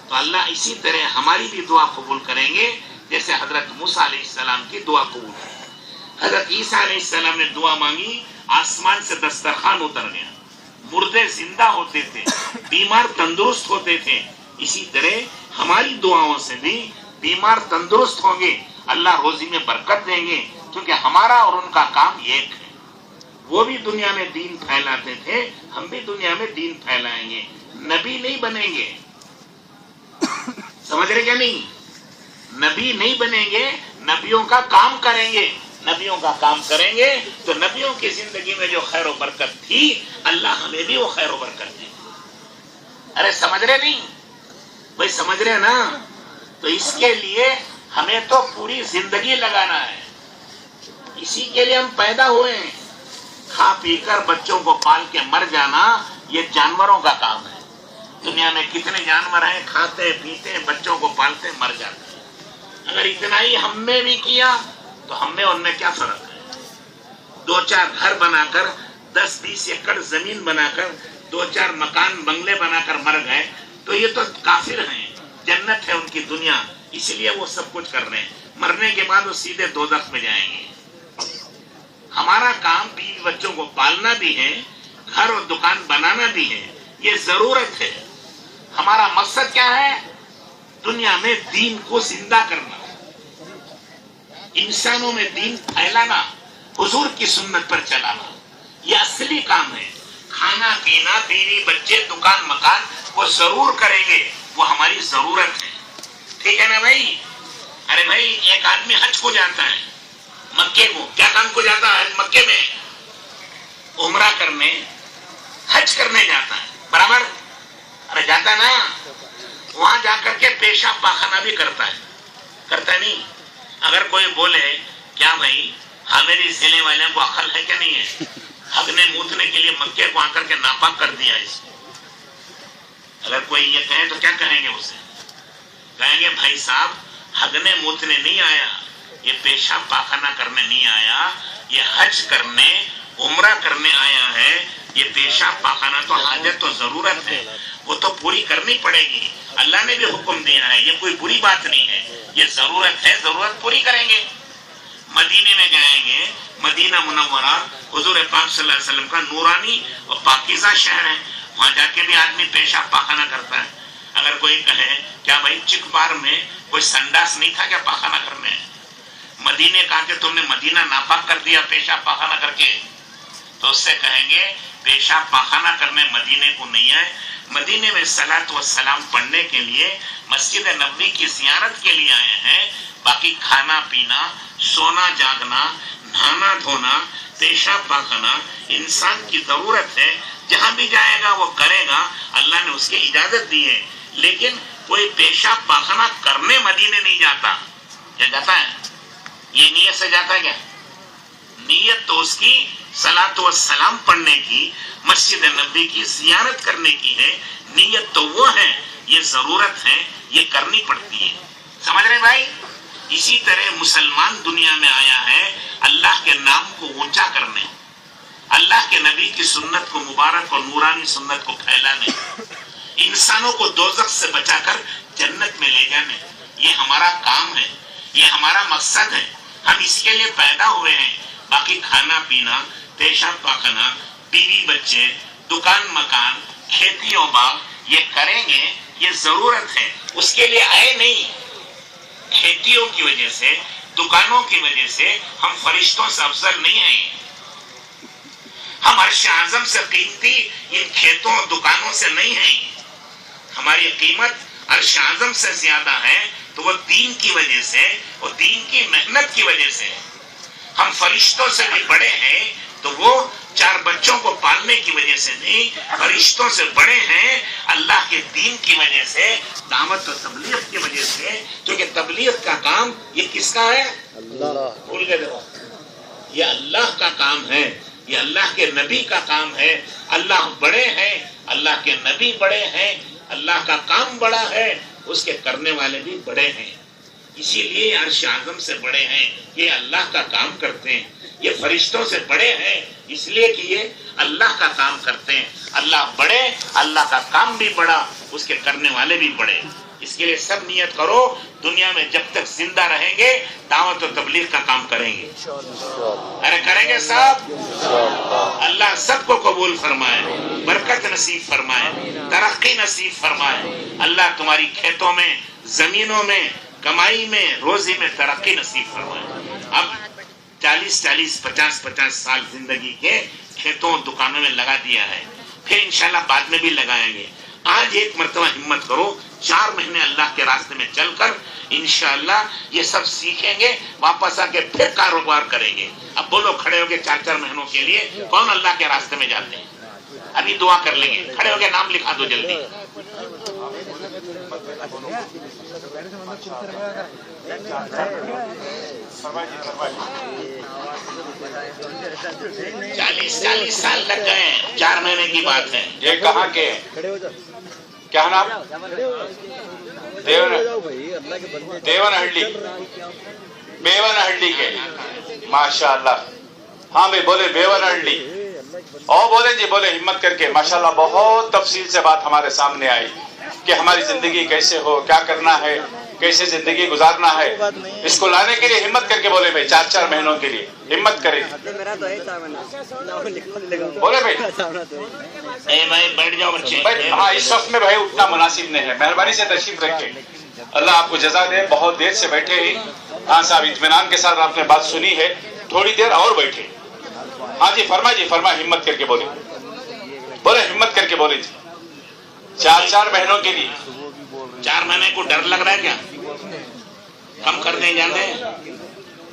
تو اللہ اسی طرح ہماری بھی دعا قبول کریں گے جیسے حضرت موسیٰ علیہ السلام کی دعا قبول کی۔ حضرت عیسیٰ علیہ السلام نے دعا مانگی، آسمان سے دسترخوان اتر گیا، مردے زندہ ہوتے تھے، بیمار تندرست ہوتے تھے۔ اسی طرح ہماری دعاؤں سے بھی بیمار تندرست ہوں گے، اللہ روزی میں برکت دیں گے، کیونکہ ہمارا اور ان کا کام ایک ہے۔ وہ بھی دنیا میں دین پھیلاتے تھے، ہم بھی دنیا میں دین پھیلائیں گے، نبی نہیں بنیں گے۔ سمجھ رہے کیا نہیں؟ نبی نہیں بنیں گے، نبیوں کا کام کریں گے۔ نبیوں کا کام کریں گے تو نبیوں کی زندگی میں جو خیر و برکت تھی اللہ ہمیں بھی وہ خیر و برکت دے۔ ارے سمجھ رہے نہیں بھائی؟ سمجھ رہے نا؟ تو اس کے لیے ہمیں تو پوری زندگی لگانا ہے، اسی کے لیے ہم پیدا ہوئے ہیں۔ کھا پی کر بچوں کو پال کے مر جانا یہ جانوروں کا کام ہے۔ دنیا میں کتنے جانور ہیں، کھاتے پیتے بچوں کو پالتے مر جاتے ہیں۔ اگر اتنا ہی ہم نے بھی کیا تو ہم میں ان میں کیا فرق ہے؟ 2-4 گھر بنا کر، 10-20 ایکڑ زمین بنا کر، 2-4 مکان بنگلے بنا کر مر گئے تو یہ تو کافر ہیں، جنت ہے ان کی دنیا، اس لیے وہ سب کچھ کر رہے ہیں۔ مرنے کے بعد وہ سیدھے دوزخ میں جائیں گے۔ ہمارا کام بیوی بچوں کو پالنا بھی ہے، گھر اور دکان بنانا بھی ہے، یہ ضرورت ہے۔ ہمارا مقصد کیا ہے؟ دنیا میں دین کو زندہ کرنا، انسانوں میں دین پھیلانا، حضور کی سنت پر چلانا، یہ اصلی کام ہے۔ کھانا پینا، بیوی بچے، دکان مکان وہ ضرور کریں گے، وہ ہماری ضرورت ہے، ٹھیک ہے نا بھائی؟ ارے بھائی ایک آدمی حج کو جاتا ہے، مکے کو، کیا کام کو جاتا ہے؟ مکے میں عمرہ کرنے، حج کرنے جاتا ہے، برابر؟ ارے جاتا نا، وہاں جا کر کے پیشاب پاخانہ بھی کرتا ہے نہیں؟ اگر کوئی بولے کیا بھائی ہماری ضلع والوں کو عقل ہے کہ نہیں ہے، ہگنے موتنے کے لیے مکے کو آ کر کے ناپاک کر دیا اس کو، اگر کوئی یہ کہے تو کیا کہیں گے اسے؟ کہیں گے بھائی صاحب ہگنے موتنے نہیں آیا، یہ پیشاب پاخانہ کرنے نہیں آیا، یہ حج کرنے عمرہ کرنے آیا ہے۔ یہ پیشاب پاخانہ تو حاجت تو ضرورت ہے، وہ تو پوری کرنی پڑے گی، اللہ نے بھی حکم دیا ہے، یہ کوئی بری بات نہیں ہے، یہ ضرورت ہے، ضرورت پوری کریں گے۔ مدینے میں جائیں گے، مدینہ منورہ حضور پاک صلی اللہ علیہ وسلم کا نورانی اور پاکیزہ شہر ہے، وہاں جا کے بھی آدمی پیشاب پاخانہ کرتا ہے۔ اگر کوئی کہے کیا بھائی چک بار میں کوئی سنڈاس نہیں تھا کیا پاخانہ کرنے؟ مدینے کہا کہ تم نے مدینہ ناپاک کر دیا پیشاب پاخانہ کر کے، تو اس سے کہیں گے پیشاب پاخانہ کرنے مدینے کو نہیں آئے، مدینے میں صلاۃ و سلام پڑھنے کے لیے مسجد نبوی کی زیارت کے لیے آئے ہیں. باقی کھانا پینا، سونا جاگنا، نہانا دھونا، پیشاب پاخانہ انسان کی ضرورت ہے. جہاں بھی جائے گا وہ کرے گا، اللہ نے اس کی اجازت دی ہے. لیکن کوئی پیشاب پاخانہ کرنے مدینے نہیں جاتا. کیا جاتا ہے؟ یہ نیت سے جاتا ہے کیا؟ نیت تو اس کی صلاۃ و سلام پڑھنے کی، مسجد نبوی کی زیارت کرنے کی ہے. نیت تو وہ ہے، یہ ضرورت ہے، یہ کرنی پڑتی ہے. سمجھ رہے بھائی؟ اسی طرح مسلمان دنیا میں آیا ہے اللہ کے نام کو اونچا کرنے، اللہ کے نبی کی سنت کو مبارک اور نورانی سنت کو پھیلانے، انسانوں کو دوزخ سے بچا کر جنت میں لے جانے. یہ ہمارا کام ہے، یہ ہمارا مقصد ہے. ہم اس کے لیے پیدا ہوئے ہیں. باقی کھانا پینا، پیشاب پاخانہ، بیوی بچے، دکان مکان، کھیتی و باغ یہ کریں گے، یہ ضرورت ہے. اس کے لیے آئے نہیں. کھیتیوں کی وجہ سے، دکانوں کی وجہ سے ہم فرشتوں سے افضل نہیں ہیں. ہم عرش اعظم سے قیمتی ان کھیتوں اور دکانوں سے نہیں ہیں. ہماری قیمت عرش اعظم سے زیادہ ہے تو وہ دین کی وجہ سے اور دین کی محنت کی وجہ سے. ہم فرشتوں سے بھی بڑے ہیں تو وہ 4 بچوں کو پالنے کی وجہ سے نہیں، فرشتوں سے بڑے ہیں اللہ کے دین کی وجہ سے، دعوت و تبلیغ کی وجہ سے. کیونکہ تبلیغ کا کام یہ کس کا ہے؟ اللہ. بھول گئے دیکھو، یہ اللہ کا کام ہے، یہ اللہ کے نبی کا کام ہے. اللہ بڑے ہیں، اللہ کے نبی بڑے ہیں، اللہ کا کام بڑا ہے، اس کے کرنے والے بھی بڑے ہیں. اسی لیے عرش اعظم سے بڑے ہیں، یہ اللہ کا کام کرتے ہیں. یہ فرشتوں سے بڑے ہیں اس لیے کہ یہ اللہ کا کام کرتے ہیں. اللہ بڑے، اللہ کا کام بھی بڑا، اس کے کرنے والے بھی بڑے. اس کے لیے سب نیت کرو، دنیا میں جب تک زندہ رہیں گے دعوت و تبلیغ کا کام کریں گے. ارے کریں گے صاحب. اللہ سب کو قبول فرمائے، برکت نصیب فرمائے، ترقی نصیب فرمائے. اللہ تمہاری کھیتوں میں، زمینوں میں، کمائی میں، روزی میں ترقی نصیب فرمائے. اب 40 50 سال زندگی کے کھیتوں دکانوں میں لگا دیا ہے، پھر انشاءاللہ بعد میں بھی لگائیں گے. آج ایک مرتبہ ہمت کرو، 4 مہینے اللہ کے راستے میں چل کر انشاءاللہ یہ سب سیکھیں گے، واپس آ کے پھر کاروبار کریں گے. اب بولو کھڑے ہو کے 4 مہینوں کے لیے کون اللہ کے راستے میں جاتے ہیں؟ ابھی دعا کر لیں گے. کھڑے ہو کے نام لکھا دو جلدی. چالیس سال لگ گئے، 4 مہینے کی بات ہے. یہ کہاں کے کیا نام؟ دیونہلّی، بیونہلّی کے. ماشاءاللہ. ہاں بھائی بولے بیونہلّی. اور بولے جی، بولے ہمت کر کے. ماشاءاللہ بہت تفصیل سے بات ہمارے سامنے آئی کہ ہماری زندگی کیسے ہو، کیا کرنا ہے، کیسے زندگی گزارنا ہے. اس کو لانے کے لیے ہمت کر کے بولے بھائی 4 مہینوں کے لیے ہمت کرے. بولے بھائی بھائی بیٹھ جاؤ بچے. ہاں اس وقت میں بھائی اٹھنا مناسب نہیں ہے، مہربانی سے تشریف رکھے. اللہ آپ کو جزا دے. بہت دیر سے بیٹھے ہی. ہاں صاحب اطمینان کے ساتھ آپ نے بات سنی ہے، تھوڑی دیر اور بیٹھے. ہاں جی فرما ہمت کر کے بولے. بولے ہمت کر کے بولے جی. 4 مہینوں کے لیے. 4 مہینے کو ڈر لگ رہا ہے کیا؟ کم کر دیں جانے.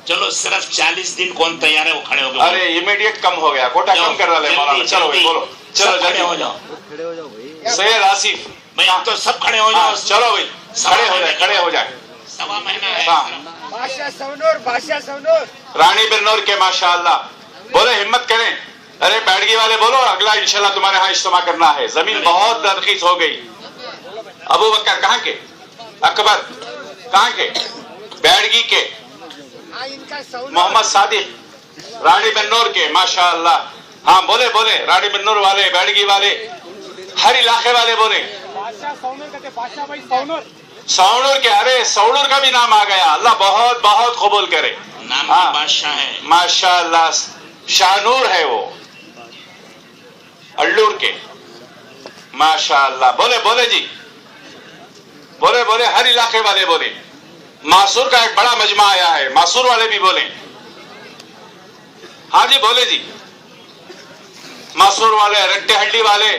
چلو صرف 40 دن کون تیار ہے وہ کھڑے ہو گئے. ارے امیڈیٹ کم ہو گیا، کوٹا کم کر رہا ہے مولانا. چلو بھائی بولو. چلو کھڑے ہو جاؤ. سید آصف بھائی تو سب کھڑے ہو جاؤ. چلو بھائی کھڑے ہو جائے. 1.25 مہینہ ہے. رانی برنور کے ماشاءاللہ. بولے ہمت کریں. ارے بیڑگی والے بولو اگلا انشاءاللہ تمہارے ہاں اجتماع کرنا ہے. زمین بہت رخیص ہو گئی. ابو بکر کہاں کے؟ اکبر کہاں کے؟ بیڑگی کے. محمد صادق رانی بنور کے ماشاءاللہ. ہاں بولے رانی بنور والے، بیڑگی والے، ہر علاقے والے بولے. سونور کے. ارے سونور کا بھی نام آ گیا. اللہ بہت بہت قبول کرے. نام بادشاہ ہے ماشاءاللہ. شاہنور ہے وہ اللور کے ماشاءاللہ. بولے جی. بولے ہر علاقے والے بولے. ماسور کا ایک بڑا مجمع آیا ہے، ماسور والے بھی بولے. ہاں جی بولے جی. ماسور والے، رٹے ہڈی والے.